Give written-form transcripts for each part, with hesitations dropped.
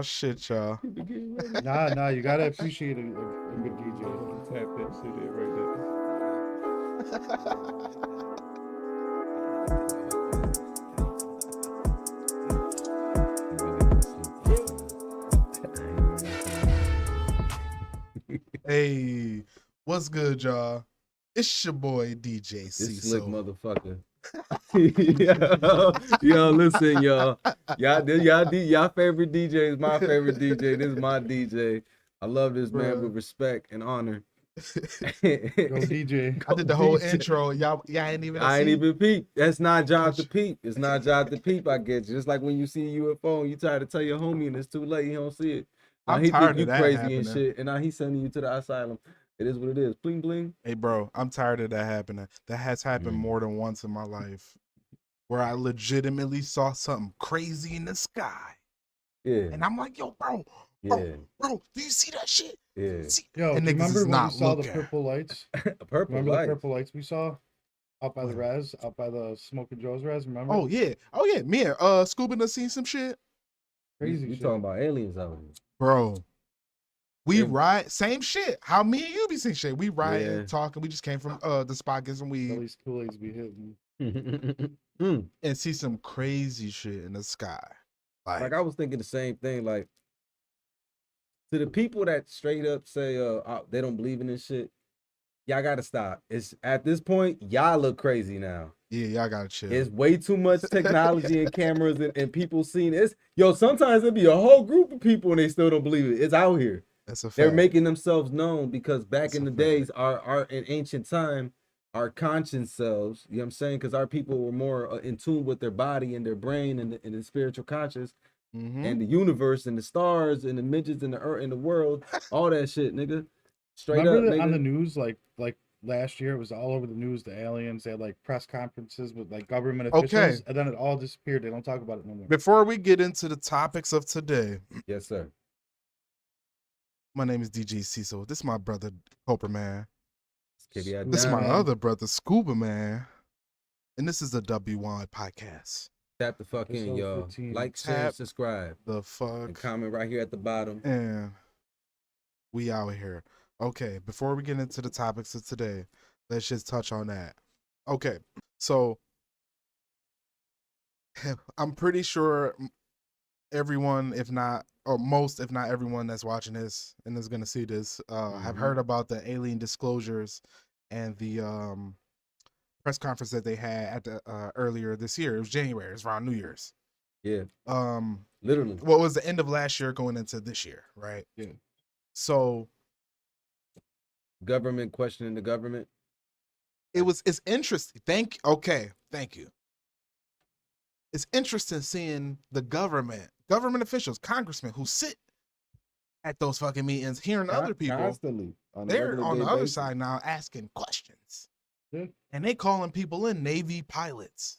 Oh shit, y'all. Nah, you gotta appreciate a good DJ. Tap that shit in right Hey, what's good, y'all? It's your boy DJ there. This slick Ceasel. motherfucker. yo, listen, y'all. Y'all favorite DJ is my favorite DJ. This is my DJ. I love this man Bruh. with respect and honor. Go DJ. I did the whole DJ. intro. Y'all ain't even. I ain't see? even peep. That's not job to peep. It's not job to peep. I get you. Just like when you see a UFO and you try to tell your homie and it's too late, he don't see it. Now I'm he tired think you of that crazy happening. and shit, and now he's sending you to the asylum. It is what it is. Bling bling. Hey, bro, I'm tired of that happening. That has happened more than once in my life, where I legitimately saw something crazy in the sky, Yeah. and I'm like, "Yo, bro, Yeah. do you see that shit? Yeah. Yo, And do you niggas remember is when not we saw the looking. purple lights? Purple Remember lights. the purple lights we saw? Out by the When? res, out by the Smoking Joe's res, remember? Oh yeah. Me and Scuba done seen some shit, Crazy You shit. talking about aliens out here. bro. We Yeah. ride same shit. How me and you be seeing shit? We ride Yeah. and talking. We just came from the spot get some At weed least Kool-Aids be hitting. and see some crazy shit in the sky. Like I was thinking the same thing. Like to the people that straight up say they don't believe in this shit, y'all gotta stop. It's at this point, y'all look crazy now. Yeah, y'all gotta chill. It's way too much technology and cameras and people seeing this. Yo, sometimes it'll be a whole group of people and they still don't believe it. It's out here. That's a fact. They're making themselves known because back That's in a the fact. days, our in ancient time, our conscious selves, you know what I'm saying? Because our people were more in tune with their body and their brain and the spiritual conscious and the universe and the stars and the midgets and the earth and the world, all that shit, nigga. Straight Remember up, nigga. on the news, like last year, it was all over the news. The aliens, they had like press conferences with like government officials, and then it all disappeared. They don't talk about it no more. Before we get into the topics of today, Yes, sir. my name is DJ Ceasel. This is my brother Kobra Man. This This is my other brother Scuba Man, and this is the W.N.Y podcast. Tap the fuck in, y'all. Like, share, and subscribe. The fuck. And comment right here at the bottom. And we out here. Okay, before we get into the topics of today, let's just touch on that. Okay, so I'm pretty sure everyone, if not everyone that's watching this and is going to see this, have heard about the alien disclosures and the press conference that they had at the earlier this year. It was January. It was around New Year's. Yeah. Literally. What was the end of last year going into this year, right? Yeah. So government questioning the government. It's interesting. Thank you. It's interesting seeing the government officials, congressmen who sit at those fucking meetings, hearing other people constantly. They're on the other side now asking questions. Yeah. And they calling people in Navy pilots.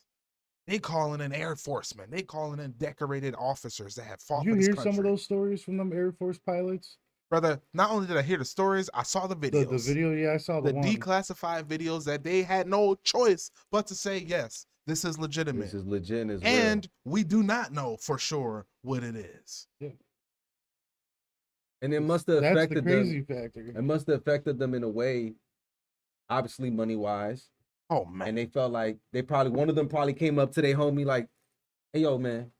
They calling in Air Forcemen. They calling in decorated officers that have fought for this country. Did you hear some of those stories from them Air Force pilots? Brother, not only did I hear the stories, I saw the videos. The video, yeah, I saw the one. Declassified videos that they had no choice but to say, yes, this is legitimate. This is legit as well. And we do not know for sure what it is. Yeah. And it must have affected them. That's the crazy them. Factor. It must have affected them in a way, obviously money-wise. Oh, man. And they felt like one of them probably came up to their homie like, hey, yo, man,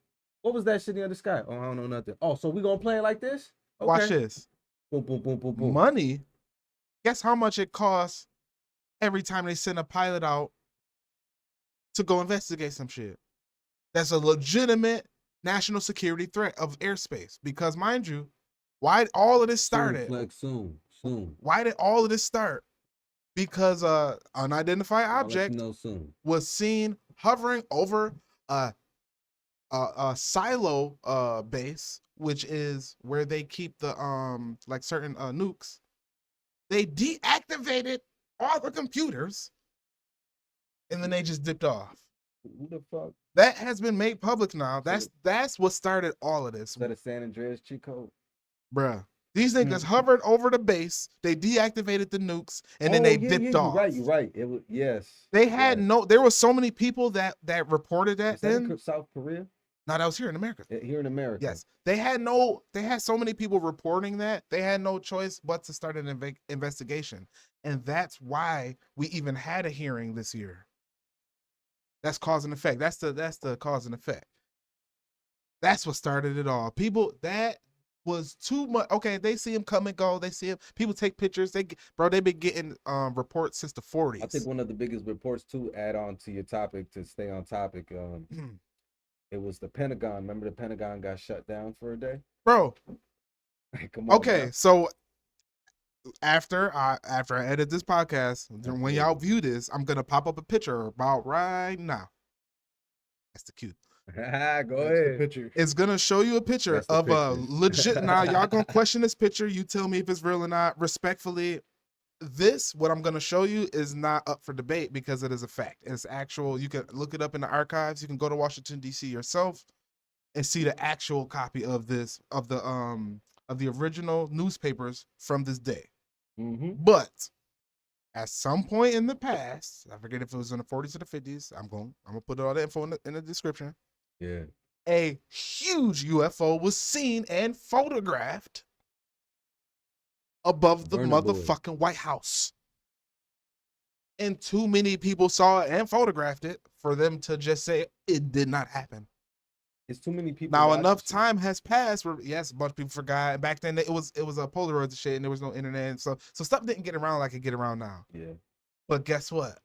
what was that shit in the sky? Oh, I don't know nothing. Oh, so we gonna play it like this? Okay. Watch this. Boom, boom, boom, boom, boom. Money. Guess how much it costs every time they send a pilot out to go investigate some shit? That's a legitimate national security threat of airspace. Because, mind you, why all of this started? Soon. Why did all of this start? Because unidentified object was seen hovering over a silo base, which is where they keep the like certain nukes. They deactivated all the computers and then they just dipped off. Who the fuck? That has been made public now. That's what started all of this. Is that a San Andreas cheat code? Bruh. These niggas hovered over the base, they deactivated the nukes, and then they dipped off. You're right. It was, yes. They had there were so many people that reported that then. South Korea? No, that was here in America. Here in America. Yes. They had so many people reporting that they had no choice but to start an investigation. And that's why we even had a hearing this year. That's cause and effect. That's the cause and effect. That's what started it all. People, that was too much. Okay, they see him come and go. They see him. People take pictures. They've been getting reports since the 40s. I think one of the biggest reports to add on to your topic, to stay on topic, it was the Pentagon. Remember the Pentagon got shut down for a day? Bro. Come on. Okay, bro. so after I edit this podcast, when y'all view this, I'm gonna pop up a picture about right now. That's the cue. Go ahead. Picture. It's gonna show you a picture of a legit. Now y'all gonna question this picture. You tell me if it's real or not. Respectfully, what I'm gonna show you is not up for debate because it is a fact. It's actual. You can look it up in the archives. You can go to Washington D.C. yourself and see the actual copy of this of the original newspapers from this day. But at some point in the past, I forget if it was in the 40s or the 50s. I'm gonna put all the info in the description. Yeah. A huge UFO was seen and photographed above the motherfucking White House. And too many people saw it and photographed it for them to just say it did not happen. It's too many people. Now enough time has passed where yes, a bunch of people forgot. Back then it was a Polaroid and shit, and there was no internet, so stuff didn't get around like it get around now. Yeah. But guess what?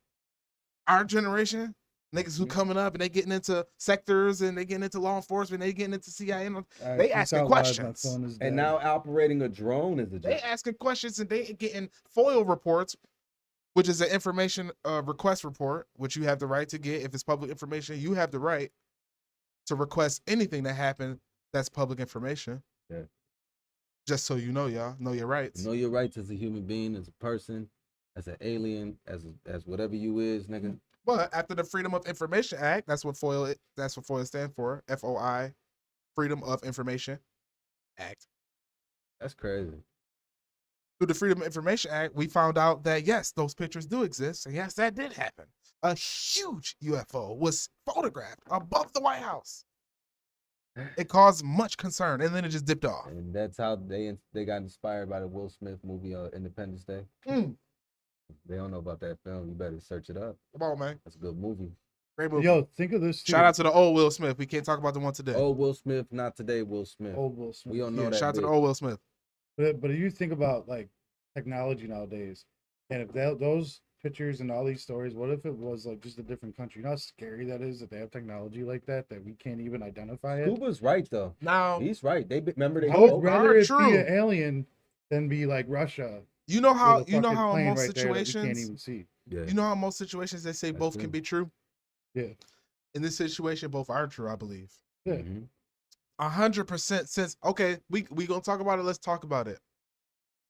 Our generation, niggas who coming up and they getting into sectors and they getting into law enforcement, they getting into CIA, they asking questions. And now operating a drone is a job. They asking questions and they getting FOIL reports, which is an information request report, which you have the right to get. If it's public information, you have the right to request anything that happened that's public information. Yeah. Just so you know, y'all know your rights. Know your rights as a human being, as a person, as an alien, as whatever you is, nigga. But after the Freedom of Information Act, that's what FOIL stands for. FOI, Freedom of Information Act. That's crazy. Through the Freedom of Information Act, we found out that yes, those pictures do exist, and yes, that did happen. A huge UFO was photographed above the White House. It caused much concern, and then it just dipped off. And that's how they got inspired by the Will Smith movie, Independence Day. They don't know about that film. You better search it up. Come on, man. That's a good movie. Great movie. Yo, think of this. Shout out to the old Will Smith. We can't talk about the one today. Old Will Smith, not today. Will Smith. Old Will Smith. We don't know that. Shout out to the old Will Smith. But if you think about like technology nowadays, and if those pictures and all these stories, what if it was like just a different country? You know how scary that is that they have technology like that we can't even identify it. Scuba's right though. Now he's right. Remember they. I would rather it true. be an alien than be like Russia. You know how with a fucking in plane most right there that we situations can't even see. Yeah. You know how in most situations they say both can be true? Yeah. In this situation, both are true, I believe. Yeah. 100% since okay, we gonna talk about it. Let's talk about it.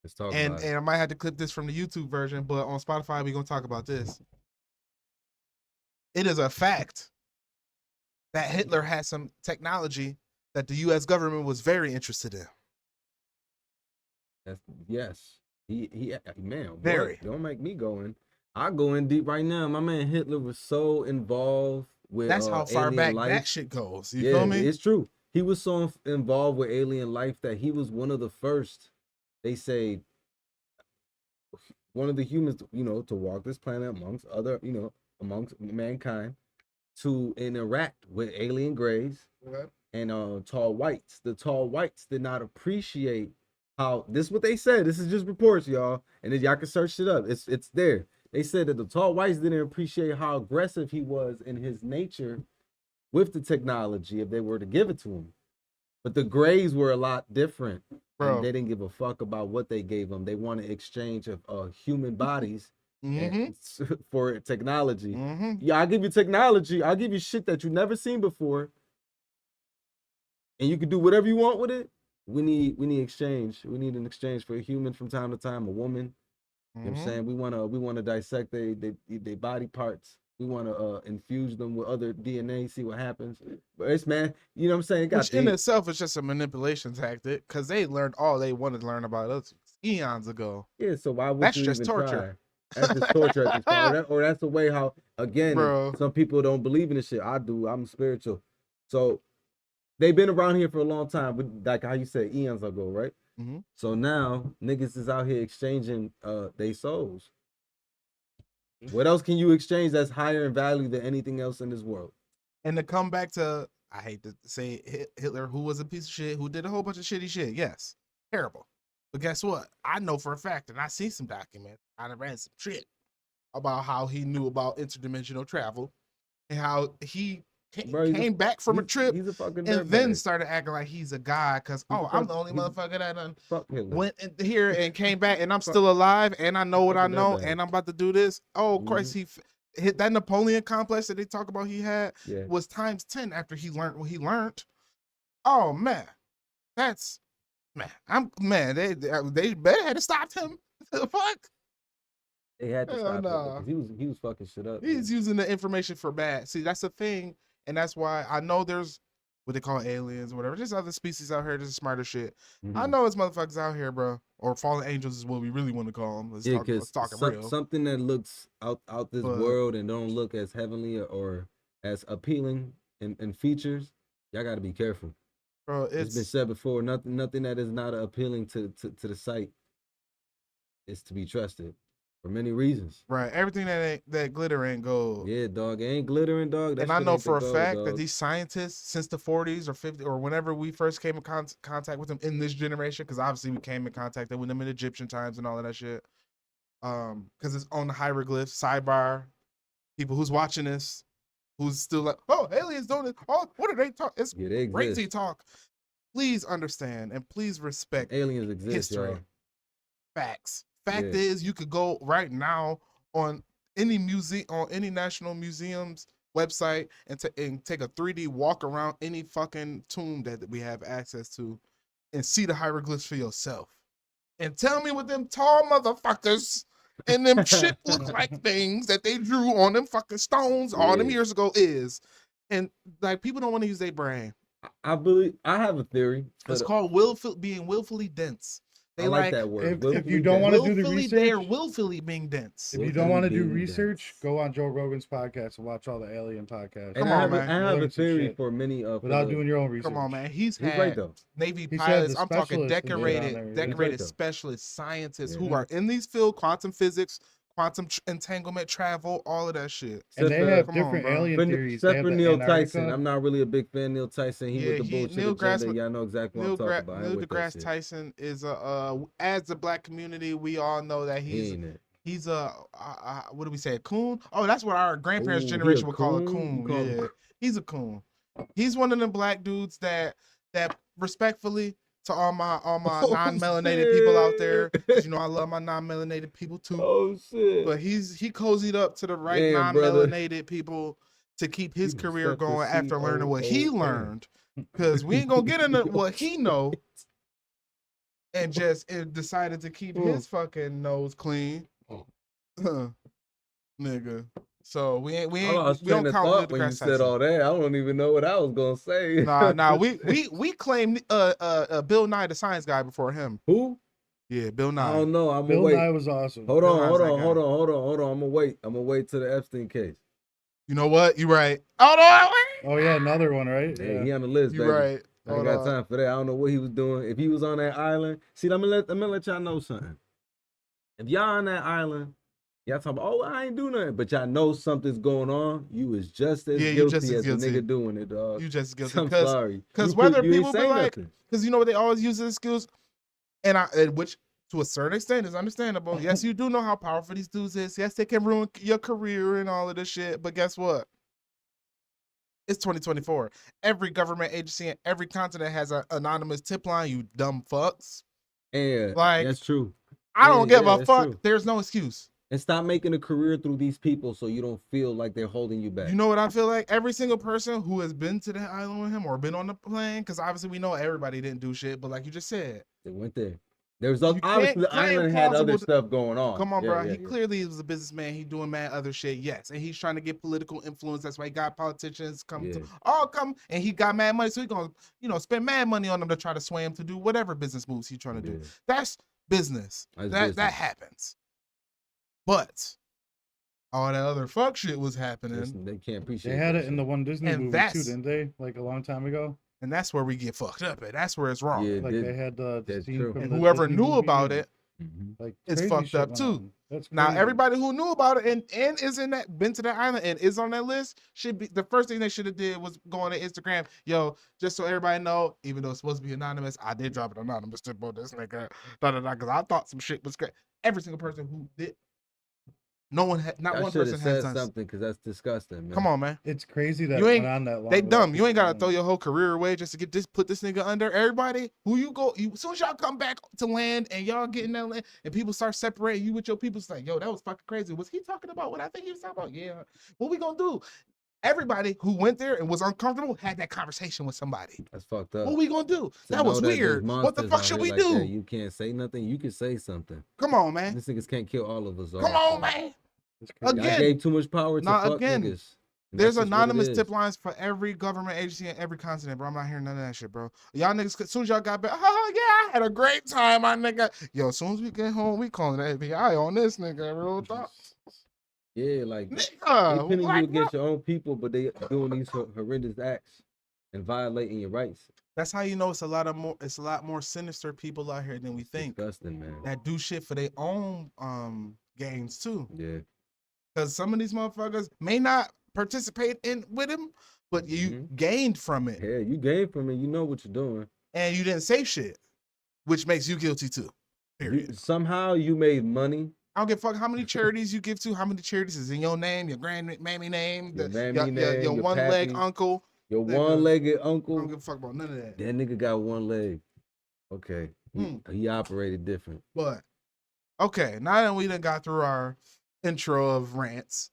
Let's talk And about it. I might have to clip this from the YouTube version, but on Spotify we're gonna talk about this. It is a fact that Hitler had some technology that the U.S. government was very interested in. Yes. He man, very. Boy, don't make me go in. I go in deep right now. My man Hitler was so involved with that's how far back life. that shit goes. You feel me? It's true. He was so involved with alien life that he was one of the first, they say, one of the humans, to walk this planet amongst mankind, to interact with alien grays and tall whites. The tall whites did not appreciate how, this is what they said. This is just reports, y'all. And then y'all can search it up. It's there. They said that the tall whites didn't appreciate how aggressive he was in his nature with the technology if they were to give it to him. But the grays were a lot different. Bro. And they didn't give a fuck about what they gave them. They wanted exchange of human bodies for technology. Yeah, I'll give you technology. I'll give you shit that you never seen before. And you can do whatever you want with it. We need exchange. We need an exchange for a human from time to time, a woman. You know what I'm saying? We wanna dissect their body parts. We wanna infuse them with other DNA, see what happens. But it's, man, you know what I'm saying? Which in itself is just a manipulation tactic, because they learned all they wanted to learn about us eons ago. Yeah, so why would that's you just even torture? Try? That's just torture at this point. Or that's the way how, again, Bro. some people don't believe in this shit. I do. I'm spiritual. So they've been around here for a long time, but like how you said, eons ago, right? Mm-hmm. So now niggas is out here exchanging their souls. What else can you exchange that's higher in value than anything else in this world? And to come back to, I hate to say Hitler, who was a piece of shit, who did a whole bunch of shitty shit. Yes, terrible. But guess what? I know for a fact, and I see some documents, I read some shit about how he knew about interdimensional travel and how he came back from a trip he's a fucking and then dirtbag. started acting like he's a god because, I'm the only motherfucker that done went in here and came back and I'm still alive and I know what I know and I'm about to do this. Oh, of course he hit that Napoleon complex that they talk about he had was times 10 after he learned what he learned. Oh man, that's they better had to stop him. The fuck? They had to stop him because he was fucking shit up. He's using the information for bad. See, that's the thing, and that's why I know there's what they call aliens or whatever. There's other species out here, there's smarter shit. I know it's motherfuckers out here, bro, or fallen angels is what we really want to call them. Let's talk real. Something that looks out this world and don't look as heavenly or as appealing in features. Y'all got to be careful. Bro, it's been said before. Nothing that is not appealing to the sight is to be trusted for many reasons. Right, everything that glitter ain't gold. Yeah, dog, it ain't glittering, dog. And I know for a fact that these scientists, since the 40s or 50s or whenever we first came in contact with them in this generation, because obviously we came in contact with them in Egyptian times and all of that shit. Because it's on the hieroglyphs. Sidebar, people who's watching this, who's still like, oh, aliens don't. Oh, what are they talking? It's crazy talk. Please understand and please respect aliens exist, history. Y'all. Facts. Fact is, you could go right now on any national museum's website and take a 3D walk around any fucking tomb that we have access to and see the hieroglyphs for yourself. And tell me what them tall motherfuckers and them shit look like things that they drew on them fucking stones all them years ago is. And like people don't want to use their brain. I have a theory. It's called being willfully dense. I like that word. If you don't want to do the research, they are willfully being dense. If you don't want to do research, go on Joe Rogan's podcast and watch all the alien podcasts. And I have a theory for many of without doing your own research. Come on, man. He's right though. Navy pilots. I'm talking decorated specialist scientists who are in these fields: quantum physics, quantum entanglement, travel, all of that shit. And they have different alien theories. Except for Neil Tyson. I'm not really a big fan of Neil Tyson. He with the bullshit agenda. Y'all know exactly what I'm talking about. Neil deGrasse Tyson is as the black community, we all know that he's a what do we say, a coon? Oh, that's what our grandparents' generation would call a coon. Yeah, he's a coon. He's one of them black dudes that respectfully, to all my non-melanated people out there, because you know I love my non-melanated people too. Oh shit! But he cozied up to the right non-melanated people to keep his career going after learning what he learned. Because we ain't gonna get into what he know, and decided to keep his fucking nose clean, nigga. So we don't count when you said all that. I don't even know what I was gonna say. Nah. We claimed Bill Nye the Science Guy before him. Who? Yeah, Bill Nye. I don't know. Bill Nye was awesome. Hold on. I'm gonna wait to the Epstein case. You know what? You right. Hold on. Oh yeah, another one, right? Yeah, he on the list, baby. You right. I ain't got time for that. I don't know what he was doing. If he was on that island, see, I'm gonna let y'all know something. If y'all on that island. Y'all talking about, I ain't do nothing, but y'all know something's going on. You is just as guilty as the nigga doing it, dog. You just guilty. I'm sorry. Because whether people be like, because you know what they always use as excuse, and which to a certain extent is understandable. Yes, you do know how powerful these dudes is. Yes, they can ruin your career and all of this shit. But guess what? It's 2024. Every government agency and every continent has an anonymous tip line. You dumb fucks. Yeah, like that's true. I don't give a fuck. True. There's no excuse. And stop making a career through these people so you don't feel like they're holding you back. You know what I feel like? Every single person who has been to that island with him or been on the plane, because obviously we know everybody didn't do shit, but like you just said. They went there. There's obviously the island had other stuff going on. Come on, bro. He clearly was a businessman. He doing mad other shit, yes. And he's trying to get political influence. That's why he got politicians come and he got mad money. So he's gonna, spend mad money on them to try to sway him to do whatever business moves he's trying to do. That's business. That happens. But all that other fuck shit was happening. Listen, they can't appreciate. They had it in the one Disney movie too, didn't they? Like a long time ago. And that's where we get fucked up at. That's where it's wrong. Yeah, Like they had the that's scene true. from And the whoever Disney knew movie about and, it, like it's crazy fucked shit up went too. on. That's Now crazy. everybody who knew about it and is in that been to that island and is on that list should be the first thing they should have did was go on to Instagram. Yo, just so everybody know, even though it's supposed to be anonymous, I did drop it anonymous to this nigga. Because I thought some shit was great. Every single person who did, no one had, not I one should person have has said done. something because that's disgusting, man. Come on, man. It's crazy that You it ain't- went on that long. They without dumb. You ain't people gotta knowing. throw your whole career away just to get this, put this nigga under. Everybody who you go, as soon as y'all come back to land and y'all get in that land and people start separating you with your people, it's like, yo, that was fucking crazy. Was he talking about what I think he was talking about? Yeah. What we gonna do? Everybody who went there and was uncomfortable had that conversation with somebody. That's fucked up. What we gonna do? To That was know there's weird. What the monsters fuck out should here we like do? that, you can't say nothing. You can say something. Come on, man. These niggas can't kill all of us. Come on, man. It's crazy. Again. I gave too much power to Nah, fuck again, niggas. And There's that's just what it anonymous is. tip lines for every government agency in every continent, bro. I'm not hearing none of that shit, bro. Y'all niggas, as soon as y'all got back, oh yeah, I had a great time, my nigga. Yo, as soon as we get home, we calling the FBI on this nigga, real talk. Yeah, like they Nigga, pinning you like, against your own people, but they doing these horrendous acts and violating your rights. that's how you know it's a lot more sinister people out here than we think Disgusting, man. that do shit for their own gains too. Yeah. Because some of these motherfuckers may not participate in with him, but you gained from it. Yeah, you gained from it. You know what you're doing. And you didn't say shit, which makes you guilty too. Period. Somehow you made money. I don't give a fuck how many charities you give to, how many charities is in your name, your grandmammy name, your one-leg uncle. Your one-legged I don't uncle. give a fuck about none of that. That nigga got one leg. Okay. He operated different. But, okay, now that we done got through our intro of rants.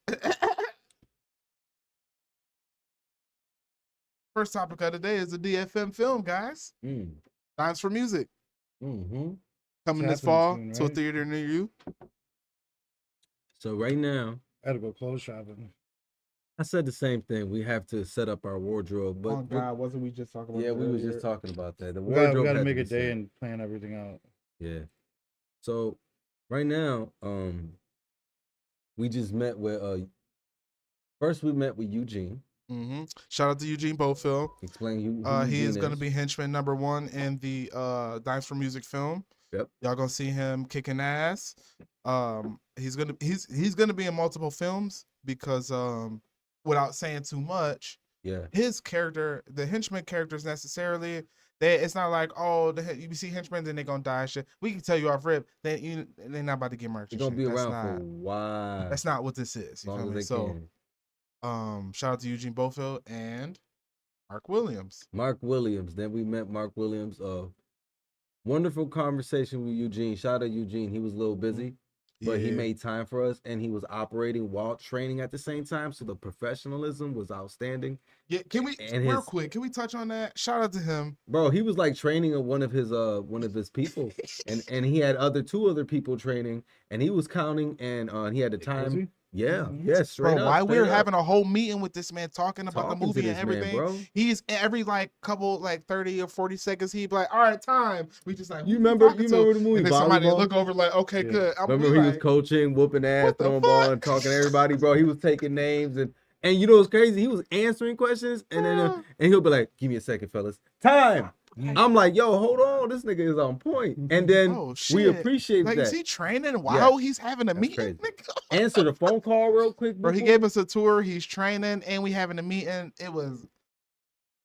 First topic of the day is the DFM film, guys. Times for Music. Coming this fall soon, to a right? theater near you. So right now, I had to go clothes shopping. I said the same thing. We have to set up our wardrobe. But Oh God, wasn't we just talking about yeah, that we was earlier? just talking about that. The We wardrobe got to had make be a day set. and plan everything out. Yeah. So right now, we just met with first we met with Eugene. Shout out to Eugene Bofill. Explain who He Eugene is going to be henchman number 1 in the Dimes for Music film. Yep. Y'all gonna see him kicking ass. He's gonna be in multiple films because without saying too much, Yeah. his character, the henchman characters necessarily, it's not like, oh, you see henchmen, then they're gonna die and shit. We can tell you off rip, they're not about to get murdered. They're gonna be around for a while. That's not what this is. You As feel long me? as they So can. shout out to Eugene Bofill and Mark Williams. Mark Williams. Then we met Mark Williams. Wonderful conversation with Eugene. Shout out to Eugene. He was a little busy, but he made time for us, and he was operating while training at the same time. So the professionalism was outstanding. Yeah, can we real quick? Can we touch on that? Shout out to him, bro. He was like training one of his people, and he had two other people training, and he was counting, and he had the time. Yeah, yes, straight bro. up. Why we're having a whole meeting with this man talking about the movie and everything? Man, bro. He's every couple 30 or 40 seconds he'd be like, all right, time. We just like, you remember the movie? And then somebody look over like, okay, good. Remember he was coaching, whooping ass, throwing ball, and talking to everybody, bro. He was taking names and you know what's crazy? He was answering questions and then and he'll be like, give me a second, fellas. Time. I'm like, yo, hold on, this nigga is on point. And then we appreciate that. Is he training while he's having a meeting? Answer the phone call real quick. Bro, he gave us a tour. He's training and we having a meeting. It was,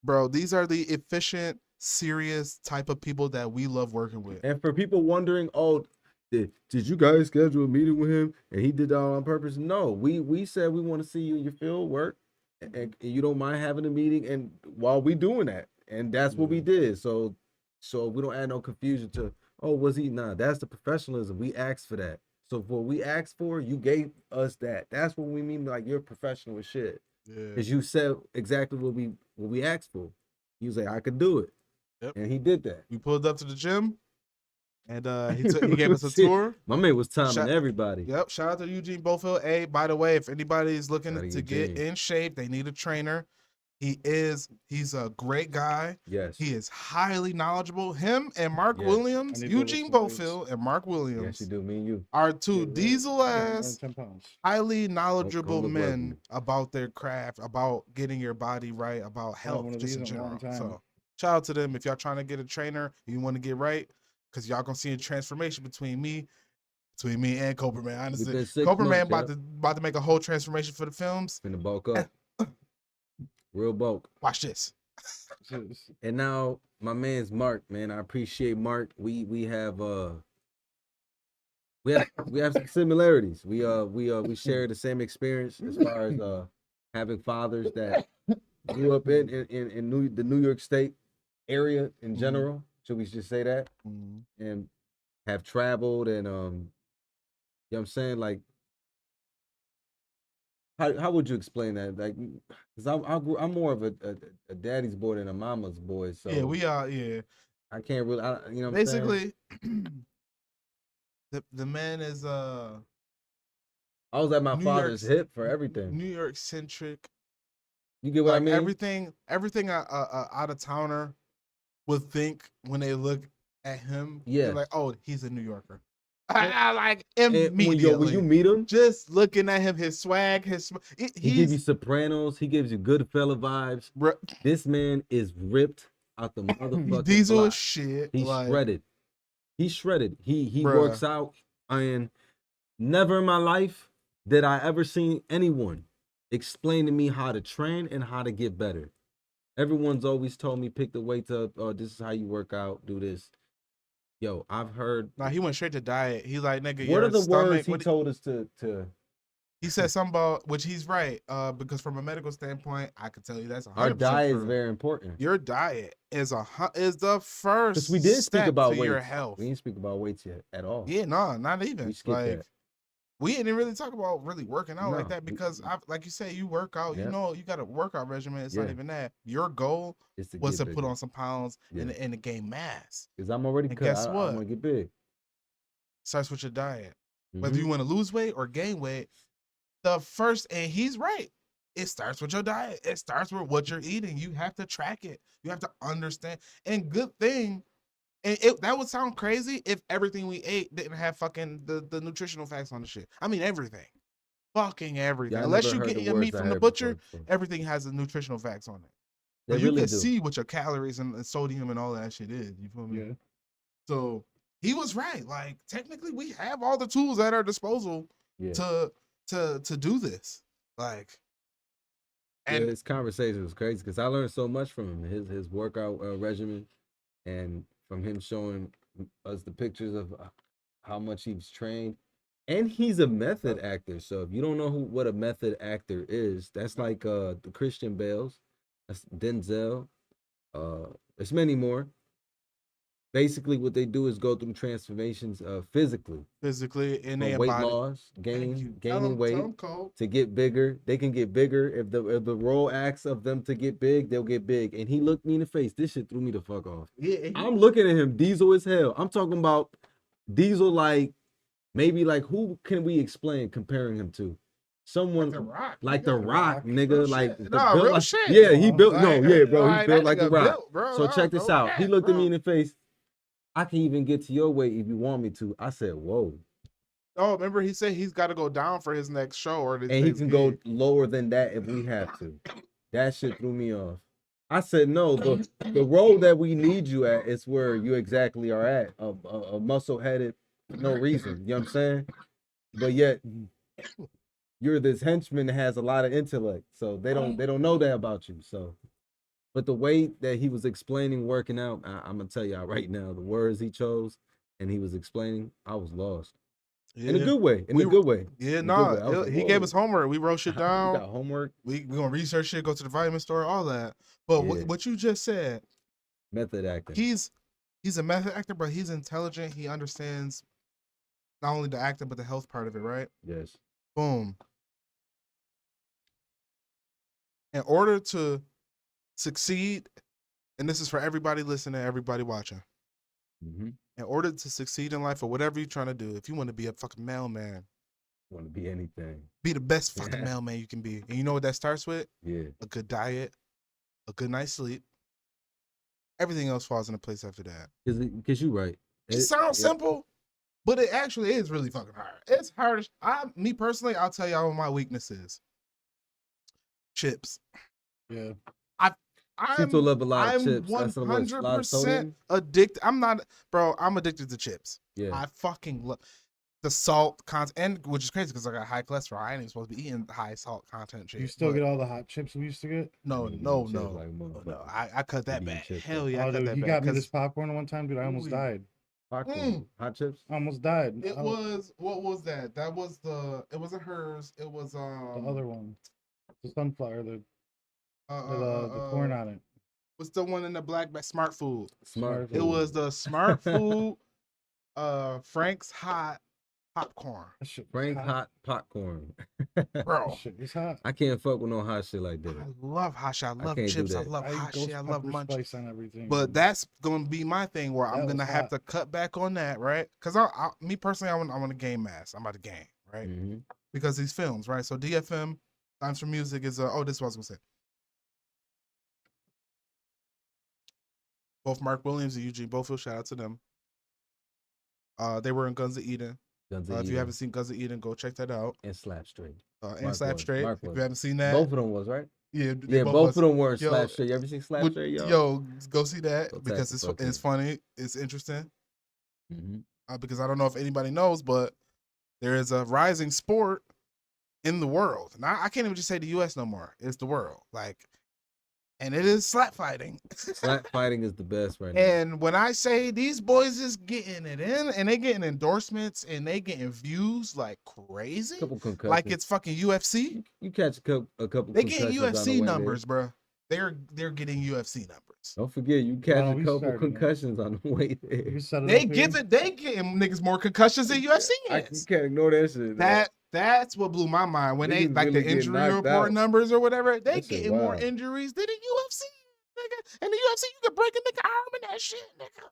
bro, these are the efficient, serious type of people that we love working with. And for people wondering, oh, did you guys schedule a meeting with him and he did that on purpose? No, we said we want to see you in your field work and you don't mind having a meeting and while we doing that. And that's what we did. So we don't add no confusion to, oh, was he? Nah, that's the professionalism. We asked for that. So what we asked for, you gave us that. That's what we mean, like you're professional as shit. Yeah. Because you said exactly what we asked for. He was like, I could do it. Yep. And he did that. We pulled up to the gym and he gave us a tour. My man was timing everybody. Yep. Shout out to Eugene Bofill. Hey, by the way, if anybody is looking to get in shape, they need a trainer. He's a great guy. Yes. He is highly knowledgeable. Him and Mark Williams, Eugene Bofill and Mark Williams. Yes, you do. Me and you are two diesel ass, highly knowledgeable men about their craft, about getting your body right, about health just in general. So Shout out to them if y'all trying to get a trainer, you want to get right, because y'all gonna see a transformation between me and Cobra Man. Honestly, Within 6 Cobra Man months, about to make a whole transformation for the films. Finna bulk up. Real bulk. Watch this. And now my man's Mark, man. I appreciate Mark. We have some similarities. We share the same experience as far as having fathers that grew up in the New York State area in general. Should we just say that? And have traveled and you know what I'm saying? Like, how would you explain that? Like, because I'm more of a daddy's boy than a mama's boy. So Yeah, we are. Yeah, I can't really. You know what basically, the man is I was at my father's hip for everything. New York centric. You get what I mean? Everything out of towner would think when they look at him. Yeah, they're like, oh, he's a New Yorker. Like immediately when you meet him, just looking at him, his swag, he gives you Sopranos, he gives you Goodfella vibes. This man is ripped out the motherfucking Diesel block. shit. He's shredded. He's shredded. He works out, and never in my life did I ever seen anyone explain to me how to train and how to get better. Everyone's always told me pick the weights up. Oh, this is how you work out. Do this. Yo, I've heard. Nah, he went straight to diet. He's like, nigga, what are the words he told us to? He said something about, which he's right. Because from a medical standpoint, I could tell you that's 100% our diet true. is very important. Your diet is the first. Because we didn't speak about weights. Your health. We didn't speak about weights yet at all. Yeah, no, not even. We skipped that. We didn't really talk about really working out like that because, like you say, you work out. You know, you got a workout regimen. It's not even that. Your goal was to put on some pounds and to gain mass. Because I'm already cut. Guess what? I want to get big. Starts with your diet. Whether you want to lose weight or gain weight, the first, and he's right, it starts with your diet. It starts with what you're eating. You have to track it. You have to understand. And good thing. And that would sound crazy if everything we ate didn't have fucking the nutritional facts on the shit. I mean, everything. Fucking everything. Yeah, unless you get your meat from the butcher, everything has the nutritional facts on it. But you can see what your calories and sodium and all that shit is. You feel me? Yeah. So he was right. Like, technically, we have all the tools at our disposal to do this. Like, and his conversation was crazy because I learned so much from him. His workout regimen, and from him showing us the pictures of how much he's trained. And he's a method actor. So if you don't know what a method actor is, that's like the Christian Bales, that's Denzel. There's many more. Basically, what they do is go through transformations physically, in their weight loss, gaining weight to get bigger. They can get bigger if the role asks of them to get big, they'll get big. And he looked me in the face. This shit threw me the fuck off. Yeah, I'm looking at him, Diesel as hell. I'm talking about Diesel like maybe like who can we comparing him to? Someone like the Rock, nigga. Like real shit. Yeah, he built. Bro, he built like the Rock. So check this out. He looked at me in the face. I can even get to your weight if you want me to. I said, whoa. Oh, remember he said he's got to go down for his next show. And he can go lower than that if we have to. That shit threw me off. I said, no, the role that we need you at is where you exactly are at. A muscle-headed, no reason. You know what I'm saying? But yet, you're this henchman that has a lot of intellect. So they don't know that about you. So... But the way that he was explaining working out, I'm gonna tell y'all right now, the words he chose and he was explaining, I was lost. Yeah. In a good way. In a good way. Yeah, no, he gave us homework. We wrote shit down. We got homework. We gonna research shit, go to the vitamin store, all that. But what you just said, method actor. He's a method actor, but he's intelligent. He understands not only the acting but the health part of it, right? Yes. Boom. In order to succeed, and this is for everybody listening, everybody watching. Mm-hmm. In order to succeed in life or whatever you're trying to do, if you want to be a fucking mailman, want to be anything, be the best fucking mailman you can be. And you know what that starts with? Yeah. A good diet, a good night's sleep. Everything else falls into place after that. Because you're right. It sounds simple, but it actually is really fucking hard. It's hard. Me personally, I'll tell y'all what my weakness is. Chips. Yeah. Ceasel love a lot of I'm chips. That's a lot of 100% sodium. addicted. I'm not, bro. I'm addicted to chips. Yeah. I fucking love the salt content, and which is crazy because I got high cholesterol. I ain't even supposed to be eating high salt content shit. You still but get all the hot chips we used to get? no, Nigga be no, eating chips no, like a no. motherfucker. I cut He that be back. eating chips Hell like- yeah, I Oh, cut dude, that he back. got me this 'Cause popcorn one time, dude. I almost Ooh. died. Popcorn, hot chips. I almost died. it was what was that? That was the. It wasn't hers. It was the other one, the sunflower, the corn on it. What's the one in the black bag? Smart food. Smart Smart It food. was the smart food. Frank's hot popcorn, That shit was Frank hot popcorn. That bro. shit was hot. I can't fuck with no hot shit like I that. love hot shit. I love can't do chips. I that. love I hot ghost shit. I love pepper munch. spice on everything. But dude. that's gonna be my thing where I'm That gonna was have hot. to cut back on that, right? Because me personally, I want to game mass. I'm about to game, right? Mm-hmm. Because these films, right? So DFM, Times for Music is oh, this is what I was gonna say. Both Mark Williams and Eugene Bofill, shout out to them. They were in Guns of Eden. If you haven't seen Guns of Eden, go check that out. and Slap Straight. And Mark Slap was. Straight. Mark If was. you haven't seen that, Both of them was right. yeah, Yeah, both of them were Yo, Slap Straight. You ever seen Slap Straight, yo? Yo, go see that Go because tap it's the fuck it's in. funny, it's interesting. Mm-hmm. Because I don't know if anybody knows, but there is a rising sport in the world. Now I can't even just say the U.S. no more. It's the world, and it is slap fighting. Slap fighting is the best right now. And when I say these boys is getting it in, and they getting endorsements, and they getting views like crazy, Couple concussions. like it's fucking UFC. You catch a couple. They getting concussions on the UFC way numbers, bro. They're getting UFC numbers. Don't forget, you catch Oh, a we couple started, man. concussions on the way there. You set it They up here? they getting niggas more concussions than UFC You is. can't ignore that shit. That's what blew my mind when they Niggas like really the get injury knocked report out. numbers or whatever. They That shit getting more wild. injuries than the UFC, nigga. And the UFC, you could break a nigga arm in that shit, nigga.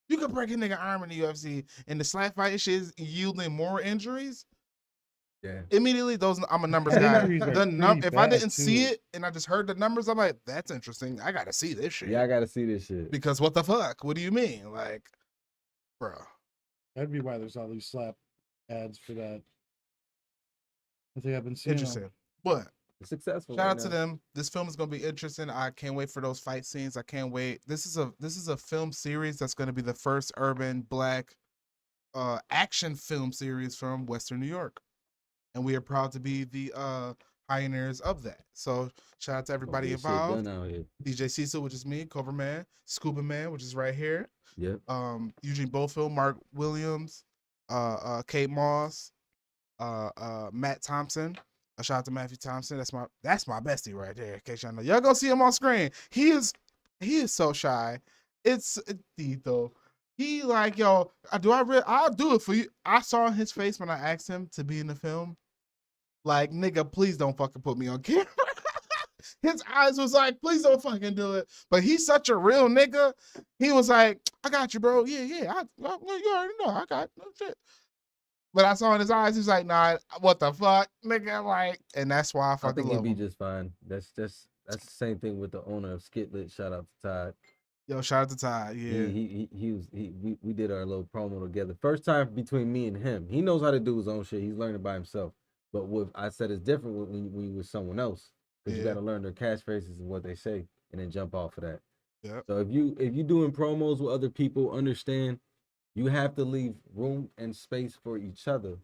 You could break a nigga arm in the UFC, and the slap fight shit is yielding more injuries. Yeah. Immediately, I'm a numbers The guy. injuries are If pretty I bad, didn't see too. it and I just heard the numbers, I'm like, that's interesting. I gotta see this shit. Yeah, I gotta see this shit. Because what the fuck? What do you mean, like, bro? That'd be why there's all these slap ads for that. I think I've been seeing them. Interesting. But It's successful. shout right out to now. them. This film is gonna be interesting. I can't wait for those fight scenes. I can't wait. This is a film series that's gonna be the first urban black action film series from Western New York. And we are proud to be the pioneers of that. So shout out to everybody Get shit involved. done out here. DJ Ceasel, which is me, Cobra Man, Scuba Man, which is right here. Yep. Eugene Bofill, Mark Williams, Kate Moss, Matt Thompson. A shout out to Matthew Thompson. That's my bestie right there. In case y'all know, y'all go see him on screen. He is so shy. It's Tito. He like, yo, I'll do it for you. I saw his face when I asked him to be in the film. Like, nigga, please don't fucking put me on camera. His eyes was like, please don't fucking do it. But he's such a real nigga. He was like, I got you, bro. Yeah. You already know. I got no shit. But I saw in his eyes, he's like, nah, what the fuck, nigga? Like, and that's why I I fucking think he'd love be him. just fine. That's the same thing with the owner of Skitlet. Shout out to Todd. Yo, shout out to Ty. Yeah. We did our little promo together. First time between me and him. He knows how to do his own shit. He's learning by himself. But what I said is different when you with someone else. Because you Yeah. got to learn their catchphrases and what they say and then jump off of that. Yeah. So if you doing promos with other people, understand you have to leave room and space for each other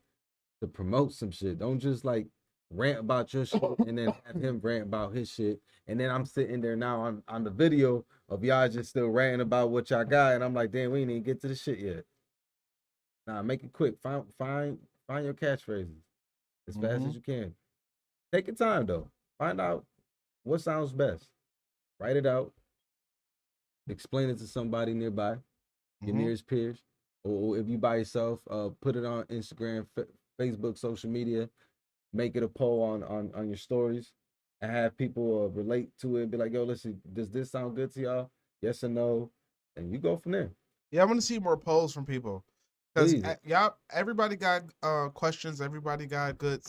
to promote some shit. Don't just like rant about your shit and then have him rant about his shit. And then I'm sitting there now on the video of y'all just still ranting about what y'all got. And I'm like, damn, we ain't even get to the shit yet. Nah, make it quick. Find your catchphrases as fast as you can. Take your time though. Find out what sounds best. Write it out. Explain it to somebody nearby, your nearest peers. Or if you by yourself, put it on Instagram, Facebook, social media. Make it a poll on your stories and have people relate to it. Be like, yo, listen, does this sound good to y'all? Yes or no? And you go from there. Yeah, I want to see more polls from people. Because Please. y'all, everybody got questions. Everybody got good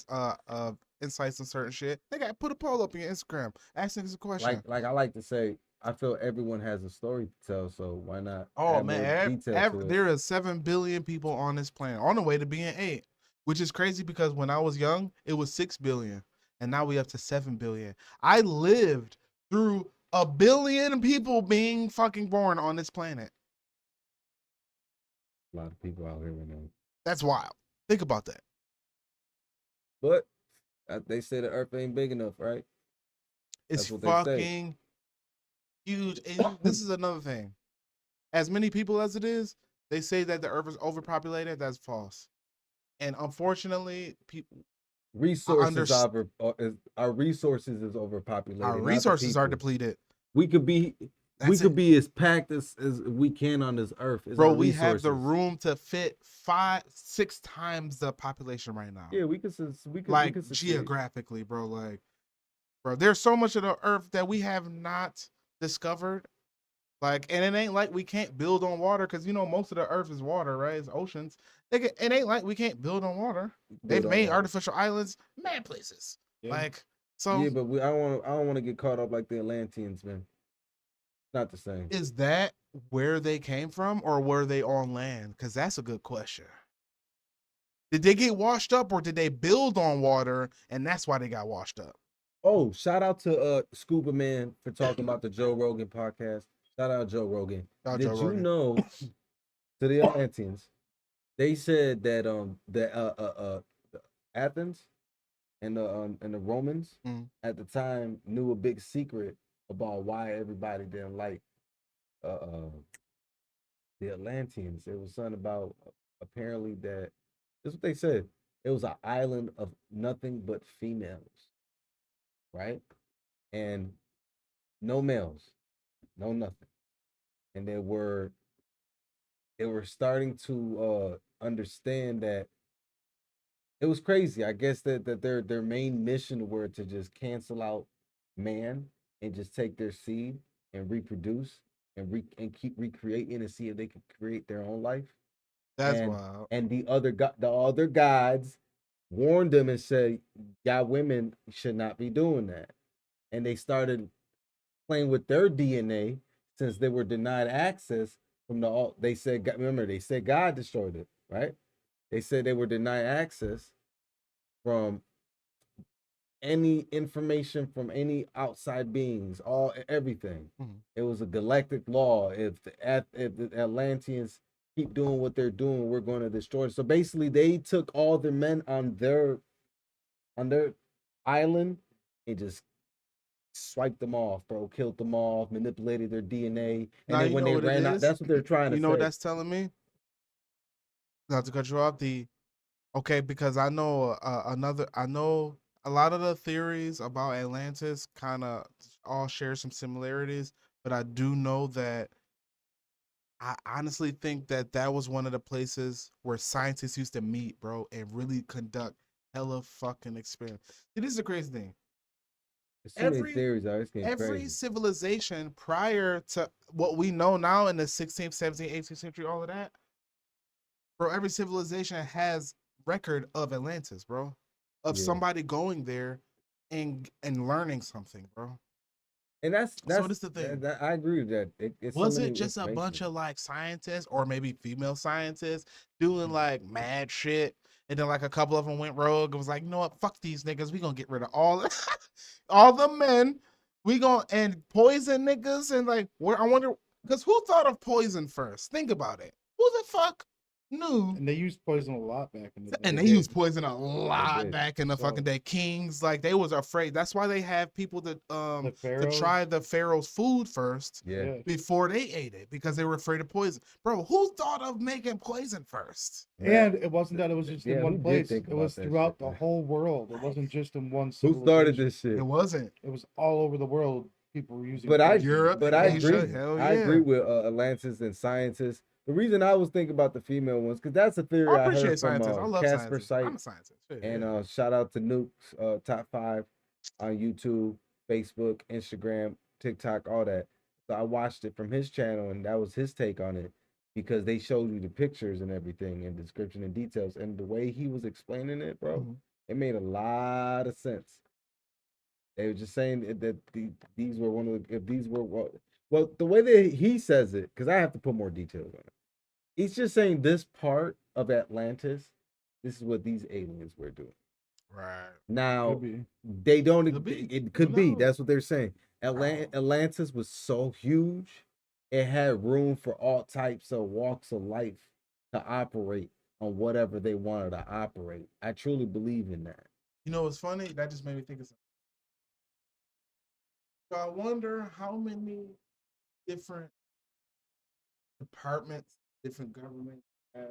insights on certain shit. They got put a poll up on your Instagram. Ask niggas a question. Like I like to say, I feel everyone has a story to tell, so why not? Oh add more man, detail to it? there are 7 billion people on this planet, on the way to being 8, which is crazy because when I was young, it was 6 billion, and now we up to 7 billion. I lived through 1 billion people being fucking born on this planet. A lot of people out here right now. That's wild. Think about that. But they say the Earth ain't big enough, right? It's That's what they say. fucking huge. And this is another thing. As many people as it is, they say that the Earth is overpopulated. That's false. And unfortunately, people Our resources is overpopulated. Our not the resources are people. depleted. We could be as packed as we can on this earth. Bro, we have the room to fit 5-6 times the population right now. Yeah, we could geographically, bro. Like, bro, there's so much of the earth that we have not discovered. Like, and it ain't like we can't build on water, because most of the earth is water, right? It's oceans. It ain't like we can't build on water. They've made artificial islands, mad places. Yeah. Like, so yeah, but I don't want to get caught up like the Atlanteans, man. Not the same. Is that where they came from, or were they on land? Because that's a good question. Did they get washed up, or did they build on water and that's why they got washed up? Oh, shout out to Scuba Man for talking about the Joe Rogan podcast. Shout out Joe Rogan. Did you know to the Atlanteans, they said that Athens and the Romans at the time knew a big secret about why everybody didn't like the Atlanteans. It was something about apparently that this is what they said. It was an island of nothing but females, right? And no males, no nothing. And they were starting to understand that it was crazy. I guess that their main mission were to just cancel out man and just take their seed and reproduce and keep recreating and see if they could create their own life. That's wild. And the other gods warned them and said, "Y'all women should not be doing that." And they started playing with their DNA since they were denied access from they said God destroyed it, right? They said they were denied access from any information from any outside beings, everything. Mm-hmm. It was a galactic law. If the Atlanteans keep doing what they're doing, we're going to destroy it. So basically, they took all the men on their island and just swiped them off, bro. Killed them off, manipulated their DNA, and then when they ran out, that's what they're trying to say. You know what that's telling me? Not to cut you off. Because I know I know a lot of the theories about Atlantis kind of all share some similarities, but I do know that I honestly think that was one of the places where scientists used to meet, bro, and really conduct hella fucking experiments. See, this is the crazy thing. Every civilization prior to what we know now in the 16th, 17th, 18th century, all of that, bro, every civilization has record of Atlantis, bro, of somebody going there and learning something, bro. And that's so this is the thing. I agree with that. Was it just a bunch of like scientists or maybe female scientists doing like mad shit, and then like a couple of them went rogue and was like, you know what, fuck these niggas, we gonna get rid of all the men, we gonna and poison niggas, and like I wonder, because who thought of poison first? Think about it. Who the fuck knew? And they used poison a lot back in the day. And they used poison a lot back in the fucking day. Kings, like, they was afraid. That's why they have people to try the pharaoh's food first, before they ate it, because they were afraid of poison. Bro, who thought of making poison first? And it wasn't that it was just in one place. It was throughout the whole world. It wasn't just in one civilization. Who started this shit? It wasn't. It was all over the world. People were using Europe. But I agree. I agree with Atlantis and scientists. The reason I was thinking about the female ones, because that's a theory I heard from Casper Site. I'm a scientist. And shout out to Nuke's Top 5 on YouTube, Facebook, Instagram, TikTok, all that. So I watched it from his channel, and that was his take on it, because they showed you the pictures and everything, and description and details. And the way he was explaining it, bro, it made a lot of sense. They were just saying that these were the way that he says it, because I have to put more details on it. He's just saying this part of Atlantis, this is what these aliens were doing. Right. Now, they don't, it could be. That's what they're saying. Atlantis was so huge, it had room for all types of walks of life to operate on whatever they wanted to operate. I truly believe in that. You know what's funny? That just made me think of something. So I wonder how many different departments, different governments have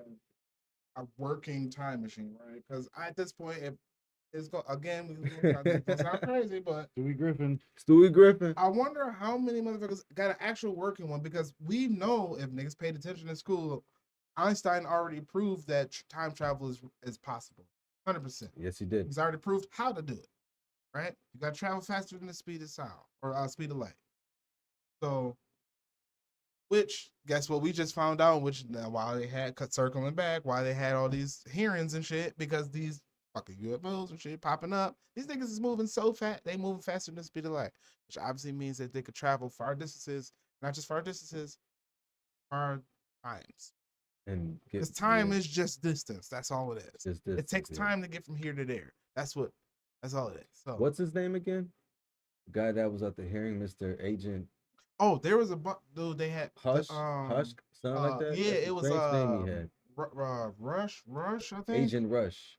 a working time machine, right? Because at this point, if it's again, we gonna sound crazy, but Stewie Griffin. I wonder how many motherfuckers got an actual working one, because we know if niggas paid attention in school, Einstein already proved that time travel is possible, 100%. Yes, he did. He's already proved how to do it, right? You got to travel faster than the speed of sound or speed of light. So, which guess what we just found out? Which why they had circling back, why they had all these hearings and shit, because these fucking UFOs and shit popping up. These niggas is moving so fast, they moving faster than the speed of light, which obviously means that they could travel far distances, not just far distances, far times. And because time is just distance. That's all it is. It takes time to get from here to there. That's all it is. So what's his name again? The guy that was at the hearing, Mr. Agent. Oh, there was a dude. They had Hush, something like that. Yeah, That's it was name he had. Rush, I think. Agent Rush.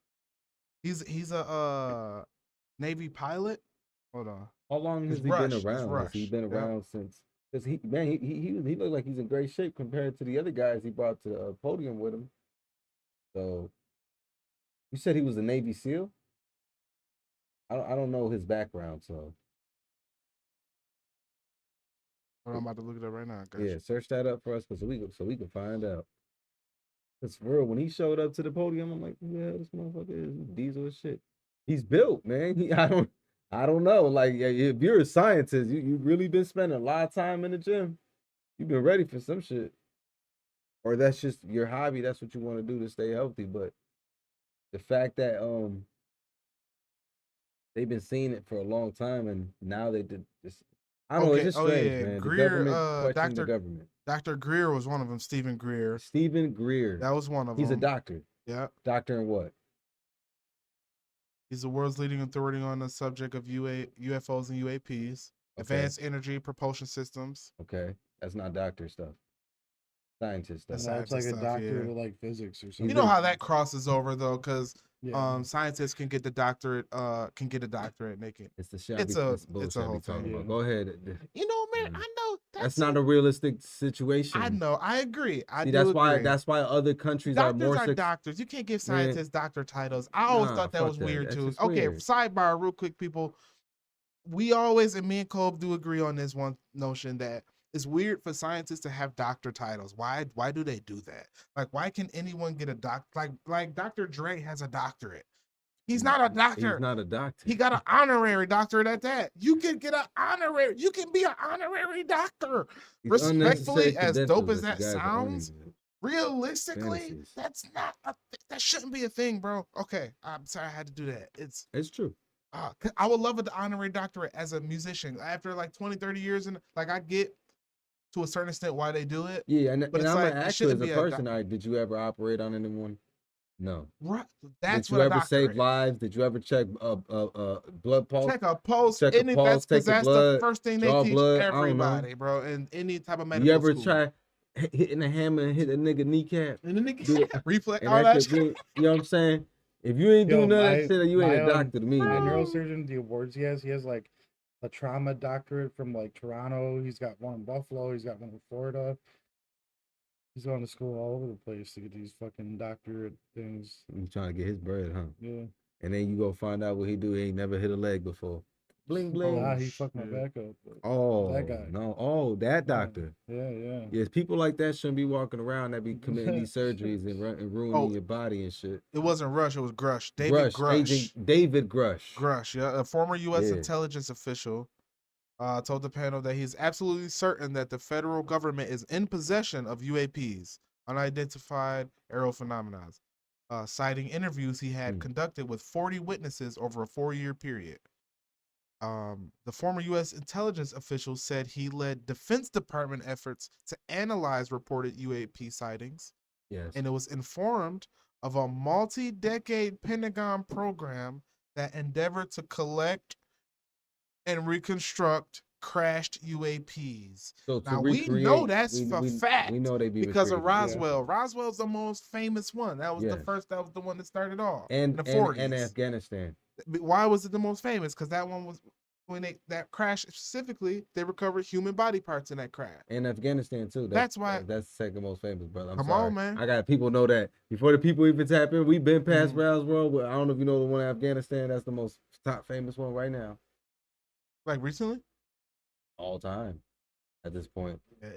He's a Navy pilot. Hold on. How long has he been around? Has he been around since? Because he looked like he's in great shape compared to the other guys he brought to the podium with him. So, you said he was a Navy SEAL? I don't know his background, so. I'm about to look it up right now. Yeah, search that up for us so we can find out. Cause for real, when he showed up to the podium, I'm like, yeah, this motherfucker is Diesel as shit. He's built, man. I don't know. Like, if you're a scientist, you've really been spending a lot of time in the gym. You've been ready for some shit. Or that's just your hobby. That's what you want to do to stay healthy. But the fact that they've been seeing it for a long time and now they did this. I don't know, it's just strange, man. Greer, the government questioning the government. Dr. Greer was one of them. Stephen Greer. Stephen Greer. That was one of them. He's a doctor. Yeah. Doctor in what? He's the world's leading authority on the subject of UFOs and UAPs, advanced energy propulsion systems. Okay, that's not doctor stuff. Scientist stuff. That's like a doctor with like physics or something. You know how that crosses over though, because scientists can get a doctorate naked. It's the shit. It's a whole thing. Yeah. Go ahead. You know, man, I know that's not a realistic situation. I know. I agree. That's why other countries doctors are more doctors. You can't give scientists doctor titles. I always thought that was weird too. Okay, weird. Sidebar, real quick, people. We always, and me and Cole do agree on this one notion that it's weird for scientists to have doctor titles. Why do they do that? Like, why can anyone get a like Dr. Dre has a doctorate? He's not a doctor. He's not a doctor. He got an honorary doctorate at that. You can get an honorary. You can be an honorary doctor. Respectfully, as dope as that sounds, realistically, that shouldn't be a thing, bro. Okay, I'm sorry I had to do that. It's true. I would love an honorary doctorate as a musician. After like 20, 30 years, and like I get to a certain extent why they do it. Yeah, but I'm gonna ask you as a person, did you ever operate on anyone? No. Right. That's did you ever save lives? Did you ever check blood pulse? Check a pulse. Check a pulse. Because that's the first thing they teach everybody, bro. In any type of medical You ever school. try hitting a hammer and hit a nigga kneecap? And the nigga reflex. All that shit. You know what I'm saying? If you ain't doing none of that shit, you ain't a doctor to me. My neurosurgeon, the awards he has like a trauma doctorate from like Toronto. He's got one in Buffalo. He's got one in Florida. He's going to school all over the place to get these fucking doctorate things. He's trying to get his bread, huh? Yeah. And then you go find out what he do. He ain't never hit a leg before. Bling bling. Nah, he fucked my back up. Oh, that guy. No. Oh, that doctor. Yeah. Yes, people like that shouldn't be walking around that be committing these surgeries and ruining your body and shit. It wasn't Rush, it was Grush. David Grush. David Grush. Grush, yeah. A former U.S. intelligence official told the panel that he's absolutely certain that the federal government is in possession of UAPs, unidentified aerial phenomena, citing interviews he had conducted with 40 witnesses over a 4-year period. The former U.S. intelligence official said he led Defense Department efforts to analyze reported UAP sightings. Yes. And it was informed of a multi-decade Pentagon program that endeavored to collect and reconstruct crashed UAPs. So to Now we know recreate, that's for fact we know they be because of recreating. Roswell. Roswell's the most famous one. That was the Yes. first. That was the one that started off And in the 40s. and Afghanistan. Why was it the most famous? Because that one was when that crash specifically, they recovered human body parts in that crash. And Afghanistan too. That's why. That's the second most famous, brother. I'm Come sorry. on, man. I got people know that before the people even tap in. We've been past Mhm. Roswell. But I don't know if you know the one in Afghanistan. That's the most top famous one right now, Like recently? all time. At this point, Yeah,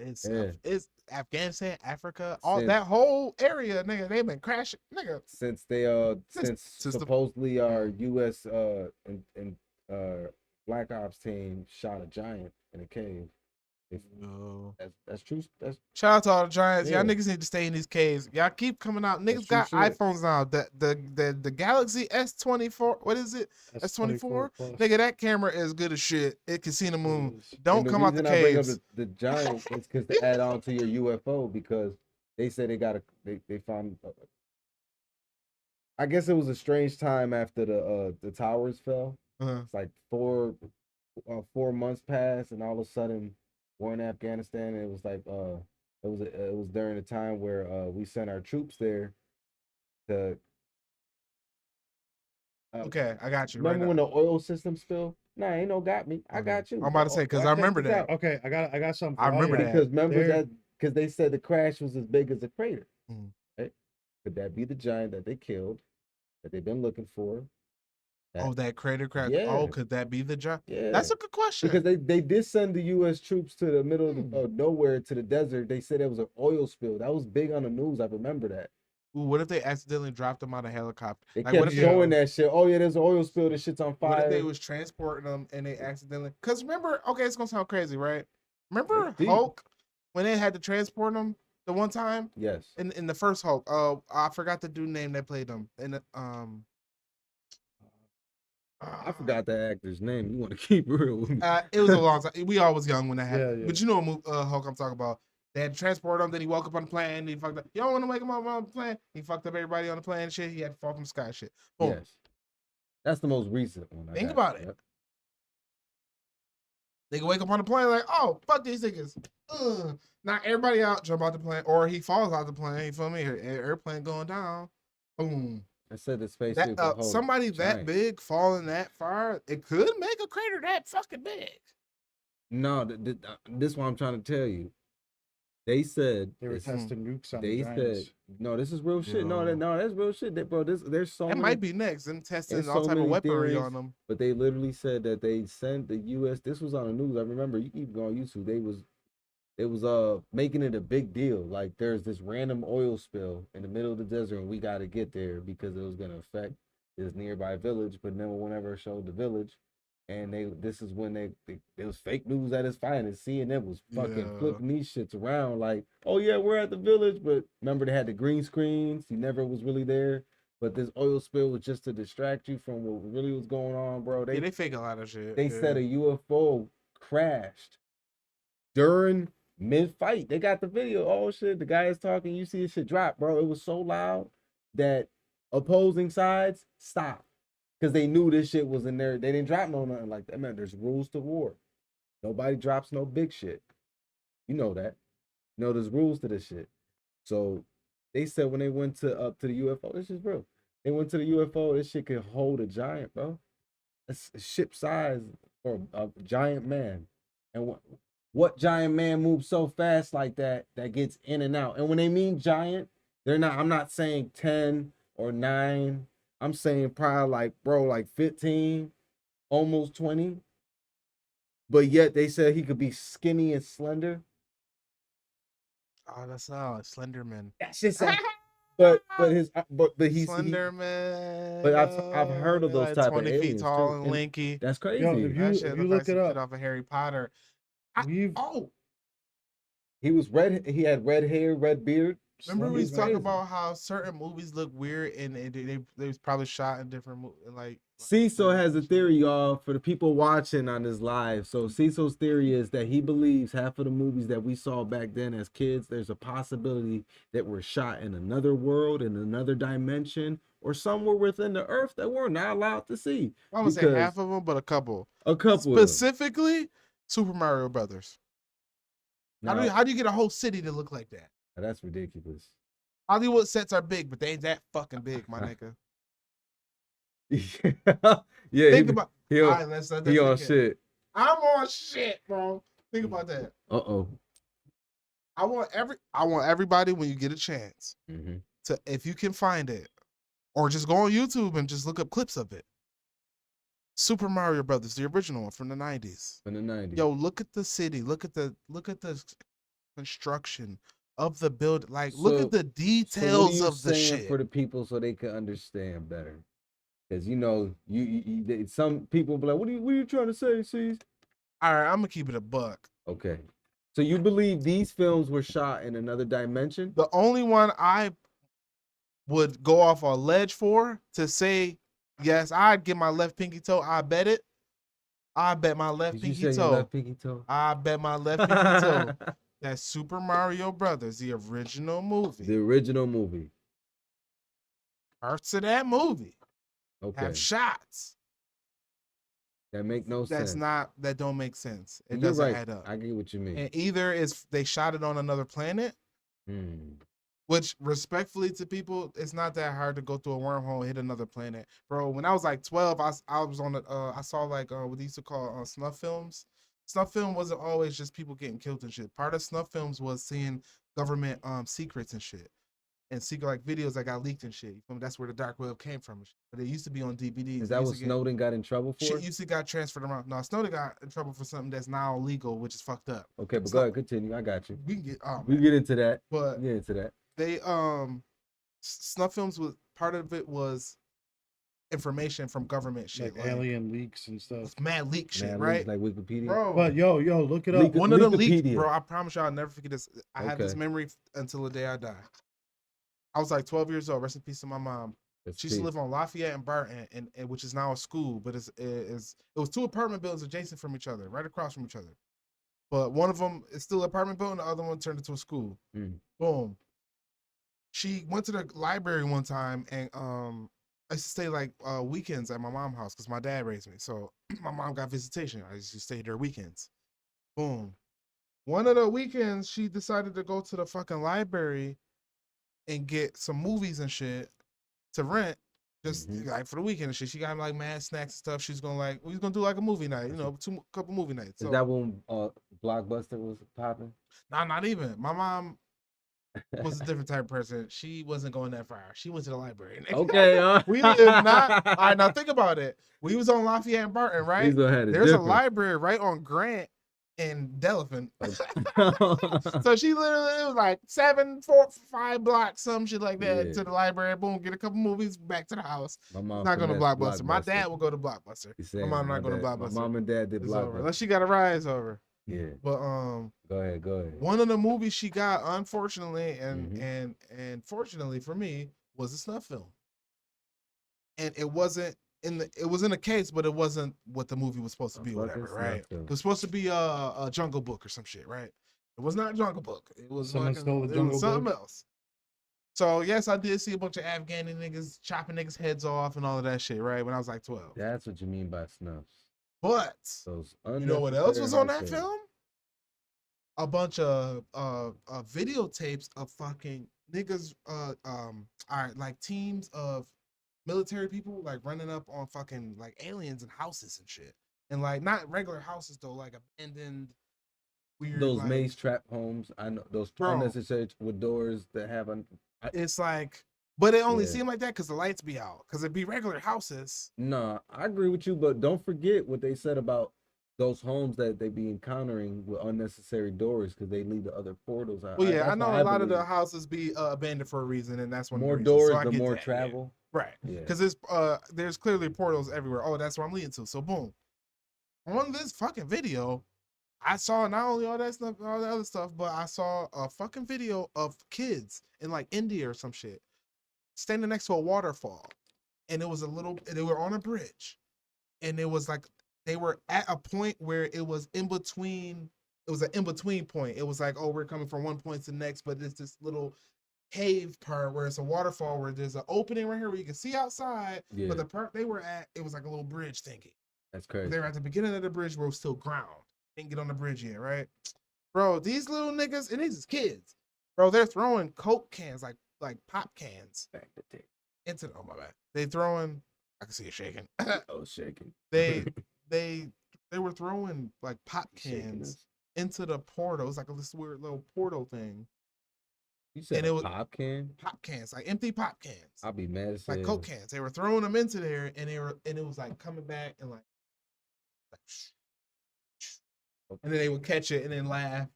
it's Afghanistan, Africa, all Since- that whole area, nigga. They've been crashing, nigga. since they since supposedly our U.S. and Black Ops team shot a giant in a cave. No. That's true. That's Shout out to all the Giants. Yeah. Y'all niggas need to stay in these caves. Y'all keep coming out. Niggas got true shit. iPhones now. The Galaxy S24. What is it? S24? plus. Nigga, that camera is good as shit. It can see the moon. It is. Don't and the come out the reason I bring up caves. the Giants is because they add on to your UFO because they said they found. I guess it was a strange time after the towers fell. It's like 4 months passed, and all of a sudden we're in Afghanistan. And it was like it was during the time where we sent our troops there to. Okay, I got you. Remember right when now. the oil system spilled? Nah, ain't no got me. I got you. I'm about to say, 'cause I Check remember this that. out. Okay, I got something. For I all remember y'all. that. Because remember There- that because they said the crash was as big as a crater. Mhm. Right? Could that be the giant that they killed, that they've been looking for? Oh, that crater crack. Yeah. Oh, could that be the giant? Yeah, That's a good question. because they did send the U.S. troops to the middle Hmm. of nowhere to the desert. They said it was an oil spill. That was big on the news. I remember that. Ooh, what if they accidentally dropped them out of helicopter? They Like, what kept if showing that shit. Oh yeah, there's an oil spill. This shit's on What if they fire. was transporting them and they accidentally? Because remember, okay, it's gonna sound crazy, right? Remember It's deep. Hulk when they had to transport him the one time Yes. in the first Hulk? I forgot the dude name that played him. And I forgot that actor's name. You want to keep it real with me? It was a long time. We all was young when that happened. Yeah. But you know what Hulk I'm talking about. They had to transport him. Then he woke up on the plane. And he fucked up. You don't want to wake him up on the plane. He fucked up everybody on the plane and shit. He had to fall from the sky and shit. Boom. Yes. That's the most recent one. I Think got. about it. Yep. They can wake up on the plane like, oh, fuck these niggas. Knock everybody out, jump out the plane, or he falls out the plane. You feel me? Airplane going down. Boom. I said the spaceship. That, somebody that big falling that far, it could make a crater that fucking big. No, this is what I'm trying to tell you. They said They were it's- testing nukes on They the said Giants. no. This is real shit. No, No. that's real shit. Bro, there's so That many, might be next. Them testing there's all so type of many weaponry theories, on them. But they literally said that they sent the U.S. This was on the news. I remember. You keep going on YouTube. They was making it a big deal. Like there's this random oil spill in the middle of the desert, and we got to get there because it was gonna affect this nearby village. But no one ever showed the village. And this is when it was fake news at its finest. CNN was fucking Yeah. flipping these shits around like, oh yeah, we're at the village. But remember they had the green screens. He never was really there. But this oil spill was just to distract you from what really was going on, bro. They fake a lot of shit. They said a UFO crashed during mid-fight. They got the video. Oh shit, the guy is talking. You see his shit drop, bro. It was so loud that opposing sides stopped. Because they knew this shit was in there. They didn't drop nothing like that. Man, there's rules to war. Nobody drops no big shit. You know that. You know, there's rules to this shit. So they said when they went up to the UFO, this is real. They went to the UFO, this shit could hold a giant, bro. That's ship size for a giant man. And what giant man moves so fast like that gets in and out? And when they mean giant, I'm not saying 10 or 9. I'm saying probably like 15, almost 20. But yet they said he could be skinny and slender. Oh, that's Slenderman. That's just but he's Slenderman. But I've heard of those like type of 20 feet aliens tall too, and and lanky. that's crazy. Yo, if you look it up off of Harry Potter. We've He had red hair, red beard. Remember we He's was talking crazy. about how certain movies look weird and they was probably shot in different like. Ceasel has a theory, y'all, for the people watching on this live. So Ceasel's theory is that he believes half of the movies that we saw back then as kids, there's a possibility that were shot in another world, in another dimension, or somewhere within the earth that we're not allowed to see. I would say half of them, but a couple. A couple of them. Specifically, Super Mario Brothers. No, How do you get a whole city to look like that? that's ridiculous. Hollywood sets are big, but they ain't that fucking big, my nigga. Yeah, Think about. he All on, right, let's he on think it. shit. I'm on shit, bro. Think about that. Uh-oh. I want everybody when you get a chance Mm-hmm. to, if you can find it, or just go on YouTube and just look up clips of it. Super Mario Brothers, the original one from the 90s. From the 90s. Yo, look at the city. Look at the construction of the build. Like, look at the details of the shit. For the people so they can understand better? Because some people be like, what are you trying to say, Cease? All right, I'm gonna keep it a buck. Okay. So you believe these films were shot in another dimension? The only one I would go off a ledge for to say, yes, I'd get my left pinky toe. I bet it. I bet my left Did you pinky say toe. your left pinky toe? I bet my left pinky toe. That Super Mario Brothers, the original movie. The original movie. Parts of that movie have Okay. shots That make no sense. That don't make sense. It You're doesn't right. add up. I get what you mean. And either is they shot it on another planet, which respectfully to people, it's not that hard to go through a wormhole and hit another planet. Bro, when I was like 12, I was on I saw like what they used to call snuff films. Snuff film wasn't always just people getting killed and shit. Part of snuff films was seeing government secrets and shit. And secret like videos that got leaked and shit. That's where the dark web came from. But it used to be on DVDs. Is that what Snowden got in trouble for? Shit used to got transferred around. No, Snowden got in trouble for something that's now illegal, which is fucked up. Okay, but go ahead, continue. I got you. We can get we get into that. But get into that. They snuff films was part of it was information from government shit. Like alien leaks and stuff. Mad leak shit, right? Leaks, like Wikipedia. Bro. But yo, look it up. One of the leaks, bro, I promise y'all I'll never forget this. I have this Okay. memory until the day I die. I was like 12 years old. Rest in peace to my mom. She used to live on Lafayette and Barton, and which is now a school, but it was two apartment buildings adjacent from each other, right across from each other. But one of them is still an apartment building, the other one turned into a school. Boom. She went to the library one time, and I used to stay like weekends at my mom's house because my dad raised me. So my mom got visitation. I used to stay there weekends. Boom. One of the weekends, she decided to go to the fucking library and get some movies and shit to rent, just like for the weekend and shit. She got like mad snacks and stuff. She's gonna we was gonna do like a movie night, couple movie nights. Is that when Blockbuster was popping? Nah, not even. My mom was a different type of person. She wasn't going that far. She went to the library. Okay, we live not. All right, now think about it. We was on Lafayette and Barton, right? There's a library right on Grant and Delavan. So she literally, it was like 5 blocks, some shit like that, to the library. Boom, get a couple movies, back to the house. My mom not going to Blockbuster. My dad will go to Blockbuster. My mom not going to Blockbuster. My mom and dad did Blockbuster. Unless she got a rise over. Yeah. But go ahead. One of the movies she got, unfortunately, and fortunately for me, was a snuff film. And it wasn't it was in a case, but it wasn't what the movie was supposed to be, whatever, right? It was supposed to be a Jungle Book or some shit, right? It was not Jungle Book. It was something else. So yes, I did see a bunch of Afghani niggas chopping niggas' heads off and all of that shit, right? When I was like 12. That's what you mean by snuffs. But you know what else was on that film? A bunch of videotapes of fucking niggas, like teams of military people like running up on fucking like aliens and houses and shit, and like not regular houses though, like abandoned weird. Those maze trap homes, I know those unnecessary with doors that have it's like, but it only seemed like that because the lights be out, because it'd be regular houses. Nah, I agree with you, but don't forget what they said about those homes that they be encountering with unnecessary doors because they lead to other portals. Well, yeah, I know a lot of the houses be abandoned for a reason, and that's one more of the reasons. doors, the more travel. Yeah. Right, because there's clearly portals everywhere. Oh, that's where I'm leading to. So boom, on this fucking video, I saw not only all that stuff, all the other stuff, but I saw a fucking video of kids in like India or some shit standing next to a waterfall, and it was they were on a bridge, and it was like they were at a point where it was in between. It was an in-between point. It was like, oh, we're coming from one point to the next, but it's this little cave part where it's a waterfall where there's an opening right here where you can see outside. Yeah. But the part they were at, it was like a little bridge thingy. That's crazy. They were at the beginning of the bridge where it was still ground. Didn't get on the bridge yet, right? Bro, these little niggas, and these is kids, bro, they're throwing Coke cans, like pop cans into the, oh my bad. They throwing, I can see it shaking. Oh, shaking. they were throwing like pop cans into the portal. It was like this weird little portal thing. You said and it was pop can? Pop cans, like empty pop cans. I'll be mad as like hell. Coke cans. They were throwing them into there, and it was like coming back and like and then they would catch it and then laugh.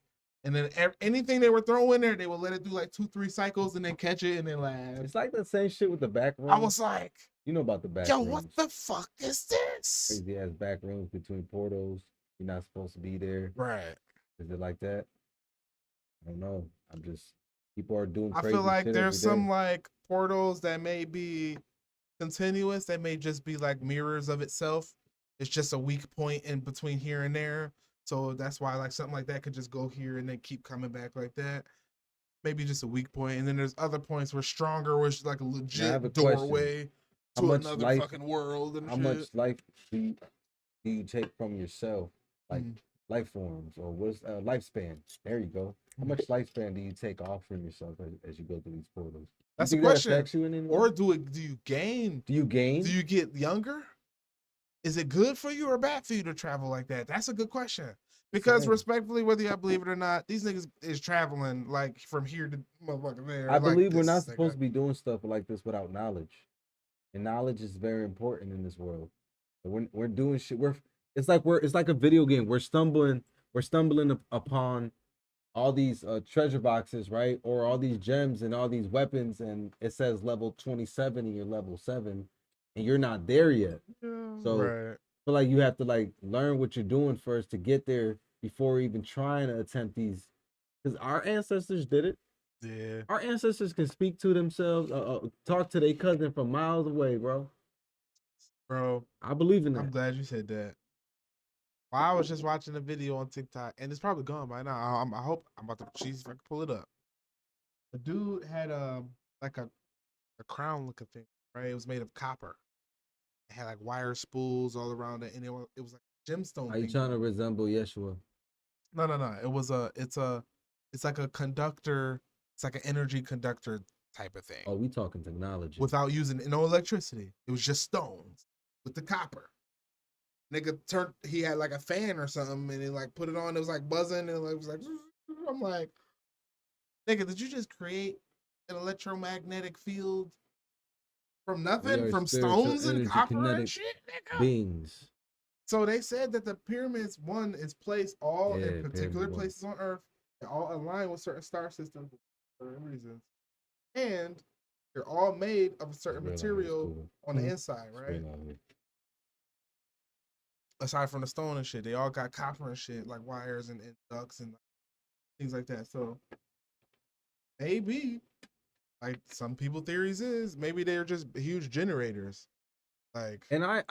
And then anything they were throwing in there, they would let it do like 2-3 cycles and then catch it and then laugh. It's like the same shit with the back rooms. I was like, you know about the back yo, rooms. what the fuck is this? Crazy ass back rooms between portals. You're not supposed to be there. Right. Is it like that? I don't know. I'm just, people are doing crazy I feel like shit there's every day. some like portals that may be continuous. That may just be like mirrors of itself. It's just a weak point in between here and there. So that's why like something like that could just go here and then keep coming back like that. Maybe just a weak point. And then there's other points where stronger, where it's like a legit doorway to another fucking world and how shit. much life do you take from yourself? Like life forms or what's lifespan? There you go. How much lifespan do you take off from yourself as you go through these portals? That's the question. Or do you gain? Do you gain? Do you get younger? Is it good for you or bad for you to travel like that? That's a good question. Because respectfully, whether y'all believe it or not, these niggas is traveling like from here to motherfucking there. I believe we're not supposed to be doing stuff like this without knowledge, and knowledge is very important in this world. We're doing shit. It's like a video game. We're stumbling upon all these treasure boxes, right? Or all these gems and all these weapons, and it says level 27 and you're level 7. And you're not there yet. So I feel like you have to like learn what you're doing first to get there before even trying to attempt these. Because our ancestors did it. Yeah. Our ancestors can speak to themselves, talk to their cousin from miles away, bro. Bro, I believe in that. I'm glad you said that. Well, I was just watching a video on TikTok, and it's probably gone by now. I hope I'm about to see if I can pull it up. The dude had like a crown looking thing, right? It was made of copper. It had like wire spools all around it, and it was like a gemstone. Are you trying to resemble Yeshua? No. It was it's like a conductor. It's like an energy conductor type of thing. Oh, we talking technology. Without using no electricity. It was just stones with the copper. Nigga he had like a fan or something, and he like put it on. It was like buzzing, and it was like, I'm like, nigga, did you just create an electromagnetic field from nothing, from stones and copper and shit, nigga? Beings. So they said that the pyramids, one, is placed all in particular places on Earth, and all align with certain star systems for certain reasons, and they're all made of a certain material on the inside, right? Aside from the stone and shit, they all got copper and shit, like wires and ducts and things like that. So maybe, like some people theories is, maybe they're just huge generators. Like, and I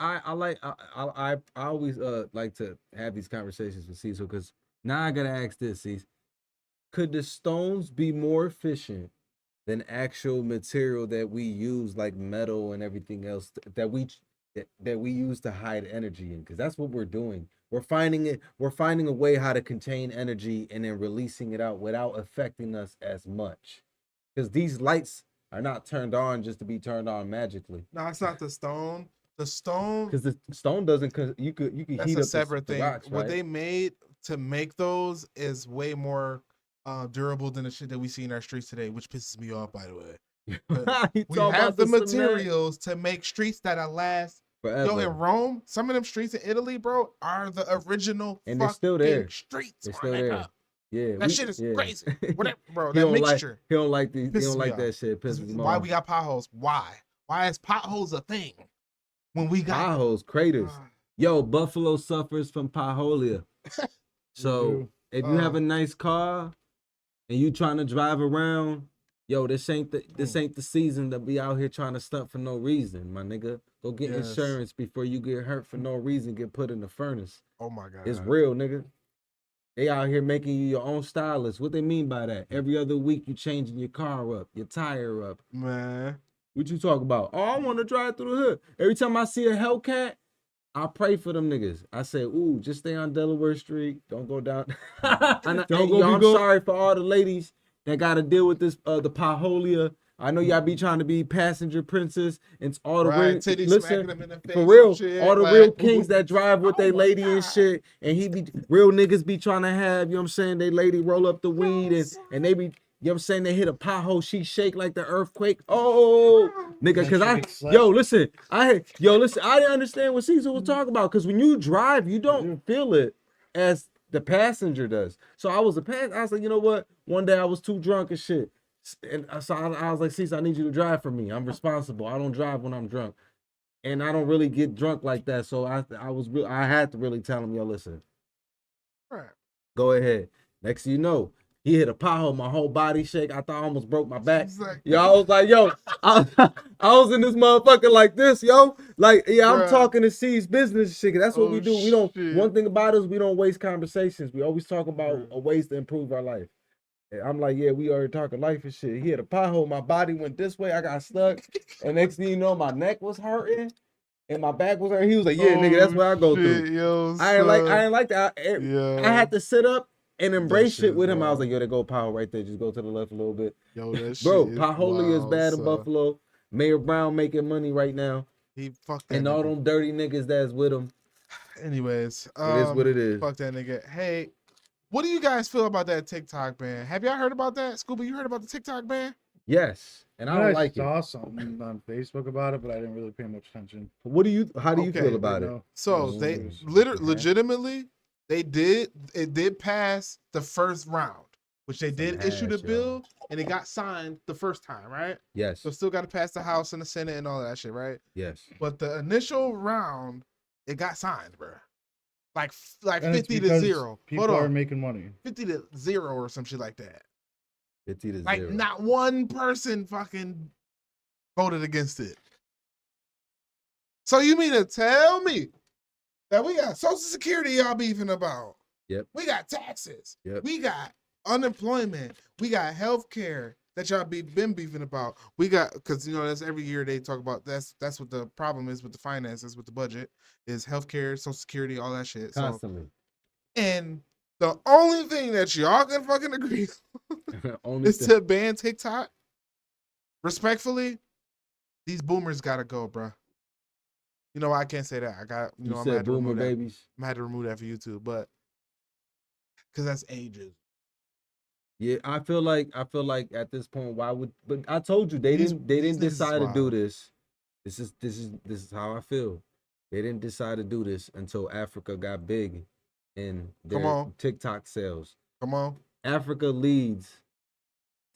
always like to have these conversations with Ceasel, because now I gotta ask this, Ceasel. Could the stones be more efficient than actual material that we use, like metal and everything else that we use to hide energy in? Because that's what we're doing. We're finding a way how to contain energy and then releasing it out without affecting us as much. Because these lights are not turned on just to be turned on magically. No, it's not the stone. The stone, because the stone doesn't. Cause you could that's heat a up separate thing. rocks, right? What they made to make those is way more durable than the shit that we see in our streets today, which pisses me off, by the way. We have the materials to make streets that'll last forever. Yo, in Rome, some of them streets in Italy, bro, are the original and they're still there. Streets. They're still there. Yeah, that shit is crazy. Whatever, bro. That mixture. He don't like that shit. Pisses me off. Why we got potholes? Why is potholes a thing when we got potholes, craters? Yo, Buffalo suffers from potholia. So if you have a nice car and you trying to drive around, yo, this ain't the season to be out here trying to stunt for no reason, my nigga. Go get insurance before you get hurt for no reason, get put in the furnace. Oh my God. It's real, nigga. They out here making you your own stylist. What they mean by that? Every other week you changing your car up, your tire up. Man. What you talk about? Oh, I want to drive through the hood. Every time I see a Hellcat, I pray for them niggas. I say, ooh, just stay on Delaware Street. Don't go down. Don't go yo, be I'm go- sorry for all the ladies that got to deal with this, the potholia. I know y'all be trying to be passenger princess and all the real, titty smacking listen, them in the face for real, and shit, all the like, real kings that drive with oh their my lady and God. shit, and he be real niggas be trying to have, you know what I'm saying, they lady roll up the weed and they be, you know what I'm saying, they hit a pothole, she shake like the earthquake. Oh, nigga, cause listen, I didn't understand what Ceasel was talking about, cause when you drive, you don't feel it as the passenger does. So I was like, you know what? One day I was too drunk and shit. And so I was like, Ceasel, I need you to drive for me. I'm responsible. I don't drive when I'm drunk. And I don't really get drunk like that. So I had to really tell him, yo, listen, go ahead. Next thing you know, he hit a pothole, my whole body shake. I thought I almost broke my back. Yo, I was like, yo, I was in this motherfucker like this, yo. Like, yeah, I'm talking to C's business shit. That's what we do. We don't, one thing about us, we don't waste conversations. We always talk about ways to improve our life. And I'm like, yeah, we already talking life and shit. He hit a pothole, my body went this way, I got stuck. And next thing you know, my neck was hurting. And my back was hurting. He was like, yeah, nigga, that's what I go through. Yo, I ain't like that. I had to sit up and embrace it with him. I was like, yo, there go Powell right there. Just go to the left a little bit. Yo, that bro, shit Paholia is bad in son. Buffalo. Mayor Brown making money right now. He fucked that and all them dirty niggas that's with him. Anyways, it is what it is. Fuck that nigga. Hey, what do you guys feel about that TikTok ban? Have y'all heard about that? Scuba, you heard about the TikTok ban? Yes. And I don't like it. I saw something on Facebook about it, but I didn't really pay much attention. How do you feel about it? So they legitimately, it did pass the first round, which they did issue the bill, and it got signed the first time, right? Yes. So still got to pass the House and the Senate and all that shit, right? Yes. But the initial round, it got signed, bro. Like 50-0. People are making money. 50-0 or some shit like that. 50-0. Like not one person fucking voted against it. So you mean to tell me that we got Social Security y'all beefing about? Yep. We got taxes. Yep. We got unemployment. We got health care that y'all been beefing about. We got, because that's every year they talk about that's what the problem is with the finances, with the budget, is health care, Social Security, all that shit. Constantly. And the only thing that y'all can fucking agree on is to ban TikTok. Respectfully, these boomers gotta go, bro. You know I can't say that. I got you I'm said boomer babies. I'm gonna have to remove that for YouTube, but because that's ages. Yeah, I feel like at this point, but I told you they didn't decide to do this. This is how I feel. They didn't decide to do this until Africa got big in their TikTok sales. Come on. Africa leads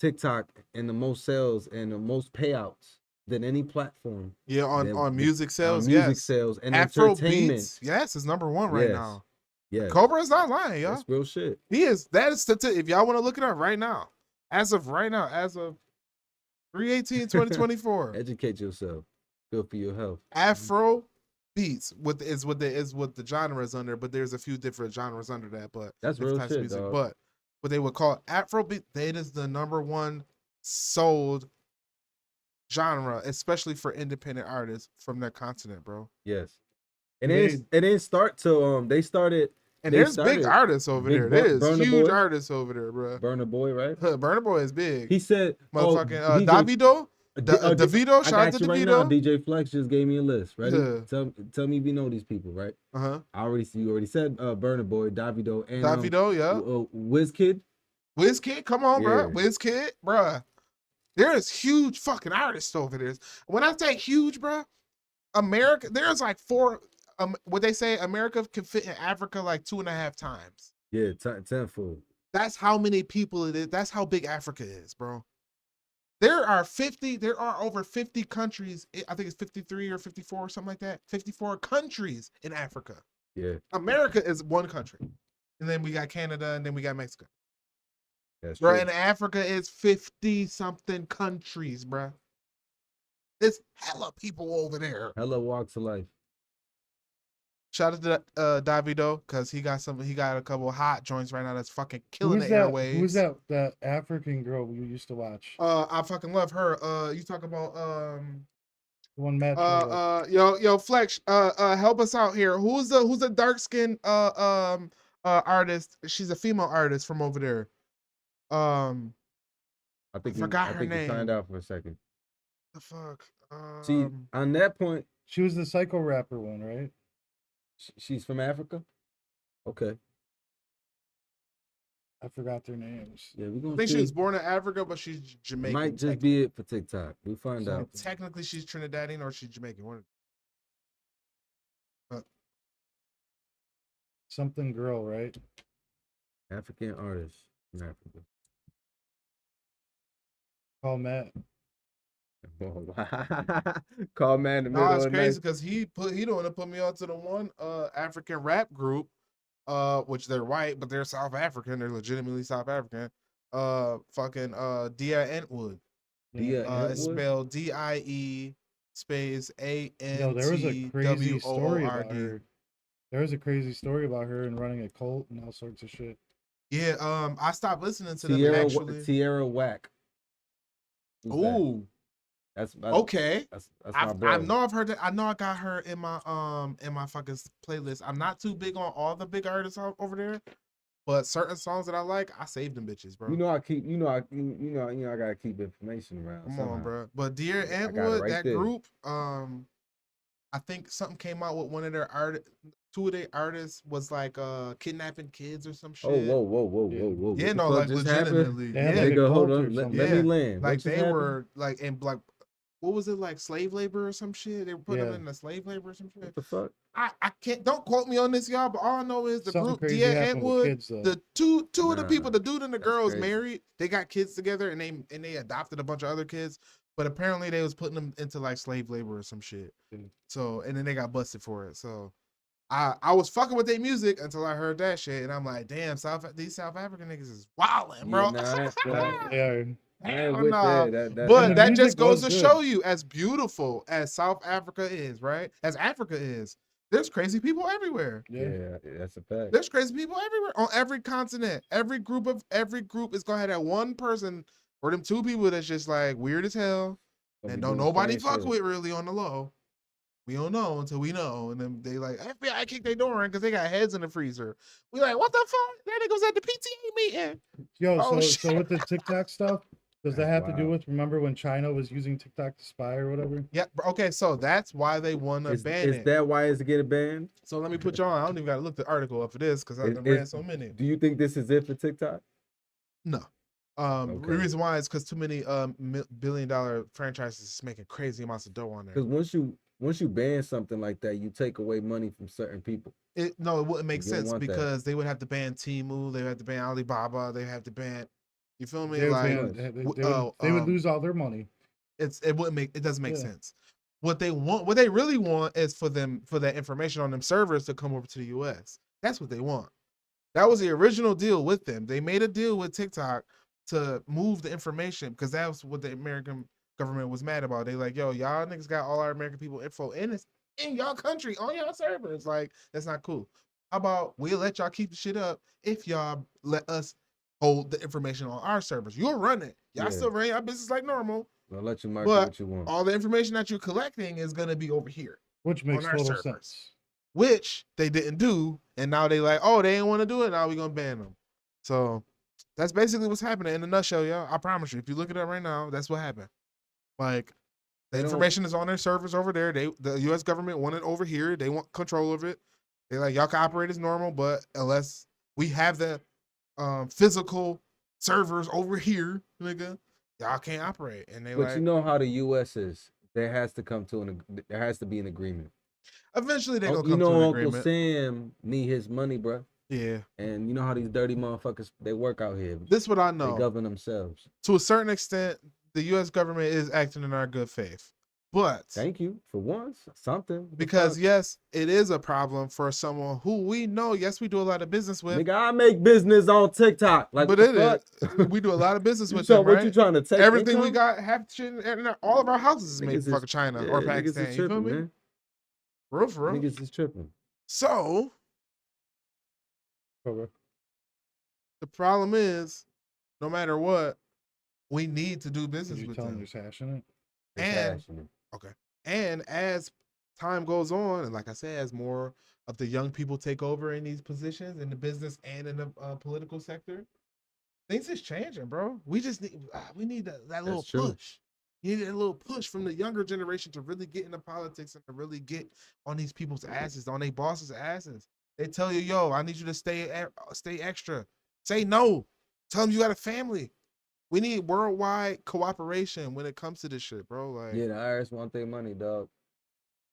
TikTok in the most sales and the most payouts than any platform. Yeah, on music sales. On music sales and Afro entertainment. Beats, yes, is number one right now. Yeah, Cobra is not lying, y'all. That's real shit. He is. That is if y'all want to look it up right now. As of 3/18/2024. Educate yourself. Good for your health. Afro Beats is what the genre is under, but there's a few different genres under that. But that's real shit, music. Dog. But what they would call Afro Beat, that is the number one sold genre, especially for independent artists from their continent, bro. Yes. And it didn't start till they started. And there's big artists over there. There's huge artists over there, bro. Burna Boy, right? Burna Boy is big. He said, motherfucking Davido. Davido, shout out to Davido. Right now, DJ Flex just gave me a list. Ready? Tell me if you know these people, right? You already said Burna Boy, Davido, and Davido, WizKid. WizKid, come on, bro. WizKid, bro. There's huge fucking artists over there. When I say huge, bro, America, there's like what they say, America can fit in Africa like 2.5 times. Yeah, tenfold. That's how many people it is. That's how big Africa is, bro. There are over 50 countries. I think it's 53 or 54 or something like that. 54 countries in Africa. Yeah. America is one country. And then we got Canada and then we got Mexico. That's bro, true. and Africa is 50-something countries, bro. There's hella people over there. Hella walks of life. Shout out to Davido, because he got a couple of hot joints right now that's fucking killing the airwaves. Who's that African girl we used to watch? I fucking love her. You talk about One match. Yo. Yo, Flex, help us out here. Who's the dark skinned artist? She's a female artist from over there. I think forgot her he signed name. out for a second. The fuck. See, on that point, she was the psycho rapper one, right? She's from Africa. Okay. I forgot their names. Yeah, we're gonna. I think she was born in Africa, but she's Jamaican. Might just be it for TikTok. We'll find so out. Technically, she's Trinidadian or she's Jamaican. One. Something girl, right? African artist in Africa. Call Matt. Call Matt in the middle. No, it's of the crazy night. because he don't want to put me onto the one African rap group, which they're white, but they're South African. They're legitimately South African. Fucking D.I.N.Wood. It's spelled D-I-E space A-N-T-W-O-O-R-D. Yo, there was a crazy story about her. There was a crazy story about her and running a cult and all sorts of shit. Yeah, I stopped listening to them actually. Tierra Whack. Ooh. That's okay. That's my bro. I know I've heard that. I know I got her in my fucking playlist. I'm not too big on all the big artists over there, but certain songs that I like, I save them bitches, bro. I gotta keep information around. Come on, bro. But Dear Antwood, that group, I think something came out with one of their two of their artists was like kidnapping kids or some shit. Oh, whoa. Yeah, no, like legitimately. Yeah, nigga, hold on. Let me land. Like they were like in like, what was it, like slave labor or some shit? They were putting them in the slave labor or some shit. What the fuck? I can't, don't quote me on this, y'all, but all I know is the Something group Dear Antwood, the two of the people, the dude and the girl is married. They got kids together and they adopted a bunch of other kids. But apparently they was putting them into like slave labor or some shit. So, and then they got busted for it. So I was fucking with their music until I heard that shit. And I'm like, damn, these South African niggas is wildin', bro. But that just goes to show you, as beautiful as South Africa is, right? As Africa is, there's crazy people everywhere. Yeah, that's a fact. There's crazy people everywhere on every continent. Every group is gonna have that one person or them two people that's just like weird as hell and don't nobody fuck with really on the low. We don't know until we know. And then they like, FBI kicked their door in because they got heads in the freezer. We like, what the fuck? That nigga was at the PTA meeting. Yo, so with the TikTok stuff, does that have to do with, remember when China was using TikTok to spy or whatever? Yeah, okay, so that's why they want to ban it. Is that why it's getting banned? So let me put you on. I don't even got to look the article up for this because I've read so many. Do you think this is it for TikTok? No. The reason why is because too many billion-dollar franchises is making crazy amounts of dough on there. Because once you ban something like that, you take away money from certain people. It wouldn't make sense because they would have to ban Temu, they would have to ban Alibaba, they have to ban. You feel me? They would lose all their money. It doesn't make sense. What they really want is for that information on them servers to come over to the US. That's what they want. That was the original deal with them. They made a deal with TikTok to move the information because that was what the American government was mad about. They like, yo, y'all niggas got all our American people info in y'all country on y'all servers. Like, that's not cool. How about we'll let y'all keep the shit up if y'all let us hold the information on our servers. You'll run it. Y'all still run your business like normal. I'll let you market what you want. All the information that you're collecting is gonna be over here. Which makes total sense. Which they didn't do. And now they like, oh, they didn't want to do it. Now we're gonna ban them. So that's basically what's happening in a nutshell, y'all. I promise you. If you look it up right now, that's what happened. Like, the information is on their servers over there. The U.S. government want it over here. They want control of it. They like, y'all can operate as normal, but unless we have the physical servers over here, nigga, y'all can't operate. And you know how the U.S. is. There has to be an agreement. Eventually, they're gonna come to an agreement. Uncle Sam need his money, bro. Yeah. And you know how these dirty motherfuckers, they work out here. This is what I know. They govern themselves. To a certain extent, the U.S. government is acting in our good faith. But thank you for once, something. Because yes, it is a problem for someone who we know. Yes, we do a lot of business with. Nigga, I make business on TikTok. Like, but it is. We do a lot of business with them, right? What you trying to take? Everything we got, half shit, all of our houses is made in fucking China or Pakistan. Tripping, you feel me? Man. For real. Niggas is tripping. So the problem is, no matter what, we need to do business with them. You're hashing it? And okay, And as time goes on, and like I said, as more of the young people take over in these positions in the business and in the political sector, things is changing, bro. We just need that little push. You need a little push from the younger generation to really get into politics and to really get on these people's asses, on their bosses' asses. They tell you, yo, I need you to stay extra. Say no. Tell them you got a family. We need worldwide cooperation when it comes to this shit, bro. Like, yeah, the IRS want their money, dog.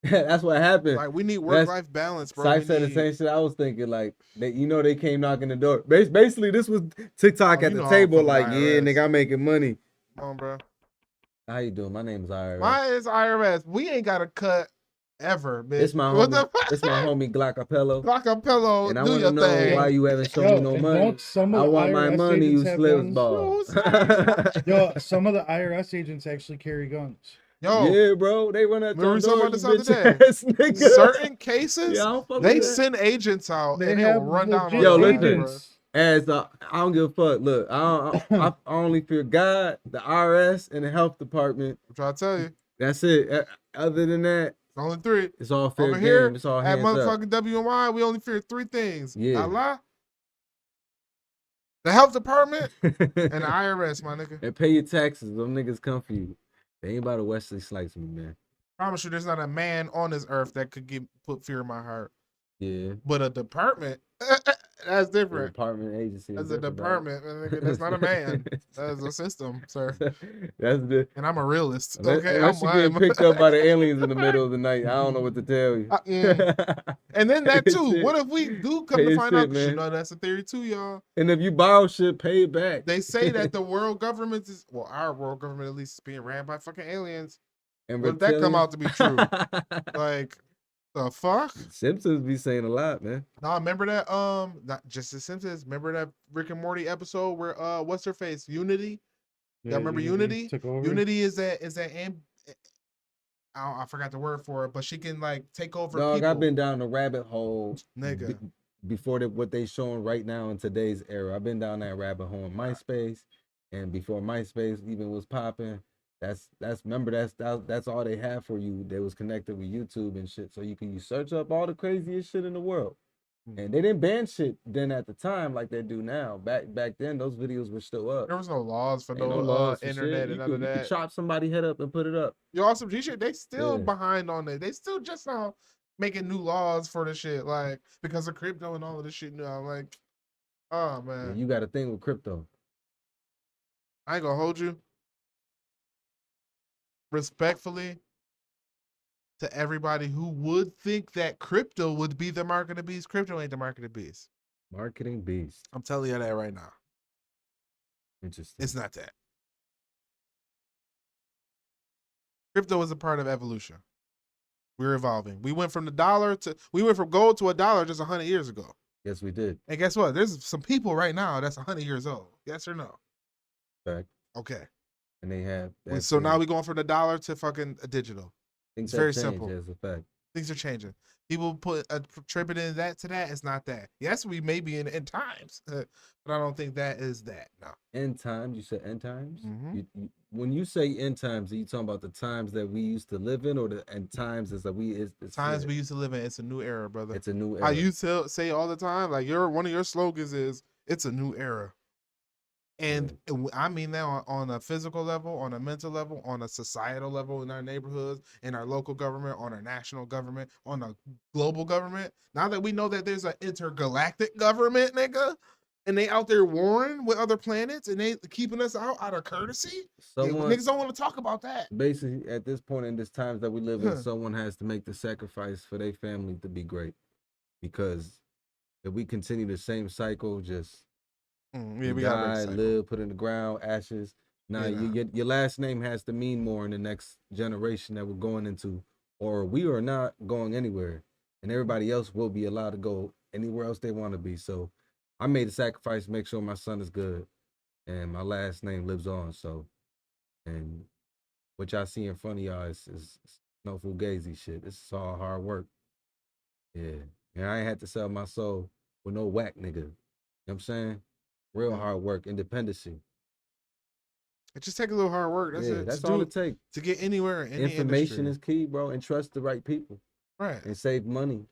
That's what happened. Like, we need work-life balance, bro. Syfe said the same shit I was thinking. Like, they came knocking the door. Basically, this was TikTok at the table. Like, yeah, nigga, I'm making money. Come on, bro. How you doing? My name is IRS. Mine is IRS. We ain't got a cut ever, bitch. It's my homie. It's my homie Glockapello. Glockapello, and I do want your to know thing. why you haven't shown me no money. I want my money, you slip ball. Yo, some of the IRS agents actually carry guns. Yo, yeah, bro, they run at we were talking about this other day. Nigga. Certain cases, yeah, they send agents out and they will run down on yo, listen, as I don't give a fuck. Look, I only fear God, the IRS, and the health department. I'm trying to tell you. That's it. Other than that, only 3. It's all fair Over game. Here, it's all at hands motherfucking up. W.N.Y, we only fear 3 things. Yeah. Allah, the health department, and the IRS, my nigga. And pay your taxes. Them niggas come for you. They ain't about to Wesley Snipes me, man. Promise you, there's not a man on this earth that could put fear in my heart. Yeah. But a department, that's different. The department agency. That's a department. That's not a man. That's a system, sir. That's the. And I'm a realist. Unless, Okay, unless you getting picked up by the aliens in the middle of the night, I don't know what to tell you. And then that too. What if we do come to find out? Man. You know, that's a theory too, y'all. And if you borrow shit, pay it back. They say that the world government is, well, our world government at least is being ran by fucking aliens. And would that come out to be true? Like, the fuck? Simpsons be saying a lot, man. Nah, remember that? Not just the Simpsons. Remember that Rick and Morty episode where what's her face? Unity. Yeah, y'all remember Unity? Took over. Unity is that I forgot the word for it, but she can like take over. Dog, people. I've been down the rabbit hole, nigga. Before what they showing right now in today's era. I've been down that rabbit hole in MySpace, and before MySpace even was popping. That's all they have for you. They was connected with YouTube and shit, so you search up all the craziest shit in the world. And they didn't ban shit then at the time like they do now. Back then, those videos were still up. There was no laws for laws internet and none of that. You could chop somebody's head up and put it up. Yo, awesome G shit. They still behind on it. They still just now making new laws for the shit, like because of crypto and all of this shit now. Like, oh man, you got a thing with crypto. I ain't gonna hold you. Respectfully to everybody who would think that crypto would be the mark of the beast, crypto ain't the mark of the beast. Marketing beast. I'm telling you that right now. Interesting. It's not that. Crypto is a part of evolution. We're evolving. We went from gold to $1 just 100 years ago. Yes, we did. And guess what? There's some people right now that's 100 years old. Yes or no? Fact. Okay. And they have. So now we're going from the dollar to fucking a digital. It's very simple. As a fact. Things are changing. People attribute that to that. It's not that. Yes, we may be in end times, but I don't think that is that. No. End times? You said end times? Mm-hmm. When you say end times, are you talking about the times that we used to live in, or the end times is that we used to live in? It's a new era, brother. It's a new era. I used to say all the time, like one of your slogans is "It's a new era." And I mean that on a physical level, on a mental level, on a societal level in our neighborhoods, in our local government, on our national government, on a global government. Now that we know that there's an intergalactic government, nigga, and they out there warring with other planets and they keeping us out of courtesy, niggas don't want to talk about that. Basically, at this point in this times that we live in, someone has to make the sacrifice for their family to be great. Because if we continue the same cycle, just... we die, live, put in the ground, ashes. Now your last name has to mean more in the next generation that we're going into, or we are not going anywhere, and everybody else will be allowed to go anywhere else they want to be. So I made a sacrifice to make sure my son is good, and my last name lives on. So, and what y'all see in front of y'all is no fugazi shit. This is all hard work. Yeah, and I ain't had to sell my soul with no whack nigga. You know what I'm saying? Real hard work, independency. It just take a little hard work. That's Yeah, it. that's to all do, it takes. to get anywhere in any Information industry. is key, bro, and trust the right people Right. and save money.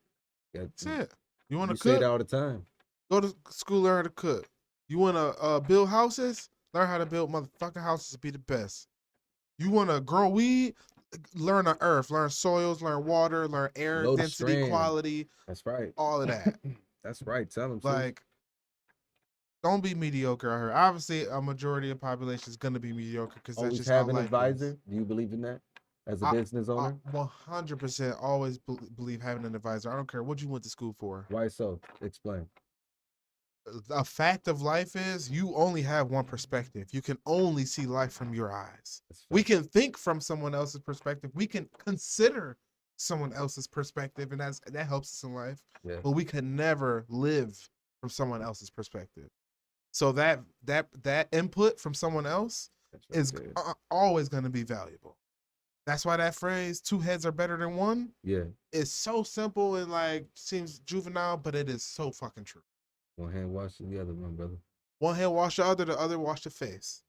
That's it. You want to say cook? that all the time. Go to school, learn how to cook. You want to build houses? Learn how to build motherfucking houses to be the best. You want to grow weed? Learn the earth, learn soils, learn water, learn air Know the density, strand. quality. That's right. All of that. That's right. Tell them. Like, don't be mediocre out here. Obviously, a majority of the population is going to be mediocre because that's Always just have how an life advisor. is. Do you believe in that as a business owner? 100% always believe having an advisor. I don't care what you went to school for. Why so? Explain. A fact of life is you only have one perspective. You can only see life from your eyes. We can think from someone else's perspective. We can consider someone else's perspective, and that helps us in life. Yeah. But we can never live from someone else's perspective. So that input from someone else is always going to be valuable. That's why that phrase "two heads are better than one" is so simple and like seems juvenile, but it is so fucking true. One hand wash the other one, brother. One hand wash the other wash the face.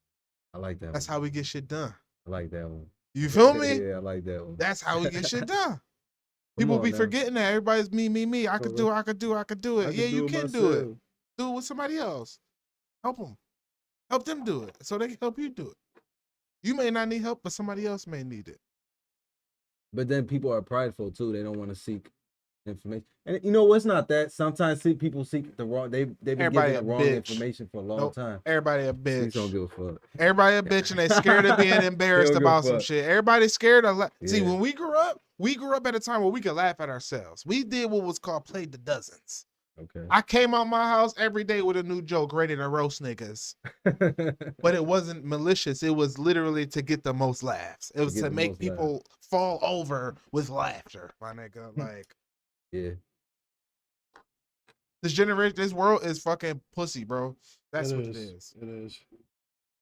I like that. That's how we get shit done. I like that one. You feel me? Yeah, I like that one. That's how we get shit done. People be forgetting that everybody's me. I could do it. Yeah, you can do it. Do it with somebody else. Help them. Help them do it so they can help you do it. You may not need help, but somebody else may need it. But then people are prideful too. They don't want to seek information. And you know what's not that? Sometimes people seek the wrong. They've been given the wrong information for a long time. Everybody a bitch. Don't give a fuck. Everybody a bitch, and they scared of being embarrassed about some shit. Everybody's scared of. See, when we grew up at a time where we could laugh at ourselves. We did what was called play the dozens. Okay. I came out my house every day with a new joke ready to roast niggas. But it wasn't malicious. It was literally to get the most laughs. It was to make people fall over with laughter, my nigga. Like, yeah. This world is fucking pussy, bro. That's what it is. It is.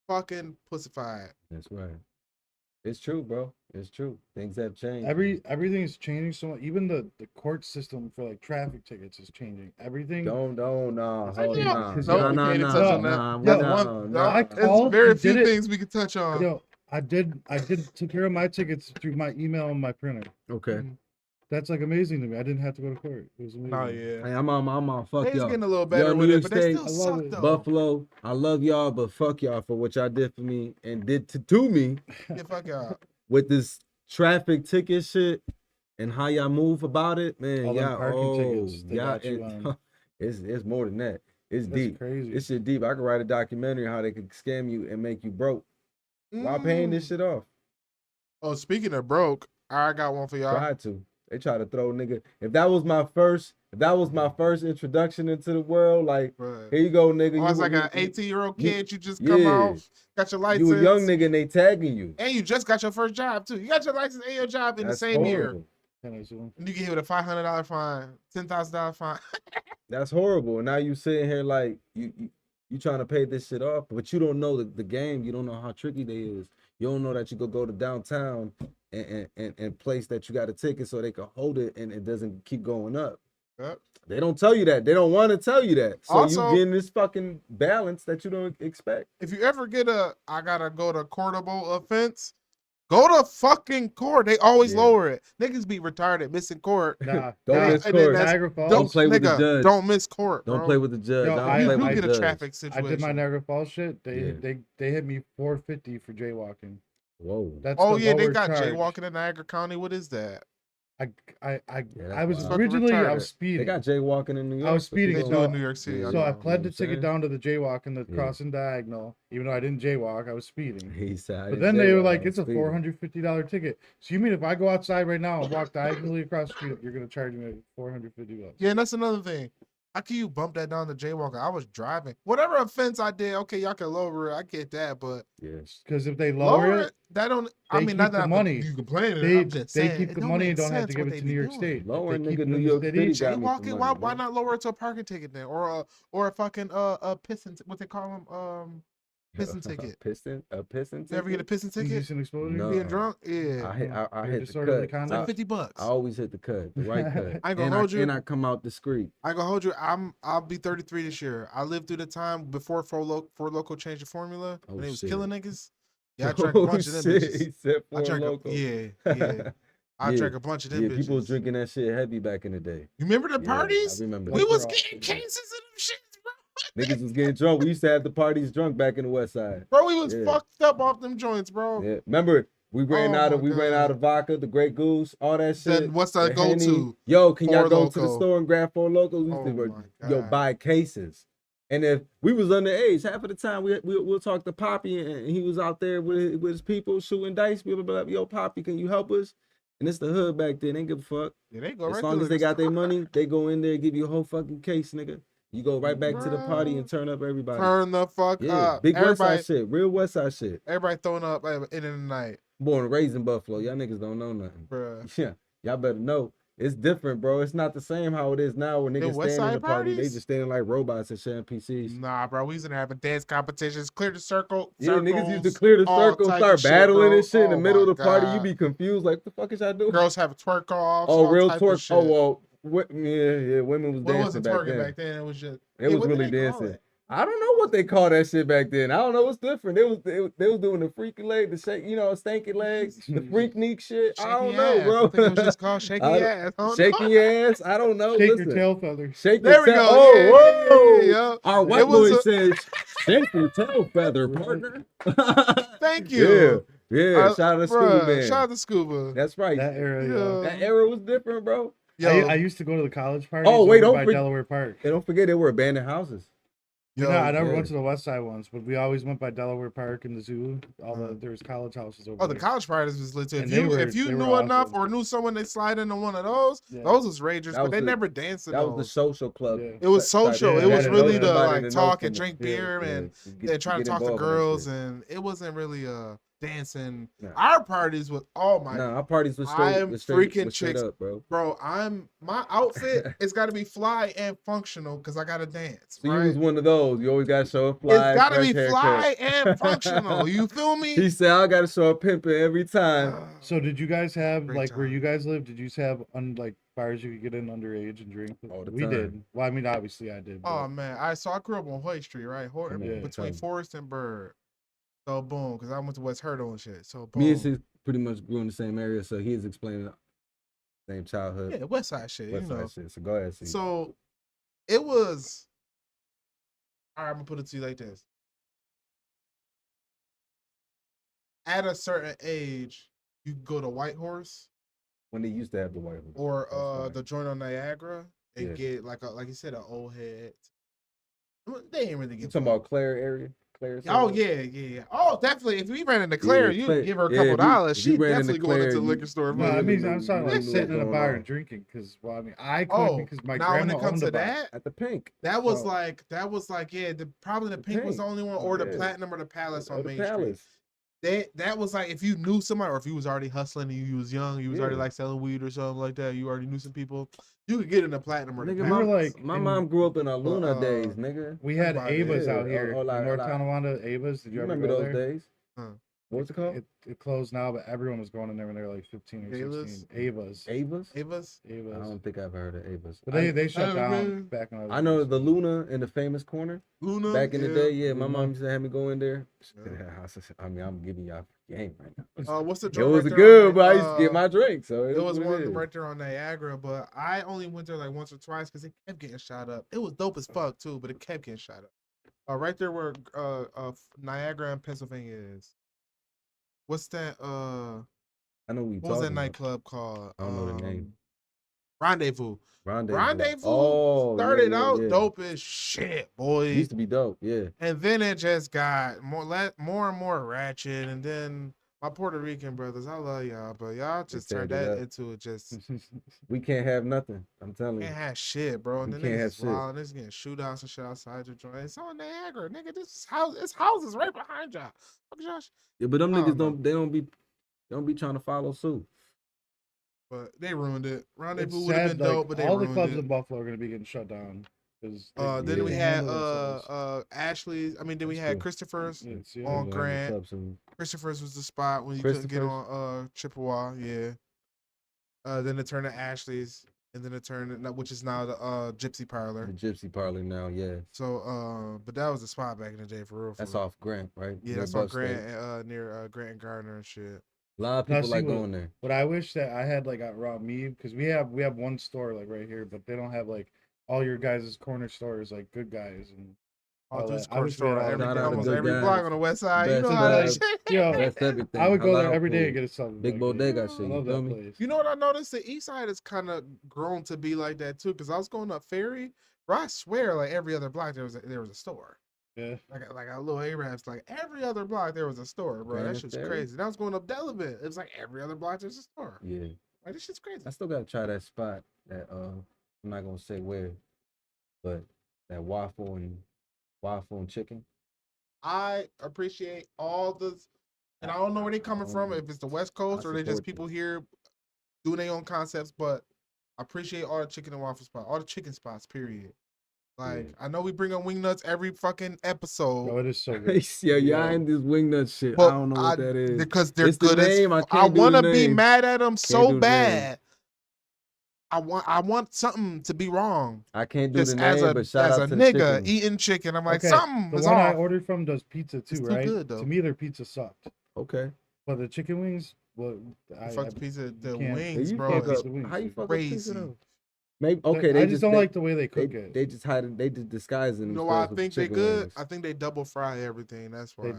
Fucking pussified. That's right. It's true, bro. It's true. Things have changed. Everything is changing so much. Even the court system for like traffic tickets is changing. Everything. No. It's very few things we can touch on. Yo, I took care of my tickets through my email and my printer. Okay. That's like amazing to me. I didn't have to go to court. It was amazing. Oh yeah. Hey, I'm on. Fuck It's y'all. getting a little better with it, but they still suck though. Buffalo, I love y'all, but fuck y'all for what y'all did for me and did to me. Yeah, fuck y'all. With this traffic ticket shit and how y'all move about it, man. It's more than that. It's deep. Crazy. This shit deep. I could write a documentary how they could scam you and make you broke while paying this shit off. Oh, speaking of broke, I got one for y'all. They try to throw nigga. If that was my first introduction into the world, like here you go, nigga. Oh, it's like an 18-year-old kid. You just come off, got your license. You a young nigga and they tagging you. And you just got your first job too. You got your license and your job in the same year. And you get hit with a $500 fine, $10,000 fine. That's horrible. And now you sitting here like you trying to pay this shit off, but you don't know the game. You don't know how tricky they is. You don't know that you could go to downtown and place that you got a ticket so they can hold it and it doesn't keep going up. Yep. They don't tell you that. They don't want to tell you that. So also, you getting this fucking balance that you don't expect. If you ever get I gotta go to courtable offense, go to fucking court. They always lower it. Niggas be retarded missing court. Don't miss court. Don't play with the judge. Don't miss court. Don't play with the judge. You get a traffic situation. I did my Niagara Falls shit. They hit me $450 for jaywalking. Whoa. That's they got jaywalking in Niagara County. What is that? I was originally I was speeding. They got jaywalking in New York. I was speeding. So in New York City. So I pled the ticket down to the jaywalking, the crossing diagonal. Even though I didn't jaywalk, I was speeding. But then they were like, "It's a $450 ticket." So you mean if I go outside right now and walk diagonally across the street, you're gonna charge me $450? Yeah, and that's another thing. How can you bump that down to jaywalking? I was driving. Whatever offense I did, okay, y'all can lower it. I get that, but yes, because if they lower it, that don't. I mean, not that money. You complain. They keep the money and don't have to give it to New York State. Lower nigga New York City. Jaywalking. Why not lower it to a parking ticket then, or a fucking piston? What they call them? Piston ticket. A piston ticket. You ever get a piston ticket? Indecent exposure? No. Being drunk? Yeah. I hit the cut. It's like $50. I always hit the cut, the right cut. I ain't gonna hold you. And I come out discreet. I ain't gonna hold you. I'll be 33 this year. I lived through the time before Four Loco changed the formula when they was killing niggas. Yeah, I drank a bunch of them shit. bitches. He said I drank Loco. yeah. I Yeah. drank a bunch of them bitches. People was drinking that shit heavy back in the day. You remember the Yeah, parties? I remember We that. was getting cases of them shits, bro. Niggas was getting drunk. We used to have the parties drunk back in the West Side. Bro, we was Yeah. fucked up off them joints, bro. Yeah. Remember, we ran Oh out my of God. vodka, the Grey Goose, all that shit. Then what's that the go Henny. to? Yo, can y'all Four go to the Loko. store and grab 4 Locos? We used Oh to, my yo, God. buy cases. And if we was underage, half of the time we'll talk to Poppy, and he was out there with his people shooting dice. We'll be like, yo, Poppy, can you help us? And it's the hood back then. They ain't give a fuck. Yeah, they go As right long to as they got their liquor store. money, they go in there and give you a whole fucking case, nigga. You go right back to the party and turn up everybody. Turn the fuck up. Big West Everybody, Side shit. Real West Side shit. everybody throwing up at the end of the night. Born and raised in Buffalo. Y'all niggas don't know nothing. Bruh. Yeah. Y'all better know. It's different, bro. It's not the same how it is now where niggas West stand in Side the party. They parties? just standing like robots and sharing PCs. Nah, bro. We used to have dance competitions. Clear the circle. Yeah, niggas used to circles, clear the all circle, type start of shit, battling bro. and shit in the Oh middle of my the party. You God. be confused, like, what the fuck is y'all doing? Girls have twerk offs. Oh, all real type twerk. of shit. Oh, well, yeah. Women was Well, it dancing wasn't back twerking then. back then. It was just. It was what did really they call dancing. it? I don't know what they call that shit back then. I don't know what's different. They was doing the freaky leg, the shake, stanky legs, the freak neek shit. I don't Shaky know, ass. bro. I think it was just called shaky ass. I don't Shaking know. your ass. I don't know. Shake Listen. your tail feathers. Shake There your we tail. go. Oh, Yeah, whoa. yeah. Our It white was boy a- says, shake your tail feather, partner. Thank you. Yeah. Shout out to Scuba Man. Shout out to Scuba. That's right. That era, Yo. That era was different, bro. Yo, I used to go to the college parties wait, over don't by forget- Delaware Park. And don't forget, there were abandoned houses. yo, I never yeah. went to the West Side ones, but we always went by Delaware Park and the zoo. There was college houses over Oh, there. the college parties was lit too. And If you they knew were enough awesome. or knew someone that slide into one of those, Yeah. those was ragers, That but was they the- never danced in That was the those. social club. Yeah. It was social. Yeah, It was yeah, really yeah. to Somebody like to know talk and someone. drink beer and try to talk to girls, and it wasn't really dancing. Nah. Our parties was Our parties was I'm straight freaking straight chicks. up, bro. Bro, my outfit it's got to be fly and functional because I got to dance. So right? you was one of those. You always got to show up fly. It's got to fresh be haircut. fly and functional. You feel me? He said, I got to show up pimping every time. So did you guys have Great like where time. you guys lived? Did you have like bars you could get in underage and drink? All the We time. did. Well, I mean, obviously I did. Oh but- man, I grew up on Hoyt Street, right? Yeah. Between Forest and Bird. So boom, because I went to West Hurdle and shit. So boom. Me and Sis pretty much grew in the same area, so he is explaining the same childhood. Yeah, West Side shit. West you know. Side shit. So go ahead, Sis. So it was. All right, I'm gonna put it to you like this. At a certain age, you could go to White Horse When they used to have the white horse. or That's fine. the joint on Niagara and Yeah. get like you said, an old head. They ain't really You get. talking about Claire area? Claire Oh area? yeah. Oh, definitely. If we ran into Claire, you Claire- give her a yeah, couple if dollars. you She ran into definitely going Claire, into the you- liquor store. No, I really mean, knew- I'm talking you like really knew sitting in what a was bar going and drinking because, well, I mean, I couldn't Oh, because my now when grandma it comes owned to a bar. that, At the Pink. that was So- like yeah. Probably the pink was the Pink. only one, or the Yeah. platinum or the palace on Or the Main Street. Palace. That was like if you knew somebody, or if you was already hustling and you was young, you was already Yeah. like selling weed or something like that. You already knew some people. You could get in the platinum or the Nigga, We were palace. like, My in- mom grew up in our Luna uh, days, nigga. We had Everybody- Ava's yeah, out here or like- in North or like- Tonawanda. Ava's. Did You you ever remember go those there? days? Huh. What was it called? It closed now, but everyone was going in there when they were like 15 or Galas? 16. Ava's. Ava's? Ava's. I Ava's. don't think I've heard of Ava's. But they shut I down remember- back when I was. I know the Luna in the famous corner. Luna. Back in the day, yeah, my Luna. mom used to have me go in there. Yeah. I mean, I'm giving y'all game right now. What's the It joint was right there good, on but I used to get uh, my drink, so It was what one is. right there on Niagara, but I only went there like once or twice because it kept getting shot up. It was dope as fuck too, but it kept getting shot up. Right there where Niagara and Pennsylvania is. What's that? I know we What was that talking about. nightclub called? I don't know the name. Rendezvous. Rendezvous. Started yeah, out yeah. dope as shit, boy. It used to be dope, yeah. And then it just got more and more ratchet. And then my Puerto Rican brothers, I love y'all, but y'all just turned teared it that up. into just We can't have nothing. I'm telling can't you. have shit, bro. And We then can't have niggas shit. wild, and niggas getting shootouts and shit outside your joint. It's on Niagara, nigga. This is it's houses right behind y'all. Fuck Josh. Yeah, but them I niggas don't don't be trying to follow suit. But they ruined it. It's Rendezvous would have sad, been like, dope, but they all the ruined clubs it. in Buffalo are going to be getting shut down. Because Then we Yeah. had Ashley's. I mean, then we That's had true. Christopher's. It's, On Those Grant. clubs and- Christopher's was the spot when you couldn't get Christopher's? on Chippewa, yeah. Then it turned to Ashley's, and then it turned, which is now the Gypsy Parlor. The Gypsy Parlor now, yeah. So, but that was the spot back in the day for real. That's off Grant, right? Yeah, Near that's on Buff Grant, State. near Grant and Gardner and shit. A lot of Now, people see, like going there. But I wish that I had like around me, because we have one store like right here, but they don't have like all your guys' corner stores like Good Guys and All all this that. I corner wish we had store, all that. almost Good every Guys. block on the west side. You Best know how that stuff. shit. Yo, That's everything. I would go there Halal every day and food. get something. Big like bodega that. shit, I you love feel that me? place. You know what I noticed? The east side has kind of grown to be like that too. Because I was going up Ferry, bro. I swear, like every other block there was a store. Yeah. Like a little Arabs, like every other block there was a store, bro. Grand That shit's Ferry? crazy. Now I was going up Delavan. It was like every other block there's a store. Yeah. Like this shit's crazy. I still gotta try that spot that I'm not gonna say where, but that waffle and chicken. I appreciate all the, and I don't know where they coming from. If it's the West Coast or they just support you. people here doing their own concepts, but I appreciate all the chicken and waffle spots, all the chicken spots. Period. Like I know we bring up wing nuts every fucking episode. No, it is so good. Yeah, in this wing nut shit. But I don't know what that is. Because they're It's the good as name, I I can't do want the to be name. mad at them so do the name. bad. I want something to be wrong. I can't do Just the as name, a but shout as out a to the nigga chicken. eating chicken, I'm like Okay, something the is one I off. ordered from does pizza too, It's too right? good, though. To me, their pizza sucked. Okay. But the chicken wings, well, Fuck the pizza, the can't- wings, you bro. fuck It's up. wings, How you dude. fuck up crazy. pizza though? Maybe okay. I just don't like the way they cook it. They just hide it. They just disguise it. You know why I think they good? I think they double fry everything. That's why.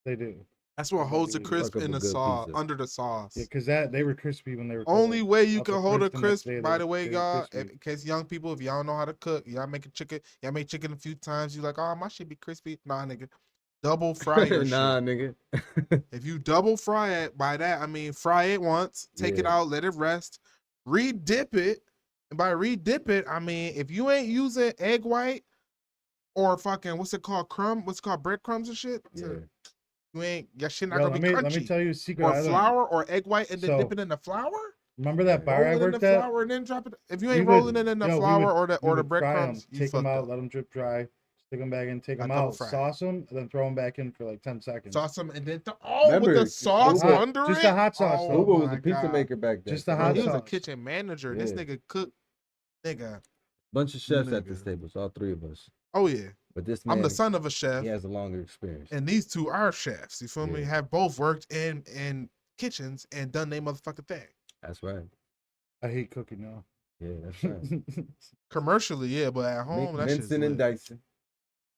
They do. That's what holds the Fuck crisp up in a the good sauce, pizza. under the sauce. Yeah, because they were crispy when they were Only cold. way you Off can the hold a first and next crisp, day, by they- the way, they were y'all, crispy. in case young people, if y'all know how to cook, y'all make a chicken, y'all make chicken a few times, you like, oh, my shit be crispy. Nah, nigga. Double fry your nah, shit. nigga. If you double fry it, by that, I mean fry it once, take it Yeah. out, let it rest, re-dip it. And by re-dip it, I mean, if you ain't using egg white or fucking, what's it called, breadcrumbs and shit, Yeah. you ain't, your shit not Yo, gonna be crunchy. let me tell you a secret. Or I learned. flour or egg white and then So- dip it in the flour? Remember that bar I Roll it in the worked at? flour and then drop it. If you We ain't would- rolling it in the yo, we flour would- or we the would fry 'em, breadcrumbs, you take them fucked out, up. let them drip dry, stick them back in, take them Not double out, fry. sauce them, and then throw them back in for like 10 seconds. Sauce them and then with Remember, the sauce hot- under just it. the hot sauce, Oh though. Uber was my a pizza God. maker back then. Just the Bro, hot he was a sauce. kitchen manager. This Yeah. nigga cook, nigga. Bunch of chefs at this Nigga. table, so all three of us. Oh yeah, But this man, I'm the son of a chef, he has a longer experience. and these two are chefs. You feel me? Yeah. Have both worked in kitchens and done their motherfucking thing. That's right. I hate cooking now. Yeah, that's right. Commercially, yeah, but at home, that shit's Mincing and lit. dicing.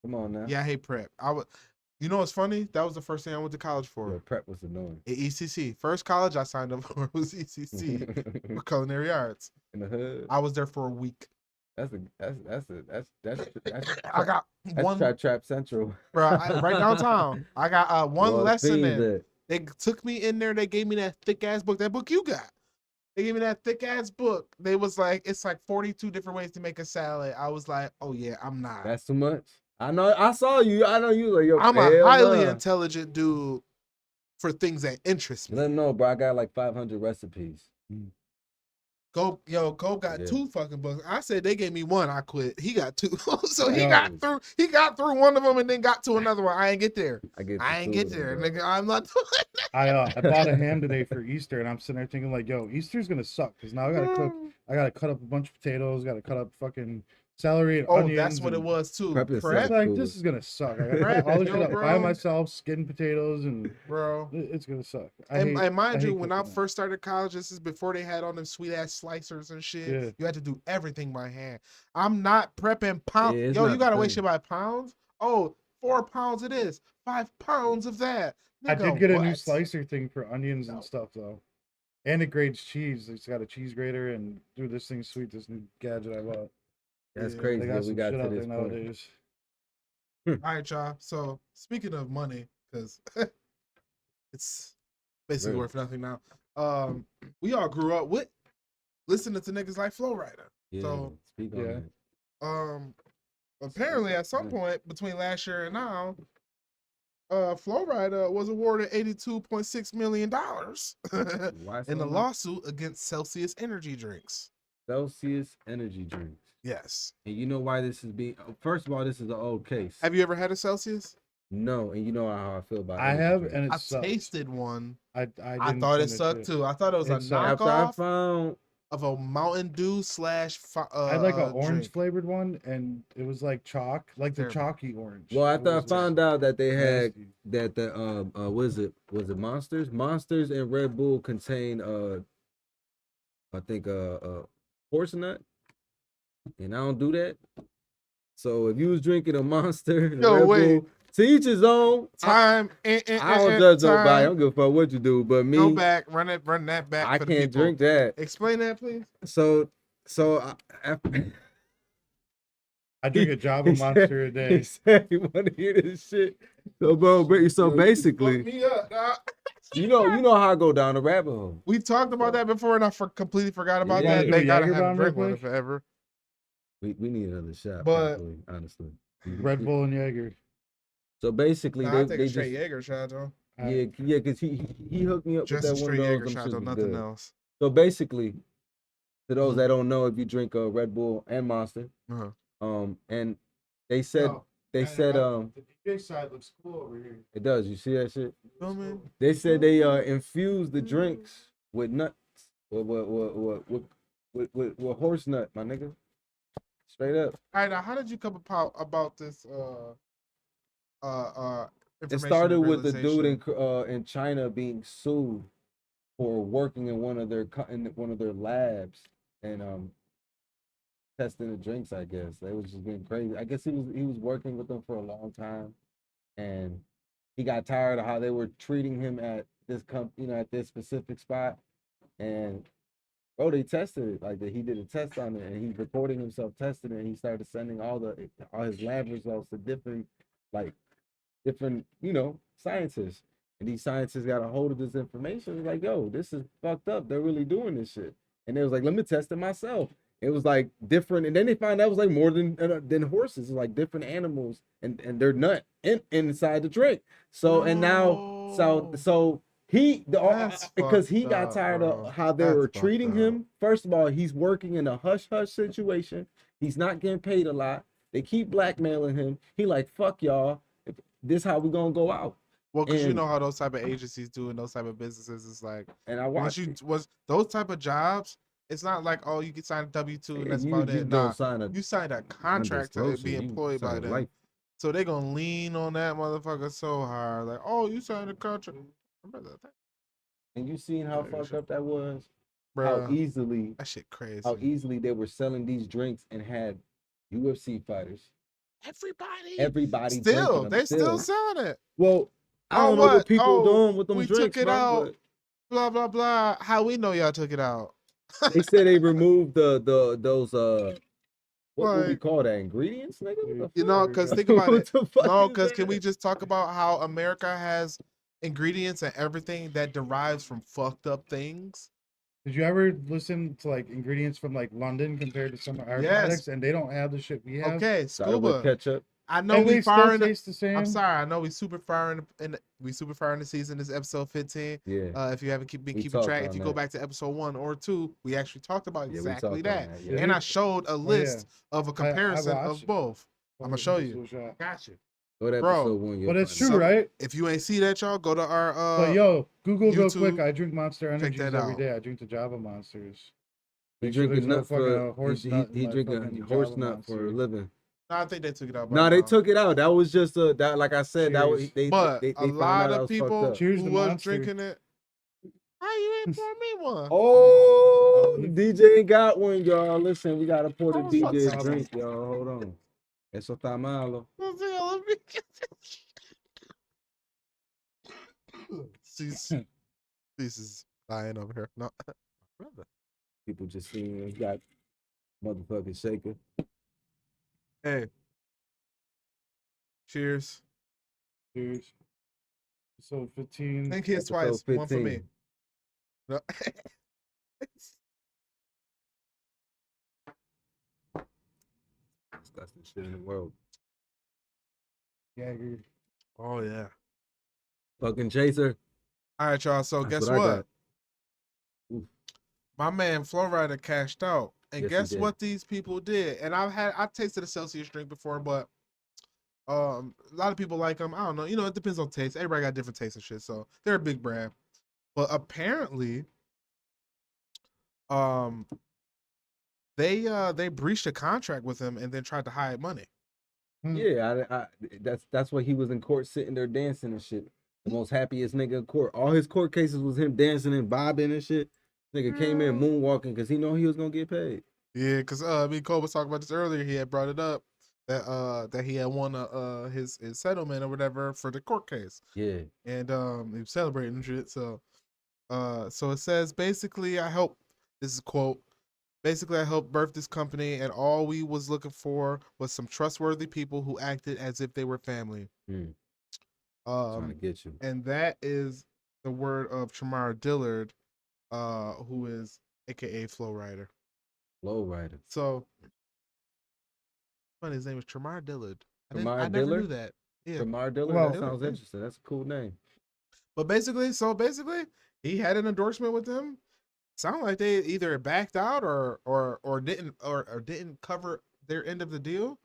Come on now. Yeah, I hate prep. You know what's funny? That was the first thing I went to college for. Yo, prep was annoying. At ECC. First college I signed up for was ECC for culinary arts. In the hood. I was there for a week. That's I got one, Trap Central. bro, right downtown. I got one Well, lesson fiends in. at. They took me in there. They gave me that thick ass book. That book you got. They gave me that thick ass book. They was like, it's like 42 different ways to make a salad. I was like, oh yeah, I'm not. That's too much. I know. I saw you. I know you. Like, yo, I'm a hell highly nah. intelligent dude for things that interest me. Let them know, bro. I got like 500 recipes. Go got Yeah. 2 fucking books. I said they gave me 1, I quit. He got 2. So he Yo. got through one of them and then got to another one. I ain't get there. I ain't get there, Bro. nigga. I'm not doing I bought a ham today for Easter, and I'm sitting there thinking like, yo, Easter's gonna suck because now I gotta cook. I gotta cut up a bunch of potatoes. Gotta cut up fucking celery and Oh, onions. that's what it and- was too. Prep yourself. Prep, It's like Cool. this is gonna suck. I gotta Prep, cut all this yo, shit up by bro. myself, skin potatoes, and bro. it's gonna suck. And mind you, when I cooking now. first started college, this is before they had all them sweet ass slicers and shit. Yeah. You had to do everything by hand. I'm not prepping pounds. Yeah, it's Yo, not you gotta the weigh same. shit by pounds. Oh, 4 pounds it is. 5 pounds of that. I Nigga, did get a new what? slicer thing for onions No. and stuff though, and it grades cheese. It's got a cheese grater, and dude, this thing's sweet. This new gadget I bought. That's Yeah, crazy They got that we some got shit to out this there point. nowadays. All right, y'all. So speaking of money, because it's basically Really? worth nothing now. We all grew up with listening to niggas like Flow Rider. Yeah. So, Speak on yeah. that. Apparently at some point between last year and now, Flow Rider was awarded $82.6 million Why so in a much? lawsuit against Celsius energy drinks. Celsius energy drinks. Yes. And you know why this is being? First of all, this is an old case. Have you ever had a Celsius? No, and you know how I feel about. I energy have, drinks. and it I sucks. tasted one. I I didn't thought it finish sucked too. I thought it was a It sucked. After I knockoff. found of a Mountain Dew slash I had like an orange drink. flavored one, and it was like chalk, like the Terrible. chalky orange. Well, It after I was found out that they had nasty. that the was it Monsters? Monsters and Red Bull contain I think horse nut, and I don't do that. So if you was drinking a Monster and a Yo, Red wait. Bull, to each his own. Time. I don't judge nobody. I time. don't give a fuck what you do, but me, Go back, run that back. I for the can't people. drink that. Explain that, please. So I drink a Java Monster a day. He said he want to hear this shit. So, bro, so basically, Me up, dog. you know how I go down the rabbit hole. We've talked about that before, and I completely forgot about Yeah. that. You They wanna gotta do a have Jagerbomb real drink one quick? forever. We need another shot, But- probably, honestly. Red Bull and Jaeger. So basically, Nah, I take they a straight just Jaeger shot, though. yeah, because he hooked me up Just with a that one straight of Jaeger those. shot, Them though. shits was Nothing good. else. So basically, to those Mhm. that don't know, if you drink a Red Bull and Monster, and they said The DJ side looks cool over here. it does. You see that shit? Feel me? They said they infuse the drinks with nuts, with horse nut, my nigga. Straight up. All right, now how did you come about this It information started with the dude realization? in China being sued for working in one of their labs and testing the drinks. I guess they was just being crazy. I guess he was working with them for a long time, and he got tired of how they were treating him at this at this specific spot, and bro, they tested it like that. He did a test on it, and he's recording himself testing it. And he started sending all his lab results to different scientists. And these scientists got a hold of this information. It's like, yo, this is fucked up. They're really doing this shit. And they was like, let me test it myself. It was like different, and then they found out it was like more than horses. It's like different animals, and they're nut inside the drink. So and now so because he got tired of how they were treating him. First of all, he's working in a hush hush situation. He's not getting paid a lot. They keep blackmailing him. He like, fuck y'all. This how we gonna go out. Well, because you know how those type of agencies do and those type of businesses is like. And I watched those type of jobs. It's not like, oh, you can sign a W-2 and that's you, about you it. don't Nah, you signed a contract to be employed by them. So they're gonna lean on that motherfucker so hard. Like, oh, you signed a contract. And you seen how fucked up that was? Bruh, how easily that shit crazy. How easily they were selling these drinks and had UFC fighters. Everybody still, them, they still selling it. Well, I don't know what people doing with them we drinks. Took it out. Blah blah blah. How we know y'all took it out? They said they removed those what would we call that, ingredients, nigga? You know, because think about it. No, because can we just talk about how America has ingredients and everything that derives from fucked up things? Did you ever listen to like ingredients from like London compared to some of our products, and they don't have the shit we have? Okay, Scuba. Ketchup. I know and we far in the same. I'm sorry, I know we super far in the season. This is episode 15. Yeah. If you haven't been keeping track, if you go back to episode 1 or 2, we actually talked about exactly that. And I showed a list of a comparison of both. I'm gonna show you. Gotcha. Bro, but it's true, right? If you ain't see that, y'all go to our but yo, Google YouTube, real quick. I drink Monster Energies every day. I drink the Java Monsters. He drinking nut for he drinking horse nut for a living. No, I think they took it out. No, they took it out. That was just that. Like I said, that was they a lot of people who was drinking it. How you ain't pour me one? Oh, DJ ain't got one, y'all. Listen, we gotta pour the DJ a drink, y'all. Hold on. Eso está malo. This is lying over here. No, brother. People just seeing he got motherfucking shaker. Hey. Cheers. Cheers. So 15. Thank you twice. 15. One for me. No. Disgusting shit in the world. Jaeger. Oh yeah. Fucking chaser. All right, y'all. So guess what? My man Flowrider cashed out. And guess what these people did? And I tasted a Celsius drink before, but a lot of people like them. I don't know. You know, it depends on taste. Everybody got different tastes and shit. So they're a big brand. But apparently, um, they breached a contract with him and then tried to hide money. Yeah, that's why he was in court sitting there dancing and shit. The most happiest nigga in court. All his court cases was him dancing and bobbing and shit. Nigga came in moonwalking because he know he was gonna get paid. Yeah, because me and Cole was talking about this earlier. He had brought it up that he had won his settlement or whatever for the court case. Yeah. And he was celebrating and shit. So it says basically this is a quote. Basically, I helped birth this company, and all we was looking for was some trustworthy people who acted as if they were family. Trying to get you. And that is the word of Tramar Dillard, who is AKA Flow Rider. Flow Rider. So, funny, his name is Tramar Dillard. I Tramar never Dillard? knew that. Yeah, Tramar Dillard. Well, That sounds interesting. That's a cool name. but basically, he had an endorsement with them. Sound like they either backed out or didn't cover their end of the deal,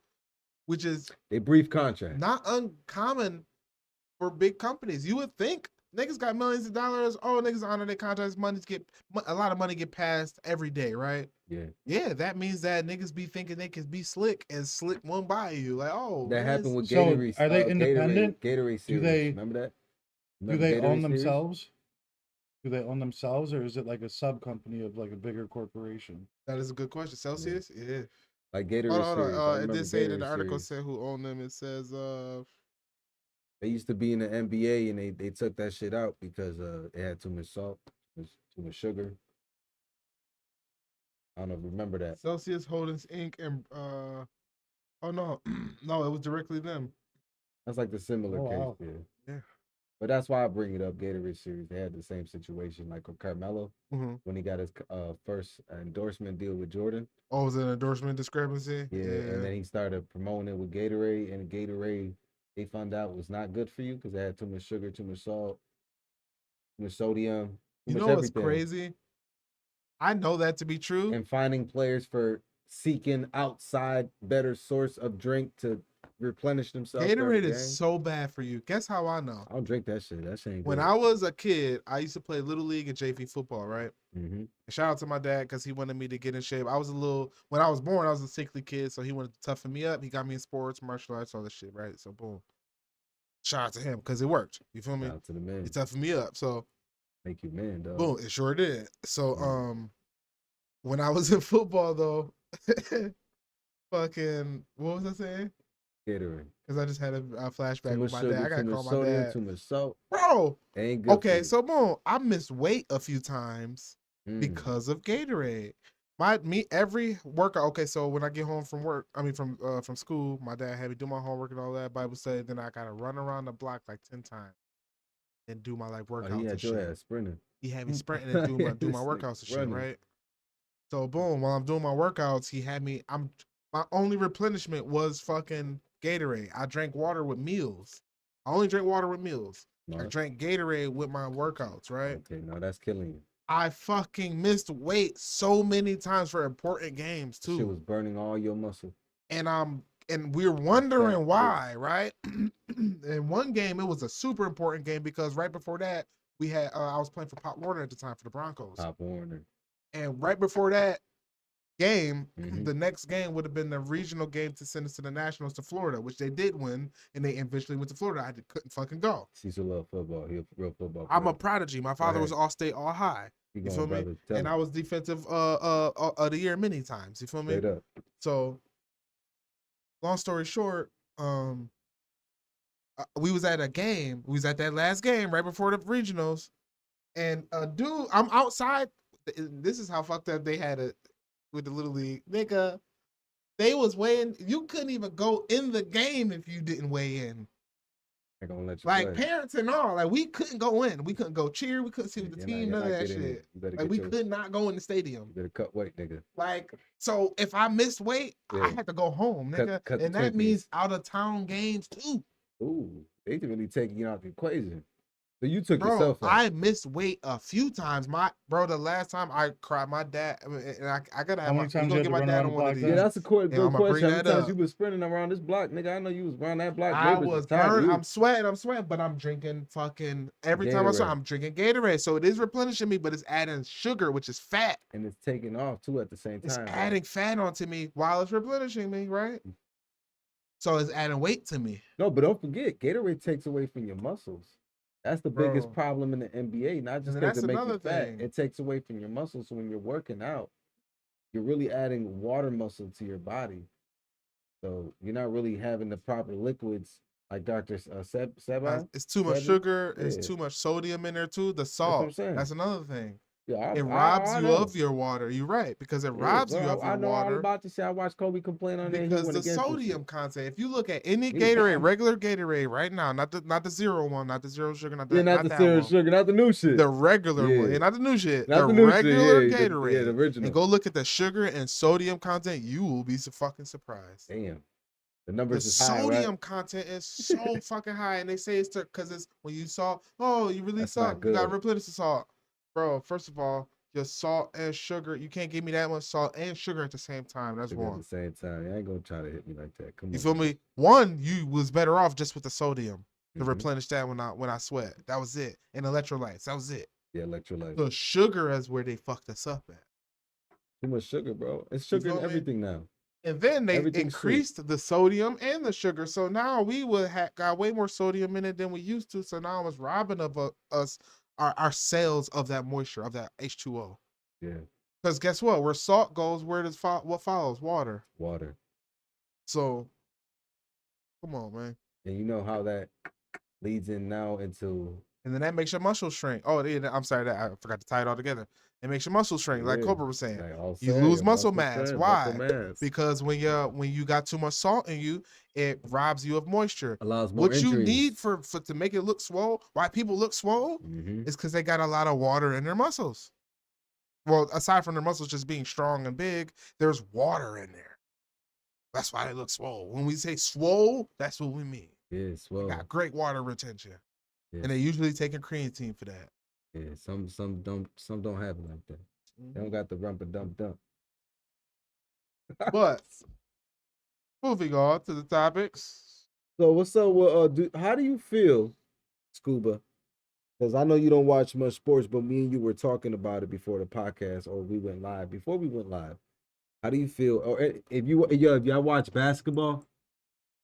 which is They brief contract. not uncommon for big companies. You would think niggas got millions of dollars. Oh, niggas honor their contracts. A lot of money get passed every day, right? Yeah. Yeah, that means that niggas be thinking they can be slick and slick one by you. Like, oh, That happened with So, Gatorade. are they independent? Gatorade series. they- Remember that? Do they Gatorade own series? themselves? Do they own themselves, or is it like a sub company of like a bigger corporation? That is a good question. Celsius, yeah. Like Gatorade Hold on. series. I It remember did say that Gatorade the article series. said who owned them. It says They used to be in the NBA and they took that shit out because it had too much salt, too much sugar. I don't know if you remember that. Celsius Holdings Inc. and oh no, no, it was directly them. That's like the similar Oh, case, wow. yeah. Yeah. But that's why I bring it up. Gatorade series, they had the same situation like with Carmelo Mm-hmm. when he got his first endorsement deal with Jordan. Oh, it was an endorsement discrepancy. Yeah, and then he started promoting it with Gatorade, and Gatorade they found out was not good for you because it had too much sugar, too much salt, too much sodium, too You much know what's everything. crazy? I know that to be true. And finding players for seeking outside better source of drink to replenish themselves. Gatorade is so bad for you. Guess how I know? I don't drink that shit. That shit ain't When good. I was a kid, I used to play Little League and JV football, right? Mm-hmm. Shout out to my dad because he wanted me to get in shape. When I was born, I was a sickly kid, so he wanted to toughen me up. He got me in sports, martial arts, all that shit, right? So boom. Shout out to him because it worked. You feel me? Shout out to the man. He toughened me up. So Make you man, dog. boom, it sure did. So Mm. when I was in football though, fucking what was I saying? Gatorade. Because I just had a flashback Too much with my sugar, dad. I gotta too call much my sodium, dad. too much salt. Bro. Ain't good. Okay, for so boom, I missed weight a few times you. because of Gatorade. Every workout. Okay, so when I get home from work, from school, my dad had me do my homework and all that Bible study. Then I gotta run around the block like 10 times and do my like workouts he had and your shit. ass sprinting. He had me sprinting and do my This workouts and nigga running. shit, right? So boom, while I'm doing my workouts, he had me. My only replenishment was fucking Gatorade. I drank water with meals. I only drink water with meals. I No, drank Gatorade with my workouts, right? okay, no, that's killing you. I fucking missed weight so many times for important games Shit too. was burning all your muscle. And we're wondering why, right? In one game, it was a super important game because right before that, we had I was playing for Pop Warner at the time for the Broncos. Pop Warner. And right before that game, Mhm. the next game would have been the regional game to send us to the Nationals to Florida, which they did win, and they eventually went to Florida. I couldn't fucking go. Ceasel love football. He a real football player. I'm a prodigy. My father was ahead. all state, all high. You You going, feel me? brother? Tell And him. I was defensive of the year many times. You feel me? Straight up. So, long story short, we was at a game. We was at that last game right before the regionals, and dude, I'm outside. This is how fucked up they had it with the Little League, nigga. They was weighing. You couldn't even go in the game if you didn't weigh in. They're gonna let you Like play. parents and all, like we couldn't go in. We couldn't go cheer. We couldn't see the You're team. not None of that getting in. shit. You better Like get we your, could not go in the stadium. You better cut weight, nigga. Like, so if I missed weight, I Yeah. had to go home, nigga. Cut the and that Twinkies. means out of town games too. Ooh, they really taking you out the equation. So you took Bro, yourself out. I missed weight a few times. The last time I cried, my dad. I mean, and I gotta How have many we times gonna you had get to my run dad around on the one of block Yeah, these. then? that's a And good I'm gonna question. bring How many that times you up. was sprinting around this block, nigga? I know you was around that block. I Neighbors was tired of burnt. you. I'm sweating, but I'm drinking fucking every time I sweat. Gatorade. I'm drinking Gatorade, so it is replenishing me, but it's adding sugar, which is fat. And it's taking off too at the same It's time. adding fat onto me while it's replenishing me, right? So it's adding weight to me. No, but don't forget, Gatorade takes away from your muscles. That's the biggest Bro. problem in the NBA. Not And just then because that's it makes you another fat, thing. it takes away from your muscles. So when you're working out, you're really adding water muscle to your body. So you're not really having the proper liquids like Dr. Seba. It's too much Sebi? sugar. It's Yeah, too much sodium in there too. The that's what I'm salt. saying. That's another thing. Yeah, It I, robs I you know. of your water. You're right, because it Yeah, robs you bro, of I your know all water. about this shit. I watched Kobe complain on there. He Because went the against this sodium shit. content, if you look at any Yeah. Gatorade, regular Gatorade right now, not the zero one, not the zero sugar, Yeah, not the that syrup one, sugar, not the new shit. the regular one, Yeah, and not the new shit, not the the new shit. regular Yeah, the Gatorade, and original. go look at the sugar and sodium content, you will be so fucking surprised. Damn, the The numbers is high, sodium right? content is so fucking high, and they say it's because it's when you salt. Oh, you release That's not salt, you got to good. replenish the salt, bro. First of all, your salt and sugar, you can't give me that much salt and sugar at the same time. That's Sugar at one. the same time. I ain't gonna try to hit me like that. Come You on, feel man. me? One, you was better off just with the sodium to Mhm. replenish that when I sweat. That was it. And electrolytes. That was it. Yeah, electrolytes. The sugar is where they fucked us up at. Too much sugar, bro. It's You sugar in feel me? everything now. And then they Everything's sweet. increased the sodium and the sugar. So now we would got way more sodium in it than we used to. So now it's robbing of us our cells of that moisture, of that H2O. Yeah, Because guess what? Where salt goes, where does what follows? Water. water. So come on, man. And you know how that leads in now into And then that makes your muscles shrink. Oh, I'm sorry, that I forgot to tie it all together. It makes your muscles shrink, like yeah, Cobra was saying. like all You said, lose your muscle mass. strength, Why? muscle mass. Because when you got too much salt in you, it robs you of moisture. Allows more What you injuries. need for to make it look swole, why people look swole, is because they got a lot of water in their muscles. Well, aside from their muscles just being strong and big, there's water in there. That's why they look swole. When we say swole, that's what we mean. Yeah, They swell. got great water retention. Yeah. And they usually taking creatine for that. Yeah, some don't have it like that. They don't got the rumpa dump dump. But moving on to the topics. So what's up with how do you feel, Scuba? Because I know you don't watch much sports, but me and you were talking about it before the podcast, or we went live. Before we went live, how do you feel? Or if y'all watch basketball,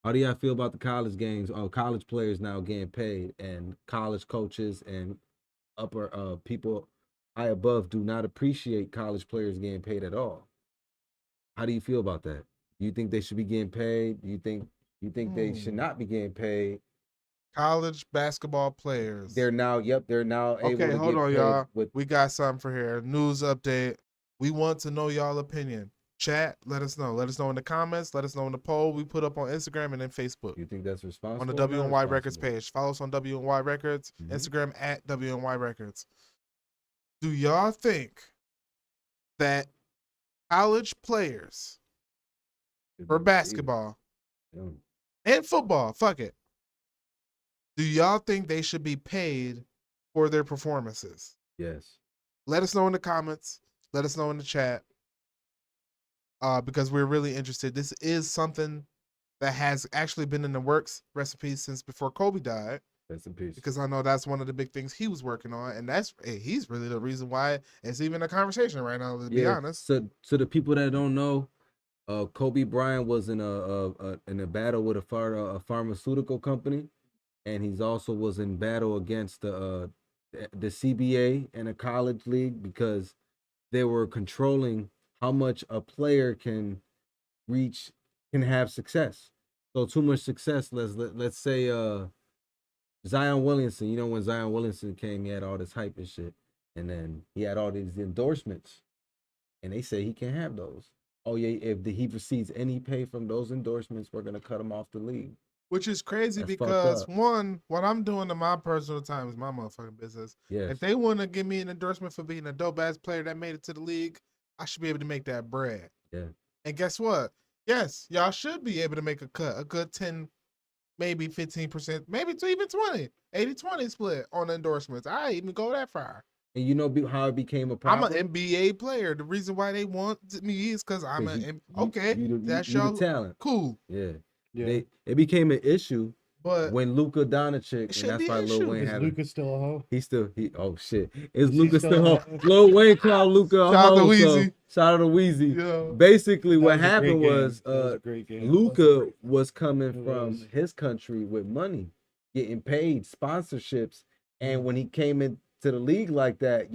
how do y'all feel about the college games? College players now getting paid, and college coaches and upper people high above do not appreciate college players getting paid at all. How do you feel about that? Do you think they should be getting paid? Do you think they should not be getting paid? College basketball players. They're now able Okay, to hold get on, paid y'all. with We got something for here. News update. We want to know y'all opinion. Chat, let us know. Let us know in the comments. Let us know in the poll we put up on Instagram and then Facebook. You think that's responsible? On the or not W.N.Y Records responsible? page. Follow us on W.N.Y Records. Mhm. Instagram at W.N.Y Records. Do y'all think that college players Should for be paid? basketball Yeah. and football, fuck it, do y'all think they should be paid for their performances? Yes. Let us know in the comments. Let us know in the chat. Because we're really interested. This is something that has actually been in the works recipes since before Kobe died. Rest in peace. Because I know that's one of the big things he was working on, and he's really the reason why it's even a conversation right now. To be honest, So to the people that don't know, Kobe Bryant was in a battle with a pharmaceutical company, and he's also was in battle against the CBA and a college league because they were controlling how much a player can have success. So too much success. Let's say Zion Williamson. You know, when Zion Williamson came, he had all this hype and shit, and then he had all these endorsements, and they say he can't have those. Oh yeah, if he receives any pay from those endorsements, we're gonna cut him off the league. which is crazy That's fucked because up. one, what I'm doing in my personal time is my motherfucking business. Yes. If they want to give me an endorsement for being a dope ass player that made it to the league, I should be able to make that bread. Yeah. And guess what? Yes, y'all should be able to make a cut, a good $10 maybe 15%, maybe to even 20, 80-20 split on endorsements. I even go that far. And you know how it became a I'm problem? an NBA player. The reason why they want me is because I'm that's you the your talent. cool. Yeah. Yeah. It became an issue But when Luka Doncic, and shouldn't that's be why an Lil issue. Wayne Is had Luka still a hoe? oh shit. Is Is he Luka still still a hoe? hoe? Lil Wayne called Luka a Shout out to hoe. So Weezy. shout out to Weezy. Yeah. Basically, That what was a great happened game. was That was a great game. Luka was coming It from was. his country with money, getting paid sponsorships. And when he came into the league like that,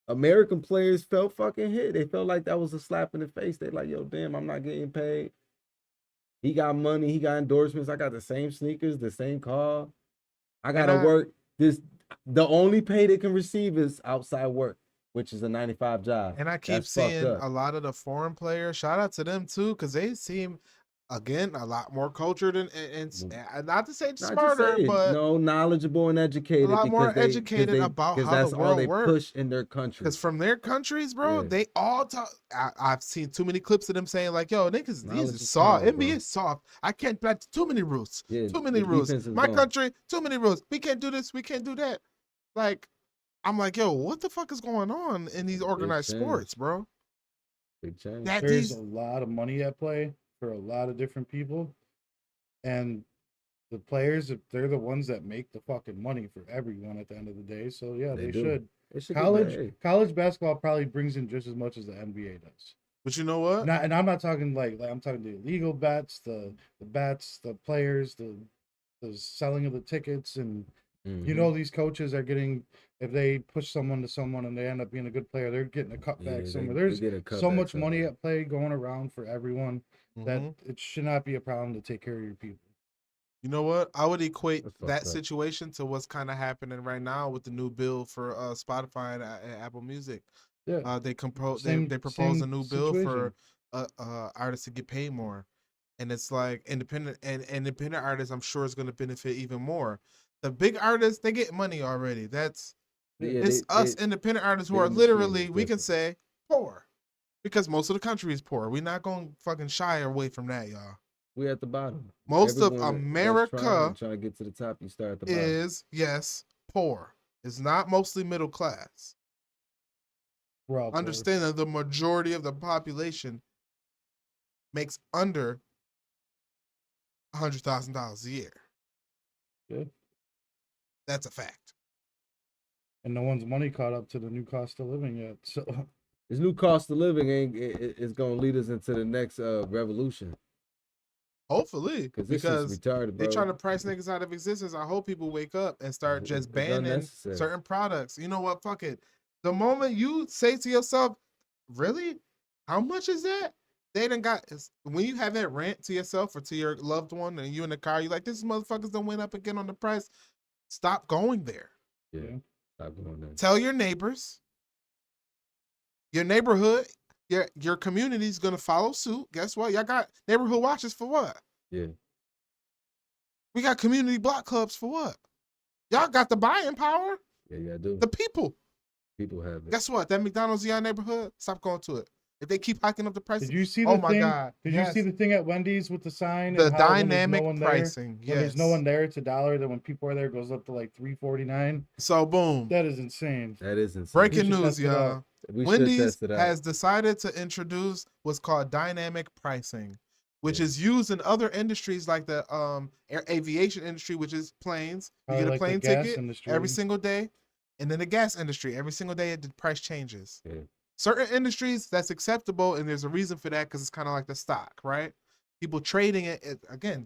American players felt fucking hit. They felt like that was a slap in the face. They like, yo, damn, I'm not getting paid. He got money, he got endorsements. I got the same sneakers, the same car. I gotta work this. The only pay they can receive is outside work, which is a 9-to-5 job. And I keep seeing a lot of the foreign players. Shout out to them too, because they seem, again, a lot more cultured and not to say smarter, but knowledgeable and educated. a lot more educated about how that's the all they world works. push in their country. Because from their countries, bro, they all talk. I've seen too many clips of them saying like, "Yo, niggas, these is soft. NBA is soft. I can't bet too many rules. Too many rules. My country, too many rules. We can't do this. We can't do that." Like, I'm like, yo, what the fuck is going on in these organized sports, bro? Big change. There's a lot of money at play for a lot of different people, and the players, they're the ones that make the fucking money for everyone at the end of the day. So yeah, they should. College basketball probably brings in just as much as the NBA does. But you know what? And I'm not talking like I'm talking the illegal bets, the bets, the players, the selling of the tickets, and these coaches are getting, if they push someone to someone and they end up being a good player, they're getting a cutback somewhere. There's so much money at play going around for everyone that it should not be a problem to take care of your people. You know what? I would equate that situation to what's kind of happening right now with the new bill for Spotify and Apple Music. Yeah, they propose a new bill for artists to get paid more, and it's like independent artists. I'm sure is going to benefit even more. The big artists, they get money already. It's us independent artists who are literally, we can say, poor, because most of the country is poor. We're not going to fucking shy away from that, y'all. We're at the bottom. Most of America trying to get to the top, you start at the bottom. Is, yes, poor. It's not mostly middle class. Understand that the majority of the population makes under $100,000 a year. Good. That's a fact. And no one's money caught up to the new cost of living yet. So this new cost of living is going to lead us into the next revolution. Hopefully, because retarded, they're trying to price niggas out of existence. I hope people wake up and start just banning certain products. You know what? Fuck it. The moment you say to yourself, really? How much is that? They done got, when you have that rant to yourself or to your loved one and you in the car, you're like, this motherfuckers done went up again on the price. Stop going there. Yeah. Stop going there. Tell your neighbors, your neighborhood, your community is going to follow suit. Guess what? Y'all got neighborhood watches for what? Yeah. We got community block clubs for what? Y'all got the buying power. Yeah, y'all do. The people. People have it. Guess what? That McDonald's in your neighborhood, stop going to it. If they keep hiking up the prices. Did you see the thing? God. Did you see the thing at Wendy's with the sign? The dynamic pricing. Yes. When there's no one there, it's $1. Then when people are there, it goes up to like $3.49. So boom. That is insane. That is insane. Breaking news, y'all. Wendy's has decided to introduce what's called dynamic pricing, which is used in other industries like the aviation industry, which is planes. You get a plane ticket every single day. And then the gas industry, every single day the price changes. Yeah. Certain industries, that's acceptable, and there's a reason for that because it's kind of like the stock, right? People trading it,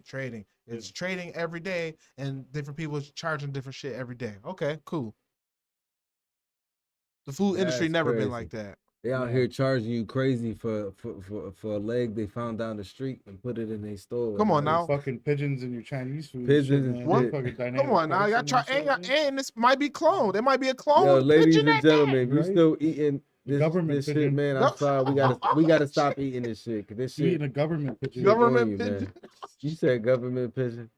trading. It's trading every day, and different people charging different shit every day. Okay, cool. The food industry never been like that. They out here charging you crazy for a leg they found down the street and put it in their store. Come on now, fucking pigeons in your Chinese food. Pigeons. Come on now, y'all try. And this might be cloned. There might be a clone. Yo, ladies and gentlemen, you still eating this shit, man? I'm sorry. We gotta stop eating this shit. Cause this shit. Eating a government pigeon. Government pigeon. You said government pigeon.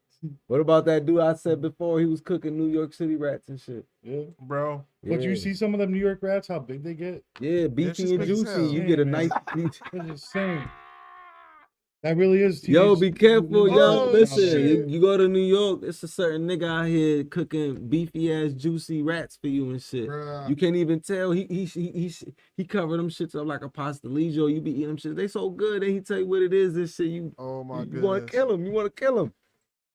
What about that dude I said before? He was cooking New York City rats and shit. Yeah, bro. But you see some of them New York rats, how big they get? Yeah, beefy and juicy. You get a nice. It's insane. That really is. Yo, teenage- be careful, yo. Oh, Listen, shit. you go to New York, it's a certain nigga out here cooking beefy ass juicy rats for you and shit. Bruh. You can't even tell. He covered them shits up like a pastelillo. You be eating them shits. They so good. Then he tell you what it is. This shit. Oh my You want goodness. to kill him. You want to kill him.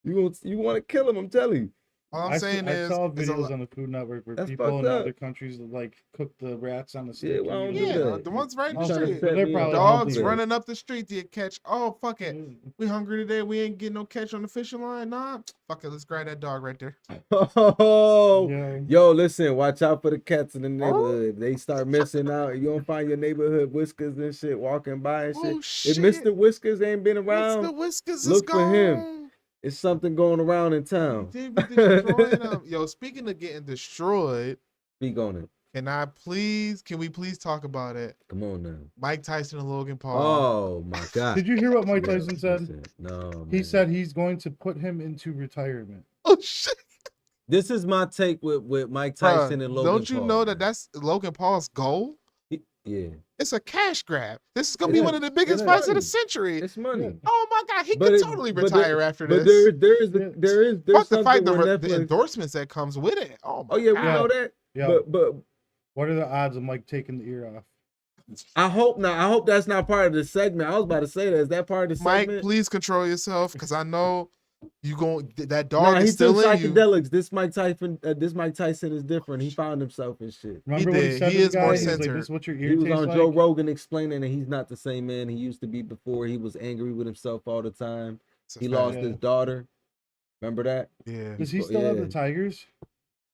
You want to kill him. I'm telling you. All I'm saying I is, saw it's a videos lot- on the Food Network where That's people fucked in up. other countries like cook the rats on the Yeah, stick. why don't and do eat yeah, them. that? the ones right in You the trying to street. set They're me probably up. Dogs healthy. running up the street to catch. Oh, fuck it. We hungry today. We ain't getting no catch on the fishing line. Nah, fuck it. Let's grab that dog right there. Oh, Yeah. yo, listen, watch out for the cats in the neighborhood. If they start missing out, you don't find your neighborhood whiskers and shit walking by and shit. Oh, If shit. Mr. Whiskers ain't been around, Mr. Whiskers is look for him. gone. it's something going around in town. They be destroying them. Yo, speaking of getting destroyed, Speak on it. can we please talk about it? Come on now. Mike Tyson and Logan Paul. Oh my God. Did you hear what Mike Yo, Tyson said? listen, no, He man. said he's going to put him into retirement. Oh, shit. This is my take with Mike Bruh, Tyson and Logan don't you Paul, know man. that that's Logan Paul's goal? Yeah, It's a cash grab. This is gonna It be is. one of the biggest It fights of the is. century. it's money. Oh my God, he But could it- totally but retire there- after But this. there's Fuck the something fight, where the Netflix. endorsements that comes with it. Oh my Oh yeah, we God. know that. Yeah. But What are the odds of Mike taking the ear off? I hope not. I hope that's not part of the segment. I was about to say that. Is that part of the Mike, segment? please control yourself, because I know you going that dog Nah, is he still took in you. psychedelics. This Mike Tyson is different. He found himself and shit. Remember what he did. said He to the is more guy? He was like, centered. "This is what your He ear was tastes on like." Joe Rogan explaining that he's not the same man he used to be before. He was angry with himself all the time. It's a He fact. lost his daughter. Remember that? Yeah. Does he still have the Yeah. Tigers?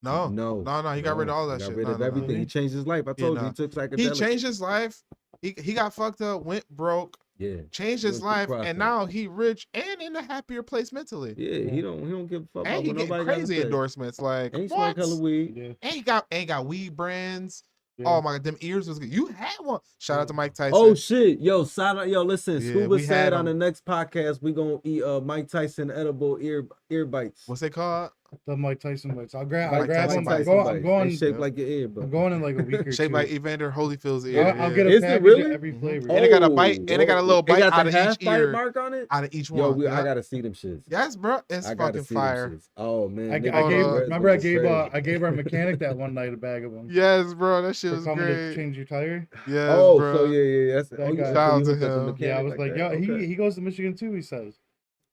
No. No. He got rid of all that He got shit. rid No, of no, no. everything. He changed his life. I told you no. he took psychedelics. He changed his life. He got fucked up, went broke, Yeah. changed Went his through life, process. and now he rich and in a happier place mentally. Yeah, he don't give a fuck And about he what getting nobody got to crazy say. endorsements. Like, And he what? smoke hella weed. Yeah. And he got weed brands. Yeah. Oh my God, them ears was good. You had one. Shout out to Mike Tyson. Oh shit, yo, listen. Yeah, Scuba we had said on the him. next podcast we gonna eat Mike Tyson edible ear bites. What's it called? The Mike Tyson bites. I'll grab Mike them. Tyson I'm going. They shaped Yep. like your ear, bro. I'm going in like a week or Shaped two. like Evander Holyfield's ear. I'll get a Is it package really? of every Mhm. flavor. And it got a bite, and it got a little It bite got out the of half each bite ear. mark on it. Out of each Yo, one. I Yeah. gotta see them shits. Yes, bro. It's I gotta fucking see fire. them shits. Oh man, I niggas gave. Perez Remember, I was gave. crazy. I gave our mechanic that one night a bag of them. Yes, bro. That shit For was coming to great. change your tire. Yes, Oh, bro. so yeah. That's That oh, guy. so Shout out you to hooked up the him. mechanic Yeah, I was like, that? yo, Okay. he goes to Michigan too. He says.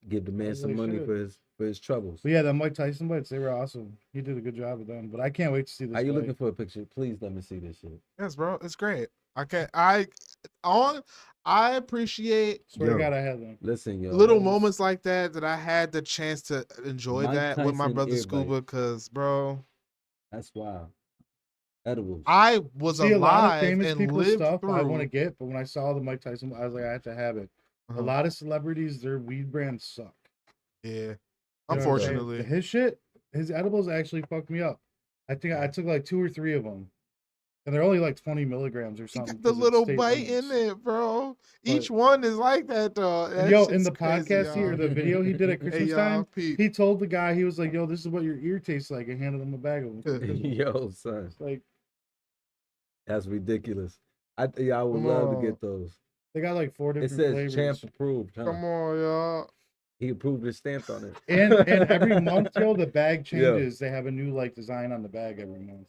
Give the man was some like, money shit. for his troubles. But yeah, the Mike Tyson bites, they were awesome. He did a good job with them. But I can't wait to see this. Are you fight. looking for a picture? Please let me see this shit. Yes, bro. It's great. I appreciate Swear Yo. to God, I had them. Listen, yo. little that was- moments like that I had the chance to enjoy Mike that with my Tyson brother ear Scuba, bites. because, bro, That's wild. Edibles. I was See, a lot of alive famous and people lived stuff I want to through. get, but when I saw the Mike Tyson, I was like, I have to have it. Uh-huh. A lot of celebrities, their weed brands suck. Yeah, You know what I'm saying? unfortunately. His shit, his edibles actually fucked me up. I think I took like 2 or 3 of them, and they're only like 20 milligrams or He something. got the 'cause it's little state bite limits. in it, bro. Each But- one is like that, though. And That yo, in shit's the crazy, podcast here, y'all. the video he did at Hey, Christmas y'all, time, peep. he told the guy, he was like, yo, this is what your ear tastes like, and handed him a bag of them. Yo, son. Like, That's ridiculous. I would Come love to on. get those. they got like 4 It different says flavors. champ approved, huh? Come on, y'all. He approved his stamped on it. And every month, yo, the bag Yeah. changes. They have a new like design on the bag every month.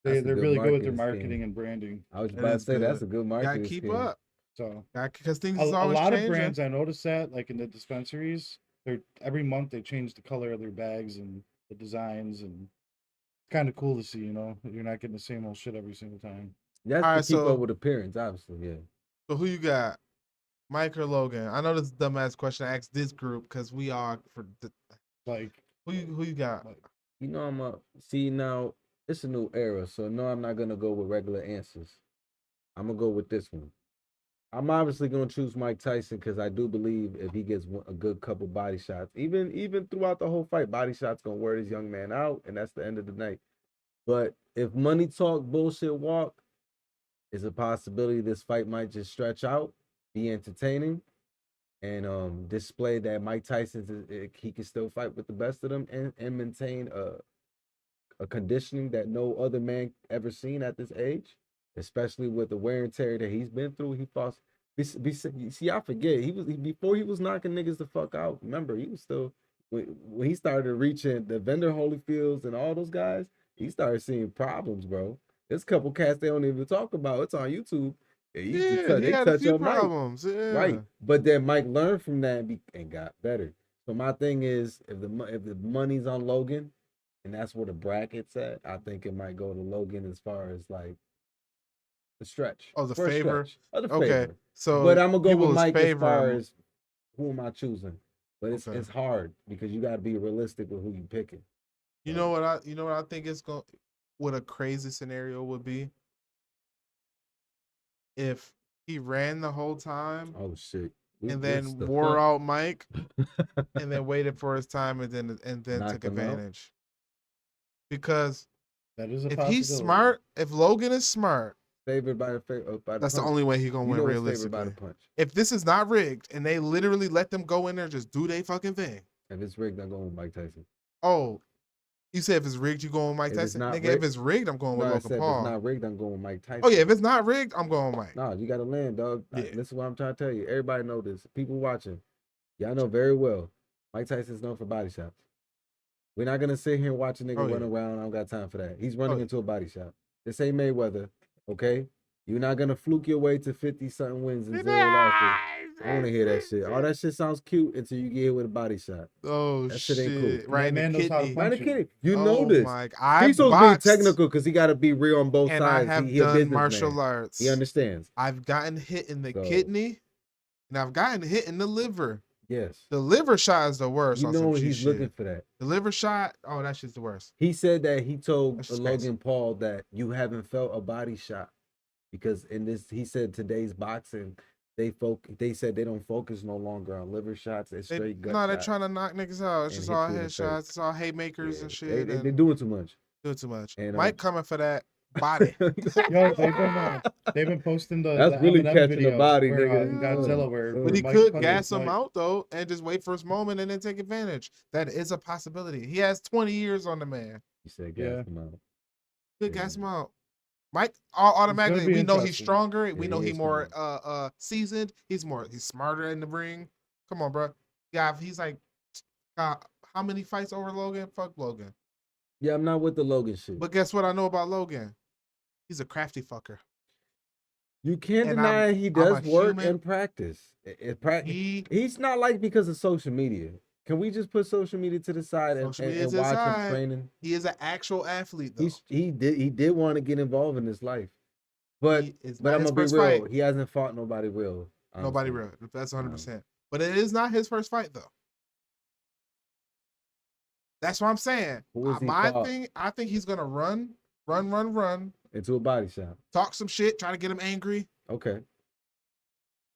That's a They're good really good with their marketing marketing scheme. and branding. I was It about to is say that's good. a good Gotta marketing keep scheme. up. So Because things a is always lot changing. of brands I noticed that like in the dispensaries, they're every month they change the color of their bags and the designs, and kind of cool to see. You know, you're not getting the same old shit every single time. That's Alright, to keep so- up with appearance, obviously, yeah. So who you got? Mike or Logan? I know this is a dumbass question I asked this group because we are for the, Like, who you got? You know, I'm a see now. It's a new era, so no, I'm not gonna go with regular answers. I'm gonna go with this one. I'm obviously gonna choose Mike Tyson because I do believe if he gets a good couple body shots, even throughout the whole fight, body shots gonna wear this young man out, and that's the end of the night. But if money talk, bullshit walk, is a possibility this fight might just stretch out, be entertaining, and display that Mike Tyson he can still fight with the best of them and maintain a conditioning that no other man ever seen at this age, especially with the wear and tear that he's been through. See, I forget. Before he was knocking niggas the fuck out. Remember, he was still when he started reaching the Vander Holyfields and all those guys. He started seeing problems, bro. There's a couple cats they don't even talk about. It's on YouTube. He They had a touch few on Mike, problems. Yeah. right? But then Mike learned from that and got better. So my thing is, if the money's on Logan, and that's where the bracket's at, I think it might go to Logan as far as like the stretch. Oh, the First favor. stretch. Oh, the Okay, favor. so But I'm gonna go with people's Mike as favor, far as who am I choosing. But Okay. it's hard because you got to be realistic with who you picking. You know what I think it's going. What a crazy scenario would be if he ran the whole time Oh shit! and then wore out Mike and then waited for his time and then Knocked took him out? advantage. Because That is a if possibility. he's smart, if Logan is smart, favored by the that's the punch. only way he's gonna You win know it's favored by realistically. the punch. If this is not rigged and they literally let them go in there and just do their fucking thing. If it's rigged, I'm going with Mike Tyson. Oh, you said if it's rigged, you going with Mike If it's Tyson? not Nigga, if rigged- it's rigged, I'm going with No, I Logan said if Paul. it's not rigged, I'm going with Mike Tyson. Oh yeah, if it's not rigged, I'm going with Mike. No, you got to land, dog. Yeah. Listen, what I'm trying to tell you. Everybody know this. People watching, y'all know very well. Mike Tyson's known for body shots. We're not gonna sit here and watch a nigga run around. I don't got time for that. He's running into a body shot. This ain't Mayweather, okay? You're not gonna fluke your way to 50-something wins and 0 losses. I want to hear that shit. All that shit sounds cute until you get hit with a body shot. Oh That shit ain't cool. Right in man the knows how to kidney. punch. Mind the kid, you Oh know this. my God. Cecil's being boxed technical because he got to be real on both and sides. I have He a done businessman. martial arts. He understands. I've gotten hit in the So- kidney and I've gotten hit in the liver. Yes. The liver shot is the worst. You on know some he's shit. looking for that. The liver shot, oh, that shit's the worst. He said that he told That's just Logan Paul that you haven't felt a body shot because in this, he said today's boxing, they said they don't focus no longer on liver shots. It's straight gut No, they're shots. trying to knock niggas out. It's and just hit all you in the headshots. face. It's all haymakers Yeah, and shit. They're doing too much. Do too much. And, Mike coming for that body. Yo, they've been posting the That's really Eminem catching video the body, where, nigga. Godzilla, where But he Mike could punches gas him Mike. out though and just wait for his moment and then take advantage. That is a possibility. He has 20 years on the man. He said, Yeah. gas him out. Could Yeah. gas him out. Mike automatically be we know he's interesting. stronger. Yeah, We know he he's is more seasoned. He's smarter in the ring. Come on, bro. Yeah, he's like how many fights over Logan? Fuck Logan. Yeah, I'm not with the Logan shit. But guess what I know about Logan? He's a crafty fucker. You can't And deny he I'm does a work human. in practice. He's not like because of social media. Can we just put social media to the side and watch him training? He is an actual athlete, though. He did want to get involved in his life, but I'm gonna be real. Fight. He hasn't fought nobody real. Honestly. Nobody real. That's 100%. But it is not his first fight, though. That's what I'm saying. I think he's gonna run into a body shot. Talk some shit, try to get him angry. Okay.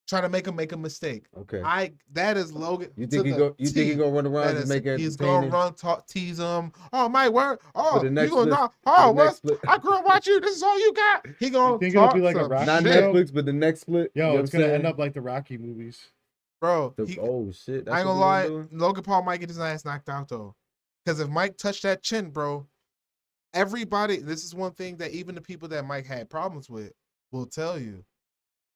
Try to make him make a mistake. Okay. That is Logan. You think he gonna run around and make it? He's gonna run, talk, tease him. Oh, Mike, where? Oh, you gonna not? Oh, Oh, what? I grew up watching you. This is all you got. He gonna think talk it'll be like a some Rocky not shit. Netflix, but the next split. Yo, you know it's gonna end up like the Rocky movies, bro. Oh shit! That's I ain't what gonna lie. doing? Logan Paul might get his ass knocked out though, because if Mike touched that chin, bro, everybody. This is one thing that even the people that Mike had problems with will tell you.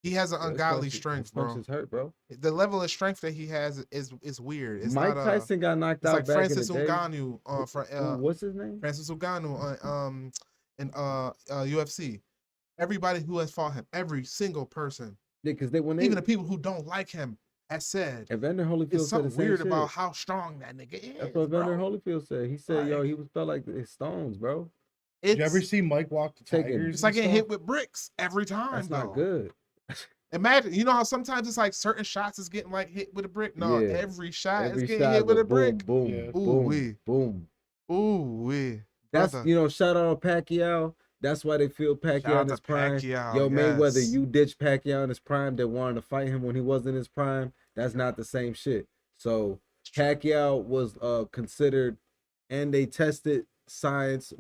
He has an ungodly strength, bro. Punches hurt, bro. The level of strength that he has is weird. It's Mike not, Tyson got knocked it's out like back Francis in the day. Ngannou What's his name? Francis Ngannou in UFC. Everybody who has fought him, every single person, Yeah, because even the people who don't like him, has said Evander Holyfield it's said the something same weird shit. about how strong that nigga is. That's what Evander bro. Holyfield said. He said, "Yo, he felt like his stones, bro." Did you ever see Mike walk the Tigers? It's like getting hit with bricks every time. That's though. not good. Imagine, you know how sometimes it's like certain shots is getting like hit with a brick. No, Yeah. every shot is getting shot hit with a boom, brick. Boom, Yeah. boom, Ooh-wee. boom. Ooh wee. That's Brother. shout out Pacquiao. That's why they feel Shout Pacquiao out in his to prime. Pacquiao, Yo, Mayweather, yes. you ditched Pacquiao in his prime that wanted to fight him when he wasn't in his prime. That's not the same shit. So Pacquiao was considered, and they tested science,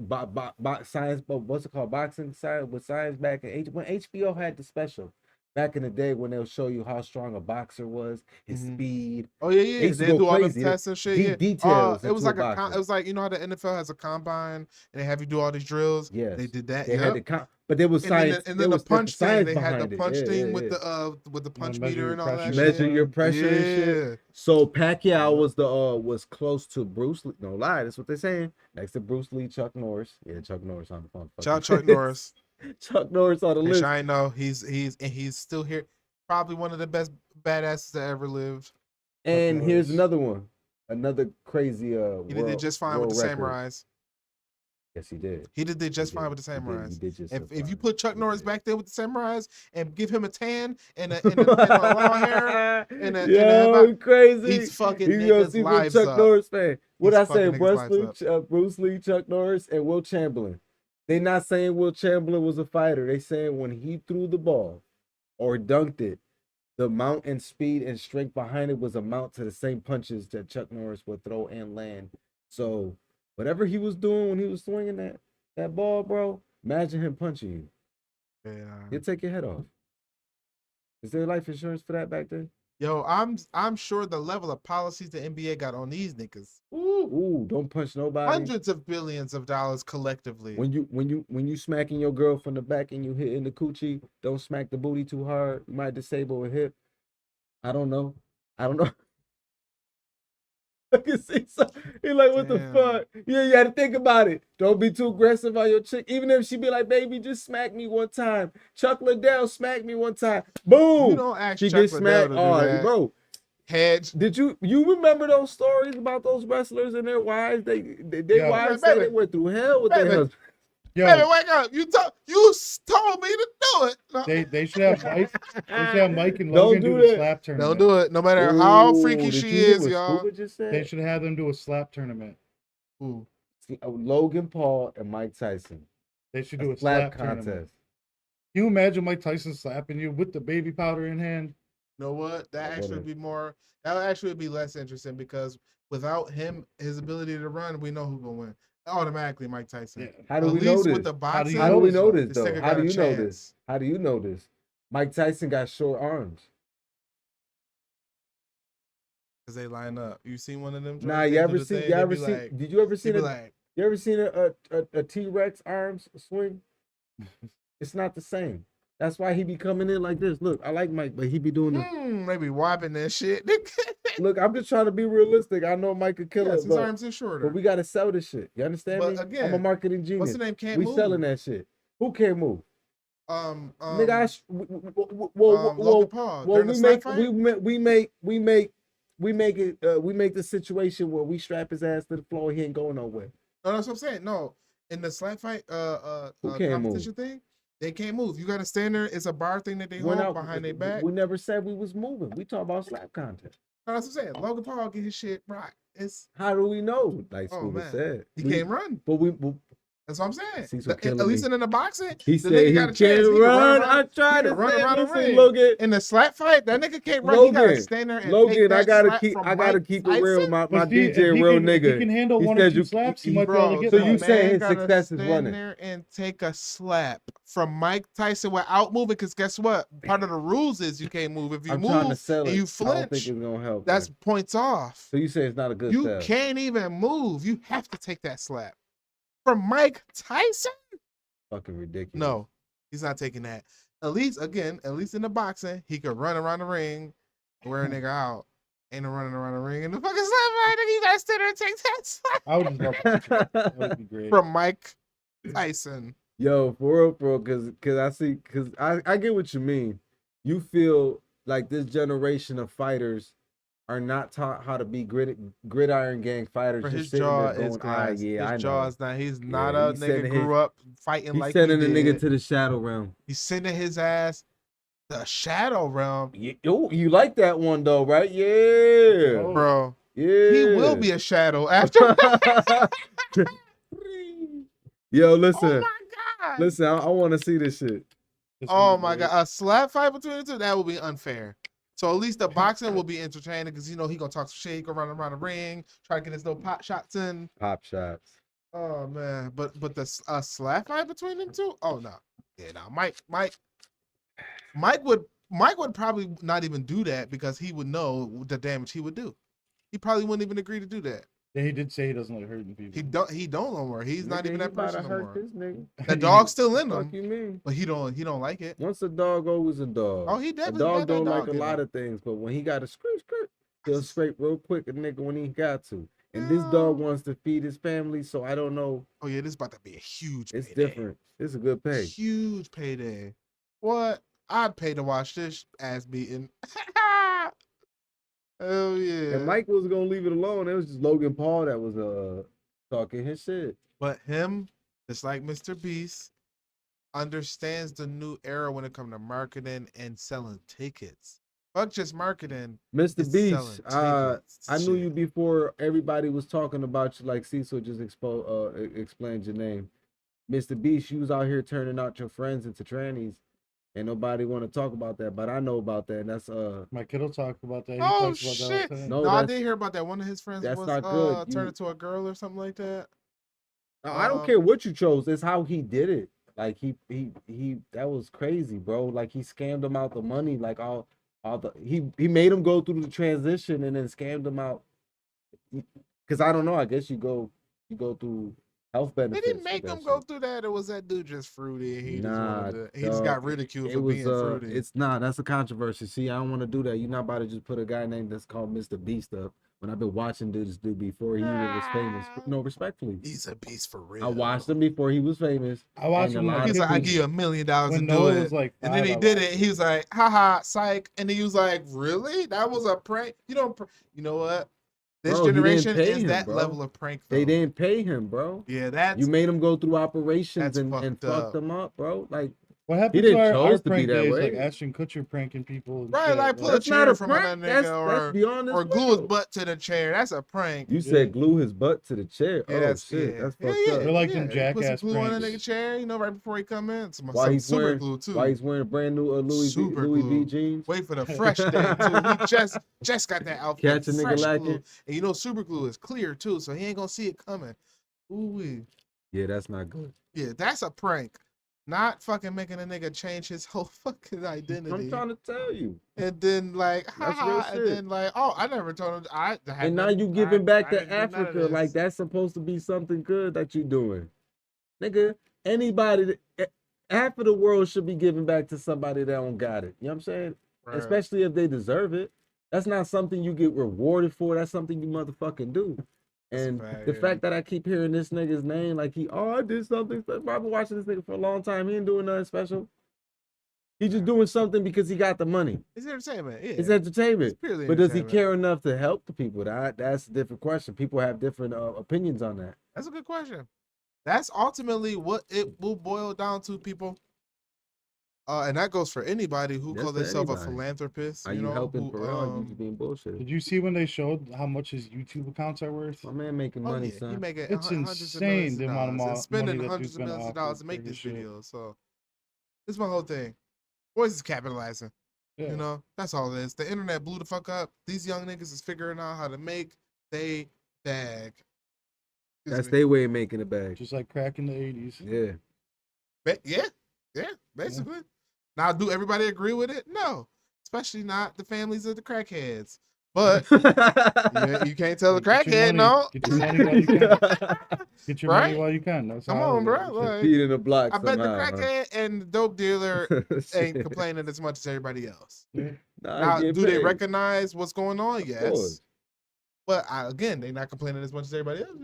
science, but what's it called? Boxing science with science back in when HBO had the special. back in the day when they'll show you how strong a boxer was, his speed. Oh yeah, They yeah. used to They go do all the crazy. tests and shit. Deep Yeah. details It was into a like boxer. it was like, you know how the NFL has a combine and they have you do all these drills. Yes, They did that. They had the but there was And then science. and There then the was punch thing. science They had the behind it. punch thing with Yeah. the punch measure meter your and all that pressure. shit. Measure your pressure and shit. So Pacquiao was close to Bruce Lee. No lie, that's what they're saying. Next to Bruce Lee, Chuck Norris. Yeah, Chuck Norris on the phone. Chuck Norris. Chuck Norris on the list. I know he's still here. Probably one of the best badasses that ever lived. And here's another one. Another crazy he did just fine with the Samurais. Yes, he did. He did just fine with the Samurais. He did just if you put Chuck Norris back there with the Samurais and give him a tan and a long hair and crazy. he's fucking niggas' lives Chuck up. Norris fan. What I say, Bruce Lee, Chuck Norris, and Will Chamberlain. They not saying Will Chamberlain was a fighter. They saying when he threw the ball or dunked it, the amount and speed and strength behind it was amount to the same punches that Chuck Norris would throw and land. So whatever he was doing when he was swinging that ball, bro, imagine him punching you. Yeah. He'll take your head off. Is there life insurance for that back then? Yo, I'm sure the level of policies the NBA got on these niggas. Ooh, don't punch nobody. Hundreds of billions of dollars collectively. When you smacking your girl from the back and you hit in the coochie, don't smack the booty too hard. You might disable a hip. I don't know. I can see so. He like, what the fuck? Yeah, you got to think about it. Don't be too aggressive on your chick. Even if she be like, baby, just smack me one time. Chuck Liddell smack me one time. Boom. You don't ask she Chuck gets smacked. Oh, bro. Hedge. Did you remember those stories about those wrestlers and their wives? They wives said they went through hell with their husbands. Yo, baby, wake up! You told me to do it. No. They should have Mike. They should have Mike and Logan do the slap tournament. Don't do it. No matter how freaky she is, y'all. They should have them do a slap tournament. Ooh. Logan Paul and Mike Tyson. They should do a slap contest. Tournament. Can you imagine Mike Tyson slapping you with the baby powder in hand? You know what? That would actually be less interesting because without him, his ability to run, we know who's gonna win. Automatically, Mike Tyson. Yeah. How do we know this? With the boxing, how do we know this though? How do you know this? How do you know this? Mike Tyson got short arms. Cause they line up. You seen one of them? Nah, you ever seen? Did you ever see you ever seen a T-Rex arms swing? It's not the same. That's why he be coming in like this. Look, I like Mike, but he be doing maybe whopping that shit. Look, I'm just trying to be realistic. I know Mike could kill us, his arms are shorter. But we gotta sell this shit. You understand me? Again, I'm a marketing genius. What's the name? Can't we move. Selling that shit. Who can't move? Nigga, Logan Paul. Well, we make the situation where we strap his ass to the floor. He ain't going nowhere. No, that's what I'm saying. No, in the slap fight, competition thing. They can't move. You got to stand there. It's a bar thing that they hold behind their back. We never said we was moving. We talk about slap contest. No, that's what I'm saying. Logan Paul get his shit right. How do we know? Like Scuba said. He can't run. But that's what I'm saying. At least in the boxing, he said he can't run. I tried to run around the ring. Logan. In the slap fight, that nigga can't run. He gotta stand there and Logan, I gotta keep it real. My DJ real nigga. He can handle one or two slaps. He might be able to get. So you saying his success is running? There and take a slap from Mike Tyson without moving. Because guess what? Part of the rules is you can't move. If you move and you flinch, I don't think it's gonna help. That's points off. So you say it's not a good. You can't even move. You have to take that slap. From Mike Tyson? Fucking ridiculous. No, he's not taking that. At least in the boxing, he could run around the ring, wear a nigga out. Ain't no running around the ring in the fucking slap fight. Nigga, you gotta stand there and take that slap. I would just love that would be great. From Mike Tyson. Yo, for real, because I get what you mean. You feel like this generation of fighters are not taught how to be gridiron gang fighters. For his jaw is glass. His jaw is not. He's not a nigga grew up fighting like he did. He's sending the nigga to the shadow realm. He's sending his ass the shadow realm. You like that one though, right? Yeah, bro. Yeah, he will be a shadow after. Yo, listen. Oh my god. Listen, I want to see this shit. Oh my god, a slap fight between the two, that would be unfair. So at least the boxing will be entertaining because he gonna talk some shit, he gonna run around the ring, try to get his little pop shots in. Pop shots. Oh man, but the slap fight between them two? Oh no, yeah, no. Mike would Mike would probably not even do that because he would know the damage he would do. He probably wouldn't even agree to do that. Yeah, he did say he doesn't like hurting people. He don't no more. He's not Nigga, even he that about to person no hurt more. this nigga. The dog's still in Fuck him, you mean? but he don't like it. Once a dog, always a dog. Oh, he A definitely dog got that don't like dog a in lot him. of things, but when he got a scrape, he'll scrape real quick a nigga when he got to. And this Yeah. dog wants to feed his family, so I don't know. Oh yeah, this is about to be a huge It's payday. different. It's a good pay. Huge payday. What? I'd pay to watch this ass beating. Oh yeah. And Mike was gonna leave it alone. It was just Logan Paul that was talking his shit. But him, just like Mr. Beast, understands the new era when it comes to marketing and selling tickets. Fuck just marketing. Mr. It's Beast, selling tickets. I knew Shit. you before everybody was talking about you, like Ceasel just explained your name. Mr. Beast, you was out here turning out your friends into trannies. And nobody want to talk about that, but I know about that. And that's My kid will talk about that. He Oh talks about shit! that all the time. No, No, I that's- did hear about that. One of his friends that's was not good. turned into a girl or something like that. I don't care what you chose. It's how he did it. Like he that was crazy, bro. Like he scammed him out the money. Like all the he made him go through the transition and then scammed him out. Because I don't know. I guess you go through health benefits. Did he make him go through that, or was that dude just fruity? And he just got ridiculed for being fruity. It's that's a controversy. See, I don't want to do that. You're not about to just put a guy named that's called Mr. Beast up. When I've been watching this dude before he even was famous. No, respectfully. He's a beast for real. I watched him before he was famous. I watched him. He's like, I give you $1 million to when do Noah it. was like And then he did it. He was like, haha, psych. And he was like, really? That was a prank? You know what? This Bro, he didn't generation pay is him, that bro. level of prank, though. They didn't pay him, bro. Yeah, that's You made him go through operations that's and fucked fucked up. him up, bro. Like what he happened didn't to our chose to be prank that days, way. like Ashton Kutcher pranking people and right, shit. like pull a That's not chair a from prank. another That's nigga beyond this or glue his world. butt to the chair. That's a prank. You said glue his butt to the chair. Yeah, Oh that's shit, yeah. that's Yeah, fucked yeah, up. They're like yeah. them You put jackass some glue on a pranks. nigga chair, you know, right before he come in. Why Some he's super wearing glue too. Why he's wearing brand new Louis V jeans? Wait for the fresh day too. He just got that outfit. Catch a nigga fresh lacking. glue. And you know super glue is clear too, so he ain't gonna see it coming. Ooh. Yeah, that's not good. Yeah, that's a prank. Not fucking making a nigga change his whole fucking I'm identity. trying to tell you. And then like, That's haha, real and shit. then like, oh, I never told him. And now you giving back I to didn't do none of Africa this. like that's supposed to be something good that you're doing. Nigga, anybody, half of the world should be giving back to somebody that don't got it. You know what I'm saying? Right. Especially if they deserve it. That's not something you get rewarded for. That's something you motherfucking do. That's a And fact, the yeah. fact that I keep hearing this nigga's name, like I did something. I've been watching this nigga for a long time. He ain't doing nothing special. He just doing something because he got the money. It's entertainment. Yeah. It's entertainment. It's purely But does he entertainment. care enough to help the people? That's a different question. People have different opinions on that. That's a good question. That's ultimately what it will boil down to, people. And that goes for anybody who That's calls for themselves a anybody. philanthropist. Are you you know, helping who, for real? Or you just being bullshit? Did you see when they showed how much his YouTube accounts are worth? My man making oh, money, yeah, son. he making It's hundreds of insane millions the of amount of dollars and spending money that hundreds dude's of been millions of off dollars for to make this this shit. video. So this is my whole thing. Boys is capitalizing. Yeah. You know, that's all it is. The internet blew the fuck up. These young niggas is figuring out how to make they bag. Excuse That's me. their way of making it back. Just like crack in the 80s. Yeah. Yeah, basically. Now, do everybody agree with it? No, especially not the families of the crackheads. But you can't tell the Get your crackhead money- no. Get your money while you can. Get your money Right? while you can. That's Come how on, it bro. is. Like, Feet in the block I bet the somehow, huh? crackhead and the dope dealer ain't Shit. complaining as much as everybody else. Yeah. Nah, Now, get do they paid. recognize what's going on? Of Yes. course. But again, they're not complaining as much as everybody else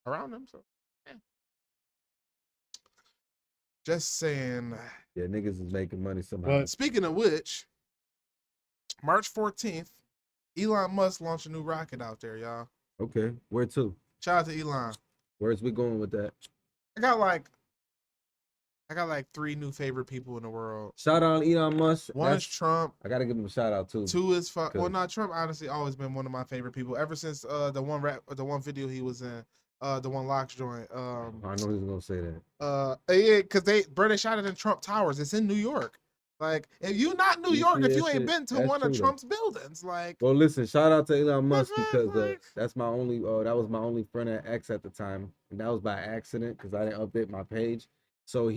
around them. So, yeah. Just saying. Yeah, niggas is making money somehow. But Speaking of which, March 14th, Elon Musk launched a new rocket out there, y'all. Okay, where to? Shout out to Elon. Where's we going with that? I got like 3 new favorite people in the world. Shout out Elon Musk. One is Trump. I gotta give him a shout out too. 2 is well, Good. not Trump. Honestly, always been one of my favorite people ever since the one video he was in, the one Locks joint. I know he was gonna say that. Yeah, because they shot it in Trump Towers. It's in New York. Like, if you not New You York, see if you that ain't shit? been to That's one of true, though. Trump's buildings, like, Well, listen, shout out to Elon Musk That's because like- that's my only. That was my only friend at X at the time, and that was by accident because I didn't update my page. So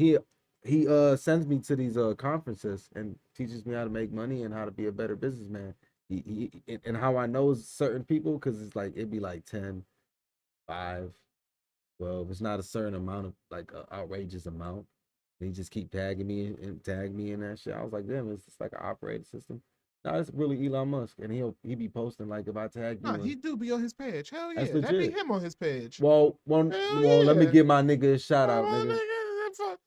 he sends me to these conferences and teaches me how to make money and how to be a better businessman. And how I know certain people, because it's like it'd be like 10, 5, 12. It's not a certain amount of like outrageous amount. And he just keep tagging me and tag me in that shit. I was like, damn, it's just like an operating system. No, it's really Elon Musk, and he be posting like if I tag you. No, he do be on his page. Hell That's yeah, that be legit. him on his page. Well, Hell let me yeah. give my nigga a shout out, nigga.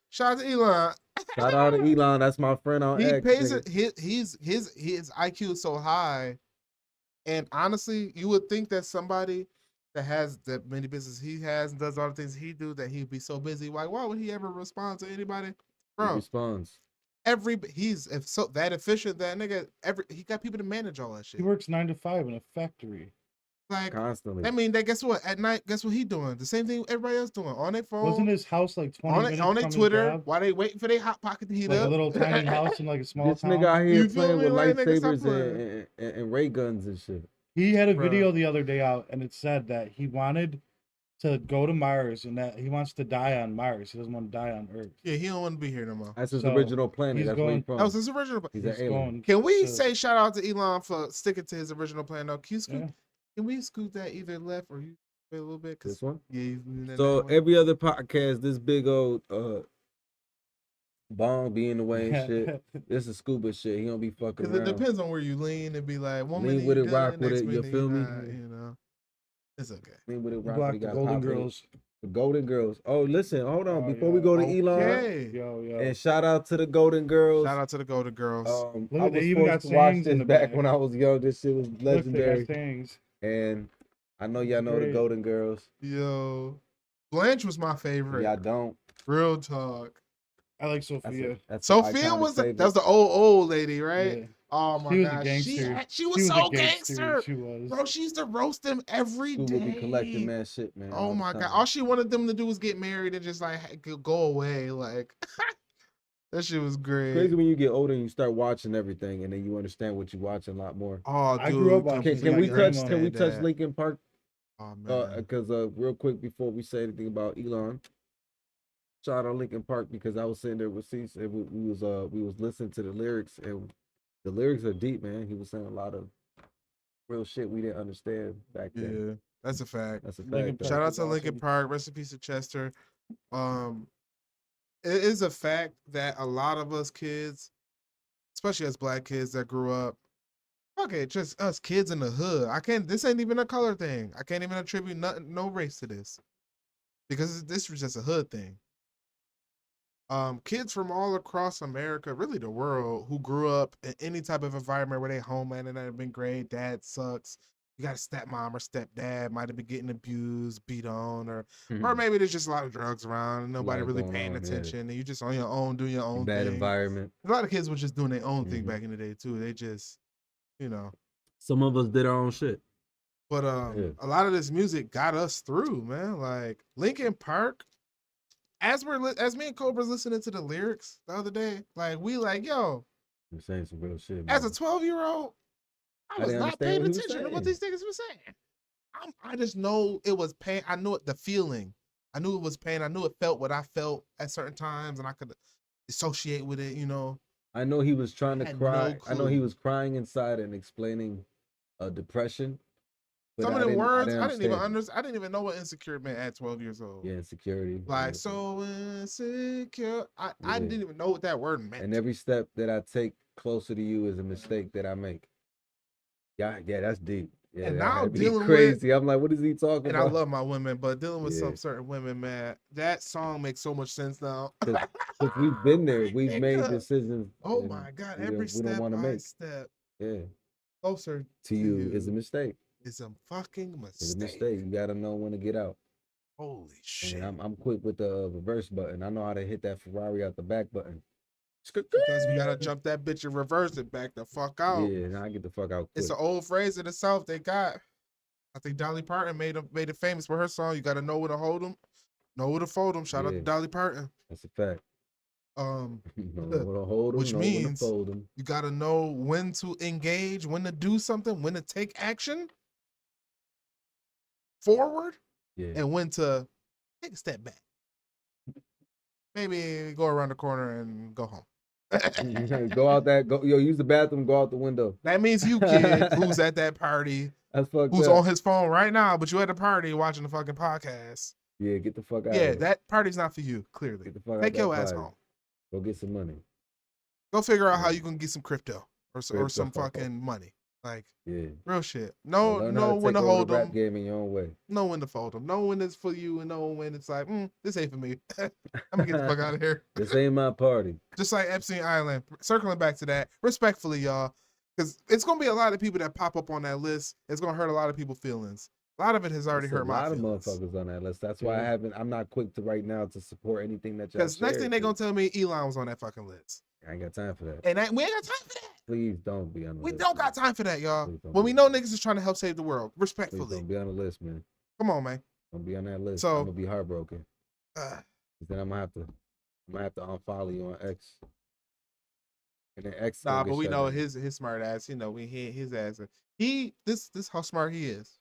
Shout out to Elon. Shout out to Elon. That's my friend on He X. pays Nigga. it. His IQ is so high, and honestly, you would think that somebody that has that many business he has and does all the things he do that he'd be so busy. Why would he ever respond to anybody, He bro? responds. He's so that efficient that nigga. He got people to manage all that shit. He works 9 to 5 in a factory. Like Constantly. I mean, guess what? At night, guess what he doing? The same thing everybody else doing on their phone. Wasn't his house like 20 minutes on their from Twitter? his job? While they waiting for their hot pocket to heat Like up? a little tiny house in like a small This town. nigga out here You feel playing me? with Like, nigga, stop lightsabers and ray guns and shit. He had a Bruh. video the other day out, and it said that he wanted to go to Mars and that he wants to die on Mars. He doesn't want to die on Earth. Yeah, he don't want to be here no more. That's his So, original planet. he's That's where going- he's from. That was his original. He's He's an alien. going Can we to- say shout out to Elon for sticking to his original plan? Though, can Yeah. we scoot that either left or you a little bit? This one? Yeah. So every other podcast, this big old bong be in the way and shit. This is scuba shit. He don't be fucking because it around. depends on where you lean and be like, one Lean minute with you it, rock good, with next it, you minute feel me? not, you know, it's okay. Lean with it, rock Block with it, the got Golden pop with it. Girls. The Golden Girls. Oh, listen, hold on. Oh, Before yeah. we go to Elon, Okay. Yo. and shout out to the Golden Girls. Shout out to the Golden Girls. Look, I they was even got forced to watch sayings in this the back back. when I was young. This shit was Look, they legendary. got sayings. And I know y'all know the Great. Golden Girls. Yo, Blanche was my favorite. Y'all don't. Real talk. I like Sophia. That's Sophia was that was the old lady, right? Yeah. Oh my She was a god, gangster. she was so a gangster. She was. Bro, she used to roast them every Scuba be day. collecting mad shit, man. Oh all the my god, time. all she wanted them to do was get married and just like go away. Like that shit was great. Crazy when you get older and you start watching everything, and then you understand what you're watching a lot more. Oh, dude, I grew up watching Can we Grandma. touch? Can we touch Linkin Park? Oh man, Because real quick before we say anything about Elon, shout out Linkin Park because I was sitting there with Ceasel and we was listening to the lyrics, and the lyrics are deep, man. He was saying a lot of real shit we didn't understand back then. yeah, that's a fact. That's a Linkin fact. Park Shout out is to Linkin awesome. Park. Rest in peace to Chester. It is a fact that a lot of us kids, especially as black kids that grew up, okay, just us kids in the hood. This ain't even a color thing. I can't even attribute no race to this because this was just a hood thing. Kids from all across America, really the world, who grew up in any type of environment where they homeland and have been great, dad sucks. You got a stepmom or stepdad might have been getting abused, beat on, or maybe there's just a lot of drugs around and nobody really going paying on, yeah. attention, and you just on your own doing your own Bad thing. environment. A lot of kids were just doing their own thing Mhm. back in the day too. They just, you know. Some of us did our own shit. But Yeah. a lot of this music got us through, man. Like Linkin Park, as me and Cobra's listening to the lyrics the other day, like we like, yo, You're saying some real shit. as a man. 12-year-old, I I was didn't not understand paying what he was attention to what saying. these niggas were saying. I just know it was pain. I knew it, the feeling. I knew it was pain. I knew it felt what I felt at certain times, and I could associate with it, you know. I know he was trying to had cry. no I know he clue. was crying inside and explaining depression. but Some of I the words I didn't even understand. understand. I didn't even know what insecure meant at 12 years old. Yeah, insecurity. Like and, so insecure. I Yeah. didn't even know what that word meant. and every step that I take closer to you is a mistake that I make. Yeah, that's deep. Yeah, And that now had me dealing with- crazy. I'm like, what is he talking And I about? love my women, but dealing with Yeah. some certain women, man, that song makes so much sense now. Because we've been there. We've It made does. decisions. Oh and my God! we Every don't step wanna I make. step Yeah, closer to you is a mistake. is a fucking It's a mistake. mistake. You gotta know when to get out. Holy shit! And I'm quick with the reverse button. I know how to hit that Ferrari out the back button. Because we gotta jump that bitch and reverse it back the fuck out. Yeah, now I get the fuck out quick. It's an old phrase in the South they got. I think Dolly Parton made it famous with her song. You gotta know where to hold them, know where to fold them. Shout out to Yeah. Dolly Parton. That's a fact. Um, Know when to hold 'em, which know when to means fold 'em. you gotta know when to engage, when to do something, when to take action forward, Yeah. and when to take a step back. maybe go around the corner and go home. Go out that. Go use the bathroom. Go out the window. That means you, kid, who's at that party, That's fucked who's up. on his phone right now, but you at the party watching the fucking podcast. Yeah, get the fuck out. Yeah, of that party's not for you. Clearly, Get the fuck take out your that ass party. home. Go get some money. Go figure out Yeah. how you can get some crypto or some fucking money. Like, Yeah. real shit. Learn how Know to when take to over hold the rap them. game in your own way. Know when to fold them. Know when it's for you and know when it's like, this ain't for me. I'm gonna get the fuck out of here. This ain't my party. Just like Epstein Island. Circling back to that, respectfully, y'all, because it's gonna be a lot of people that pop up on that list. It's gonna hurt a lot of people's feelings. A lot of it has already There's hurt my feelings. a lot of motherfuckers on that list. That's why I'm not quick to right now to support anything that y'all. Because next thing they gonna tell me Elon was on that fucking list. I ain't got time for that. And we ain't got time for that. Please don't be on the We list. don't got time for that, y'all. Please don't When be we on know the niggas is trying to help save the world, Please respectfully. don't be on the list, man. Come on, man. Don't be on that list. So- I'm gonna be heartbroken. 'Cause then I'm gonna have to unfollow you on X. And then X. Nah, gonna but get we shut know down. his smart ass. You know, we hit his ass. This how smart he is.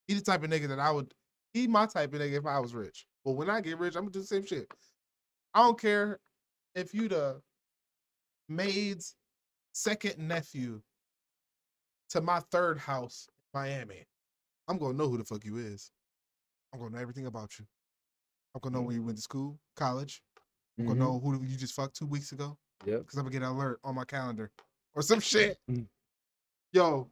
He the type of nigga that I would. He my type of nigga if I was rich. But when I get rich, I'm gonna do the same shit. I don't care if you the maid's second nephew to my third house in Miami. I'm gonna know who the fuck you is. I'm gonna know everything about you. I'm gonna know where you went to school, college. I'm gonna know who you just fucked 2 weeks ago. Yep. Because I'm gonna get an alert on my calendar or some shit. Mm. Yo,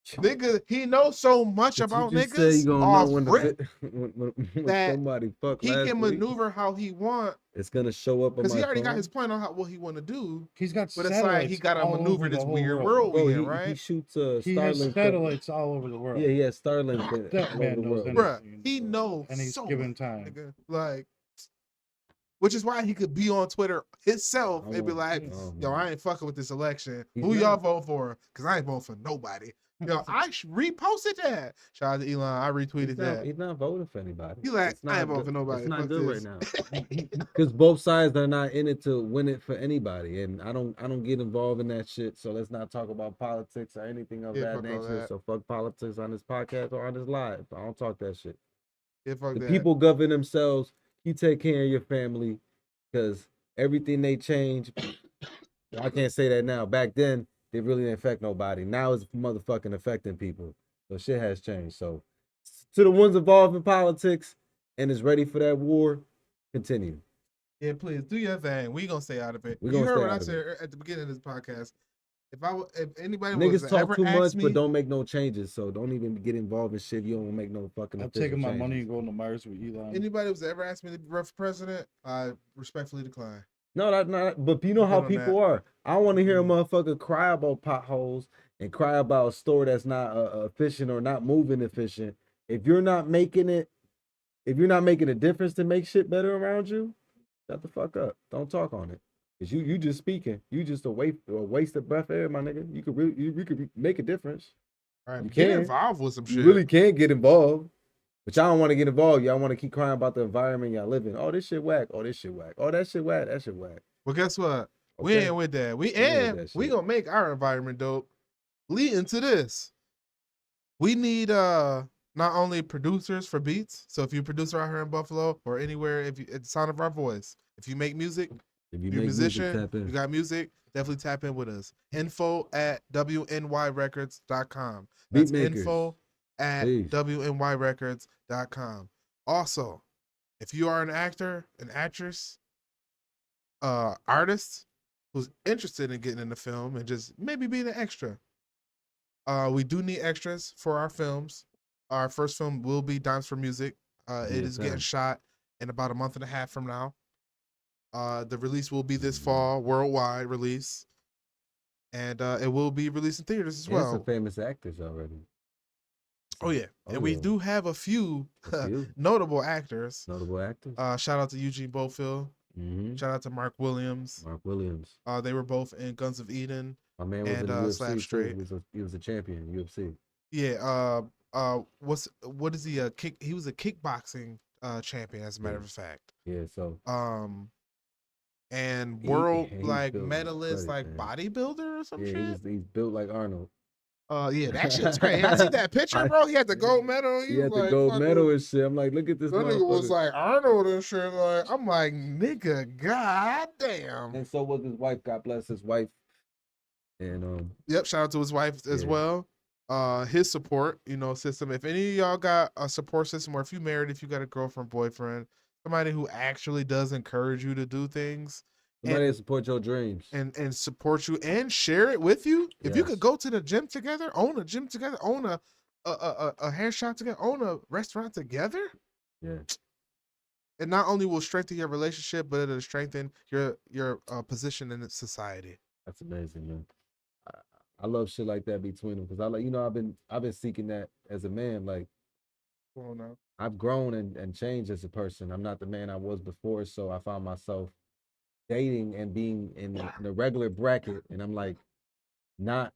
nigga, he knows so much But about you just say you niggas gonna off know when, rip when that somebody fucked he last can week. maneuver how he want It's gonna show up on because my he already got phone. his plan on what he want to do. He's got But it's like he satellites gotta all maneuver over this the whole weird world. world we Bro, in, he right? shoots He has Starlink. satellites all over the world. Yeah, he has Starlink That all over man the knows world. Bruh, anything in he the world, knows and he's so given much, time. nigga. Like, which is why he could be on Twitter himself and be like, yo, I ain't fucking with this election. Who y'all vote for? Because I ain't voting for nobody. Yo, I reposted that. Shout out to Elon. I retweeted that. He's not voting for anybody. He like, It's not I ain't voting good- for nobody. It's not Fuck good this. right now. Because both sides are not in it to win it for anybody, and I don't get involved in that shit. So let's not talk about politics or anything of Yeah, that fuck all nature. that. So fuck politics on this podcast or on this live. I don't talk that shit. Yeah, fuck The that. people govern themselves. You take care of your family, because everything they change. I can't say that now. Back then, they really didn't affect nobody. Now it's motherfucking affecting people. So shit has changed. So to the ones involved in politics and is ready for that war, continue. Yeah, please do your thing. We gonna stay out of it. We You gonna heard stay what I out of said at the beginning of this podcast. If anybody Niggas was talk ever too ask much, me, but don't make no changes. So don't even get involved in shit. You don't make no fucking. I'm official taking my changes. money and going to Mars with Elon. anybody was ever asked me to run for president, I respectfully decline. No, that's not. But you know how on people that. are. I want to hear a motherfucker cry about potholes and cry about a store that's not efficient or not moving efficient. If you're not making it, if you're not making a difference to make shit better around you, shut the fuck up. Don't talk on it. Cause you just speaking. You just a waste of breath air, my nigga. You could really you could make a difference. All right, You get can. involved with some shit. You really can get involved. But y'all don't want to get involved. Y'all want to keep crying about the environment y'all live in. Oh, this shit whack. Oh, this shit whack. Oh, that shit whack. That shit whack. Well, guess what? We Okay. ain't with that. We ain't with that we shit. gonna make our environment dope. Leading to this, we need not only producers for beats. So if you're a producer out here in Buffalo or anywhere, if you it's the sound of our voice, if you make music, If you're a make music, musician, tap in. you got music, definitely tap in with us. info@WNYrecords.com. That's Beatmakers. Please. info@WNYrecords.com. Also, if you are an actor, an actress, artist who's interested in getting in the film and just maybe being an extra, we do need extras for our films. Our first film will be Dimes for Music. It is getting shot in about a month and a half from now. The release will be this fall, worldwide release, and it will be released in theaters as well. Some famous actors already. Oh yeah, and we do have a few notable actors. Notable actors. Shout out to Eugene Bofield. Mm-hmm. Shout out to Mark Williams. Mark Williams. They were both in Guns of Eden. My man was and, in the UFC Slap too. Straight. He was a champion in UFC. Yeah. What is he? He was a kickboxing champion, as a matter of fact. Yeah. So. And world he's like built medalist, credit, like man. bodybuilder or some shit. He's built like Arnold. Yeah, that shit's crazy. I see that picture, bro. He had the gold medal. He was had the like, gold fuck, medal and shit. I'm like, look at this that nigga was motherfucker. like Arnold and shit. Like, I'm like, nigga, god damn. And so was his wife. God bless his wife. And Yep, shout out to his wife as well. His support, system. If any of y'all got a support system, or if you married, if you got a girlfriend, boyfriend, somebody who actually does encourage you to do things, somebody that support your dreams and support you and share it with you. If you could go to the gym together, own a gym together, own a hair shop together, own a restaurant together. Yeah. It not only will strengthen your relationship, but it'll strengthen your position in society. That's amazing, man. I love shit like that between them because I like, I've been seeking that as a man. Like, I've grown and changed as a person. I'm not the man I was before, so I found myself dating and being in the regular bracket, and I'm like, not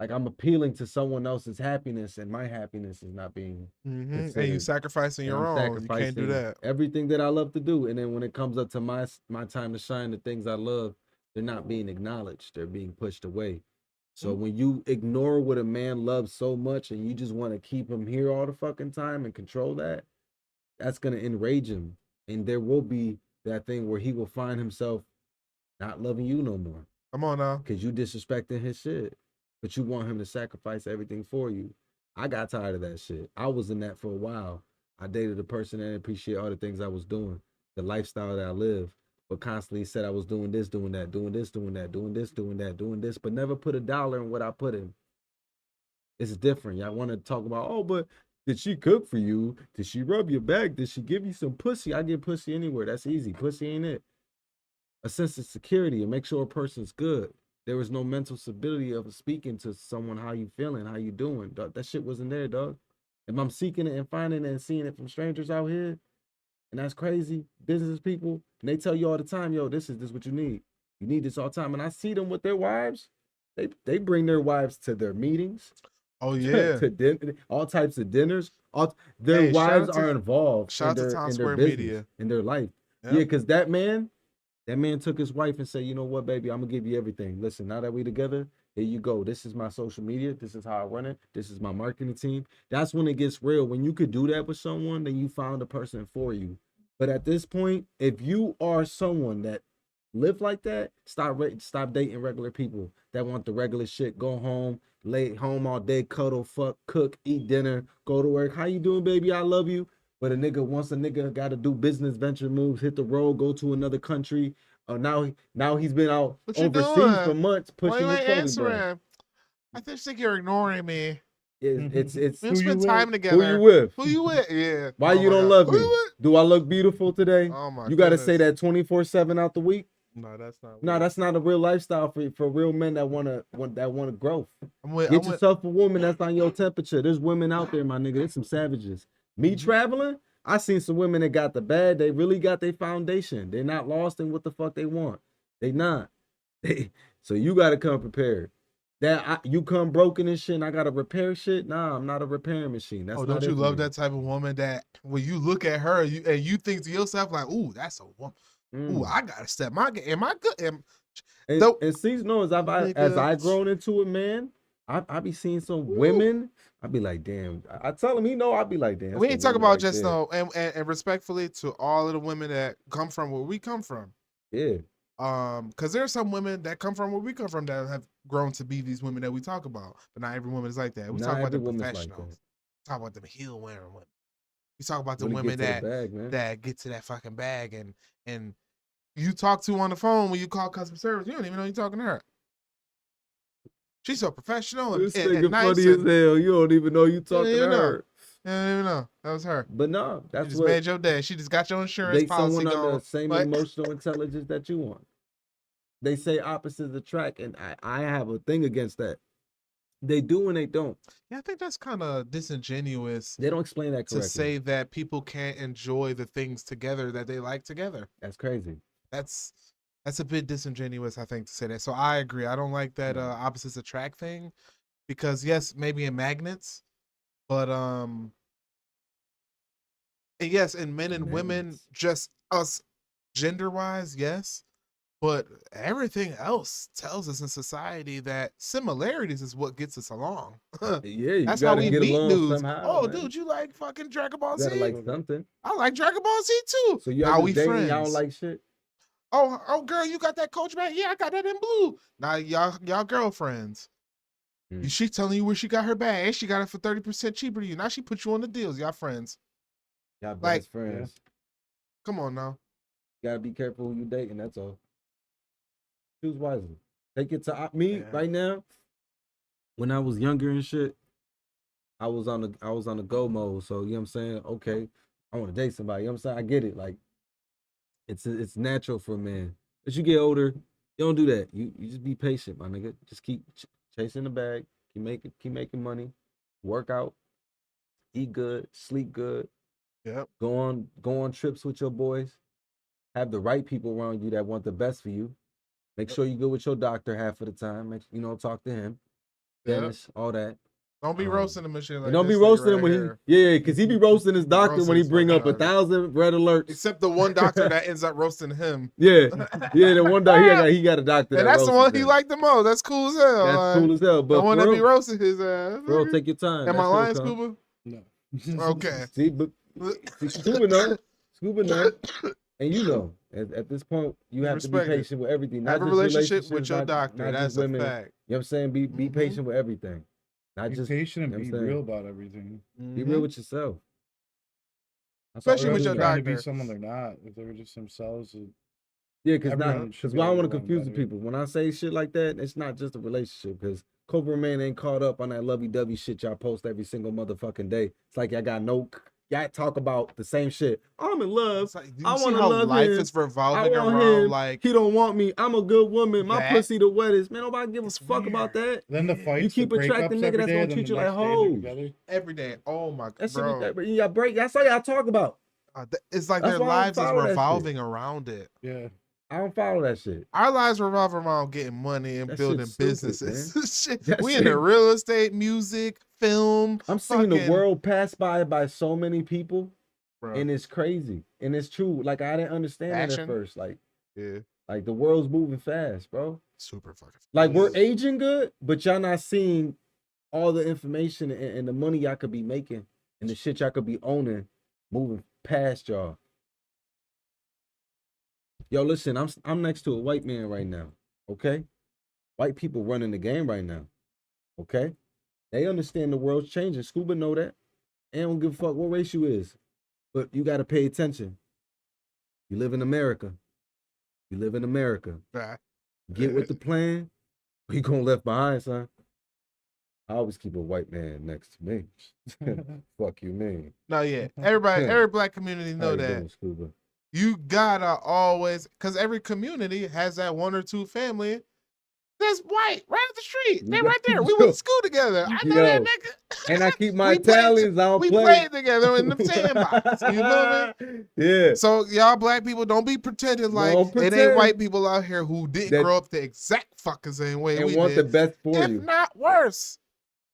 like I'm appealing to someone else's happiness, and my happiness is not being and you sacrificing your own. You can't do that. Everything that I love to do, and then when it comes up to my time to shine, the things I love, they're not being acknowledged. They're being pushed away. So when you ignore what a man loves so much and you just want to keep him here all the fucking time and control that, that's going to enrage him. And there will be that thing where he will find himself not loving you no more. Come on now. Because you disrespecting his shit. But you want him to sacrifice everything for you. I got tired of that shit. I was in that for a while. I dated a person that didn't appreciate all the things I was doing, the lifestyle that I live, but constantly said I was doing this, doing that, doing this, doing that, doing this, doing that, doing this, but never put $1 in what I put in. It's different. Y'all want to talk about, oh, but did she cook for you? Did she rub your back? Did she give you some pussy? I get pussy anywhere. That's easy. Pussy ain't it. A sense of security and make sure a person's good. There was no mental stability of speaking to someone, how you feeling, how you doing. Dog, that shit wasn't there, dog. If I'm seeking it and finding it and seeing it from strangers out here, and that's crazy, business people, and they tell you all the time, yo, this is what you need. You need this all the time. And I see them with their wives. They bring their wives to their meetings. Oh yeah. To all types of dinners. Their wives are involved in their business, in their life. Yep. Yeah, because that man took his wife and said, you know what, baby, I'm gonna give you everything. Listen, now that we together, here you go. This is my social media. This is how I run it. This is my marketing team. That's when it gets real. When you could do that with someone, then you found a person for you. But at this point, if you are someone that live like that, stop dating regular people that want the regular shit. Go home, lay at home all day, cuddle, fuck, cook, eat dinner, go to work. How you doing, baby? I love you. But once a nigga got to do business venture moves, hit the road, go to another country. Now he's been out overseas for months pushing his clothing brand. I just think you're ignoring me. It's we spend time together. Who you with? Who you with? Yeah. Why you don't love me? Do I look beautiful today? Oh my! You got to say that 24/7 out the week. No, that's not. No, that's not a real lifestyle for real men that want growth. Get yourself a woman that's on your temperature. There's women out there, my nigga. There's some savages. Me traveling, I seen some women that got the bag. They really got their foundation. They're not lost in what the fuck they want. They not. So you got to come prepared. You come broken and shit and I got to repair shit? Nah, I'm not a repairing machine. That's don't you love that type of woman that when you look at her and you think to yourself like, ooh, that's a woman. Ooh, I got to step my game. Am I good? And Ceasel knows as I grown into it, man, I be seeing some women. I be like, damn. I tell him, I be like, damn. We ain't talking about just though, and respectfully to all of the women that come from where we come from. Yeah. Because there are some women that come from where we come from that have grown to be these women that we talk about, but not every woman is like that. We talk about the professionals. Talk about the heel wearing women. We talk about the women that get to that fucking bag and you talk to on the phone when you call customer service. You don't even know you're talking to her. She's so professional and nice. Funny as hell. You don't even know you talking to her. You don't even know. That was her. But no, that's just made your day. She just got your insurance policy someone going. On the same emotional intelligence that you want. They say opposites attract, and I have a thing against that. They do and they don't. Yeah, I think that's kind of disingenuous. They don't explain that correctly. To say that people can't enjoy the things together that they like together. That's crazy. That's a bit disingenuous, I think, to say that. So I agree. I don't like that opposites attract thing because yes, maybe in magnets, but and yes, in men and women, just us gender wise, yes. But everything else tells us in society that similarities is what gets us along. Yeah, you That's how gotta we get meet along dudes. somehow, Oh, man. dude, you like fucking Dragon Ball You gotta Z? like something. I like Dragon Ball Z too. So you Now ever we dating, y'all friends. don't like shit? Oh, girl, you got that Coach Man? Yeah, I got that in blue. Now y'all girlfriends. She telling you where she got her bag, and she got it for 30% cheaper than you. Now she put you on the deals. Y'all friends. Y'all Like, best friends. come on now. You gotta be careful who you dating. That's all. Choose wisely. Take it to me right now. When I was younger and shit, I was on the go mode. So you know what I'm saying? Okay, I want to date somebody. You know what I'm saying? I get it. Like it's natural for a man. As you get older, you don't do that. You just be patient, my nigga. Just keep chasing the bag. Keep making money. Work out. Eat good. Sleep good. Yep. Go on trips with your boys. Have the right people around you that want the best for you. Make sure you go with your doctor half of the time. Talk to him. Dentist, all that. Don't be roasting him and shit like and don't this be roasting nigga him when here. because he be roasting his doctor when he bring up 1,000 red alerts. Except the one doctor that ends up roasting him. Yeah, the one doctor he got a doctor, and that's the one he liked the most. That's cool as hell. That's cool as hell. But the one that be roasting his ass. Bro, take your time. Am I lying, Scuba? No. Okay. See, Scuba know. Scuba know. And you know, at this point, you have to be patient with everything. Not have a just relationship with your doctor. not That's just women. a fact. You know what I'm saying? Be patient with everything. Not be just patient and be real about everything. Be real with yourself. Especially with your trying doctor. to be someone they're not. If they were just themselves. Yeah, because why I want to confuse the people. When I say shit like that, it's not just a relationship. Because Cobra Man ain't caught up on that lovey-dovey shit y'all post every single motherfucking day. It's like y'all talk about the same shit. I'm in love. Like, I want to love life him. is revolving I want around him. like he don't want me. I'm a good woman. My that? pussy the wettest. Man, nobody give a fuck about that. Then the fights, you keep attracting nigga that's gonna treat you like hoes every day. Oh my god, bro. Y'all break. That's all y'all talk about. It's like That's their lives is revolving that around it. Yeah. I don't follow that shit. Our lives revolve around getting money and building businesses. Stupid, we in the real estate, music, film. I'm seeing the world pass by so many people, and it's crazy, and it's true. Like I didn't understand that at first. Like, like the world's moving fast, bro. Super fucking fast. Like we're aging good, but y'all not seeing all the information and the money y'all could be making and the shit y'all could be owning, moving past y'all. Yo, listen, I'm next to a white man right now, okay? White people running the game right now, okay? They understand the world's changing. Scuba know that. They don't give a fuck what race you is. But you got to pay attention. You live in America. You live in America. Get with the plan, or you gonna left behind, son. I always keep a white man next to me. Fuck you, man. No, yeah. Every black community know that. Doing, Scuba? You gotta always, because every community has that one or two family that's white right up the street. They right there. We went to school together. I know that nigga. And I keep my talents. We played together in the sandbox. You know me? Yeah. So y'all black people don't be pretending like it ain't white people out here who didn't grow up the exact fucking same way and we want did. the best for if you, if not worse.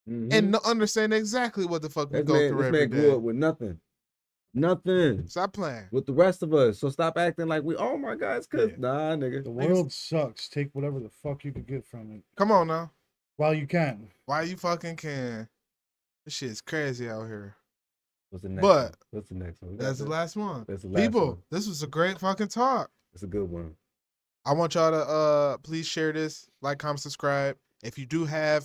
And understand exactly what the fuck we go through every day. This man grew up with nothing. Stop playing with the rest of us. So stop acting like oh my God, it's cause nah, nigga. The world sucks. Take whatever the fuck you can get from it. Come on now. While you can. While you fucking can. This shit's crazy out here. What's the next one? What's the next one? That's the last one. That's the last People, one. this was a great fucking talk. It's a good one. I want y'all to please share this, like, comment, subscribe. If you do have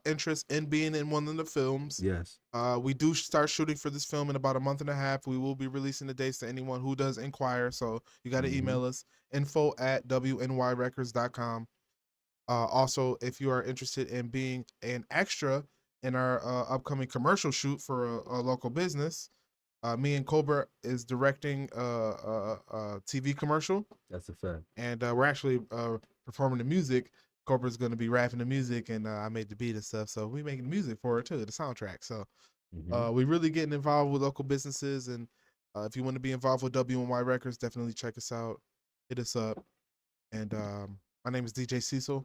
interest in being in one of the films, yes, we do start shooting for this film in about a month and a half. We will be releasing the dates to anyone who does inquire. So you got to email us info@WNYrecords.com. Also, if you are interested in being an extra in our upcoming commercial shoot for a local business, me and Cobra is directing a TV commercial. That's a fact. And we're actually performing the music. Cobra's going to be rapping the music, and I made the beat and stuff. So we making the music for it too, the soundtrack. So we really getting involved with local businesses. And if you want to be involved with W.N.Y Records, definitely check us out. Hit us up. And my name is DJ Ceasel.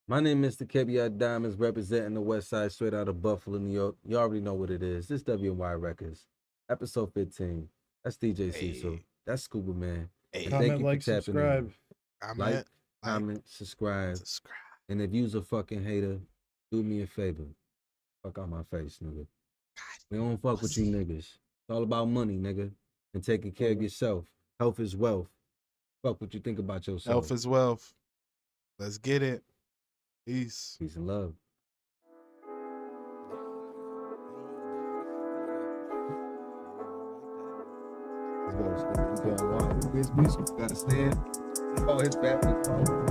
My name is Mr. KBI Diamonds, representing the West Side, straight out of Buffalo, New York. You already know what it is. This W.N.Y Records, episode 15. That's DJ Ceasel. That's Scuba Man. Hey, And Comment, thank you like, for tapping subscribe. in. comment, Comment, subscribe. subscribe. And if you's a fucking hater, do me a favor. Fuck out my face, nigga. We don't fuck with you niggas. It's all about money, nigga. And taking care of yourself. Health is wealth. Fuck what you think about yourself. Health is wealth. Let's get it. Peace. Peace and love. Let's go. W.N.Y. Gotta stand. Oh, his back.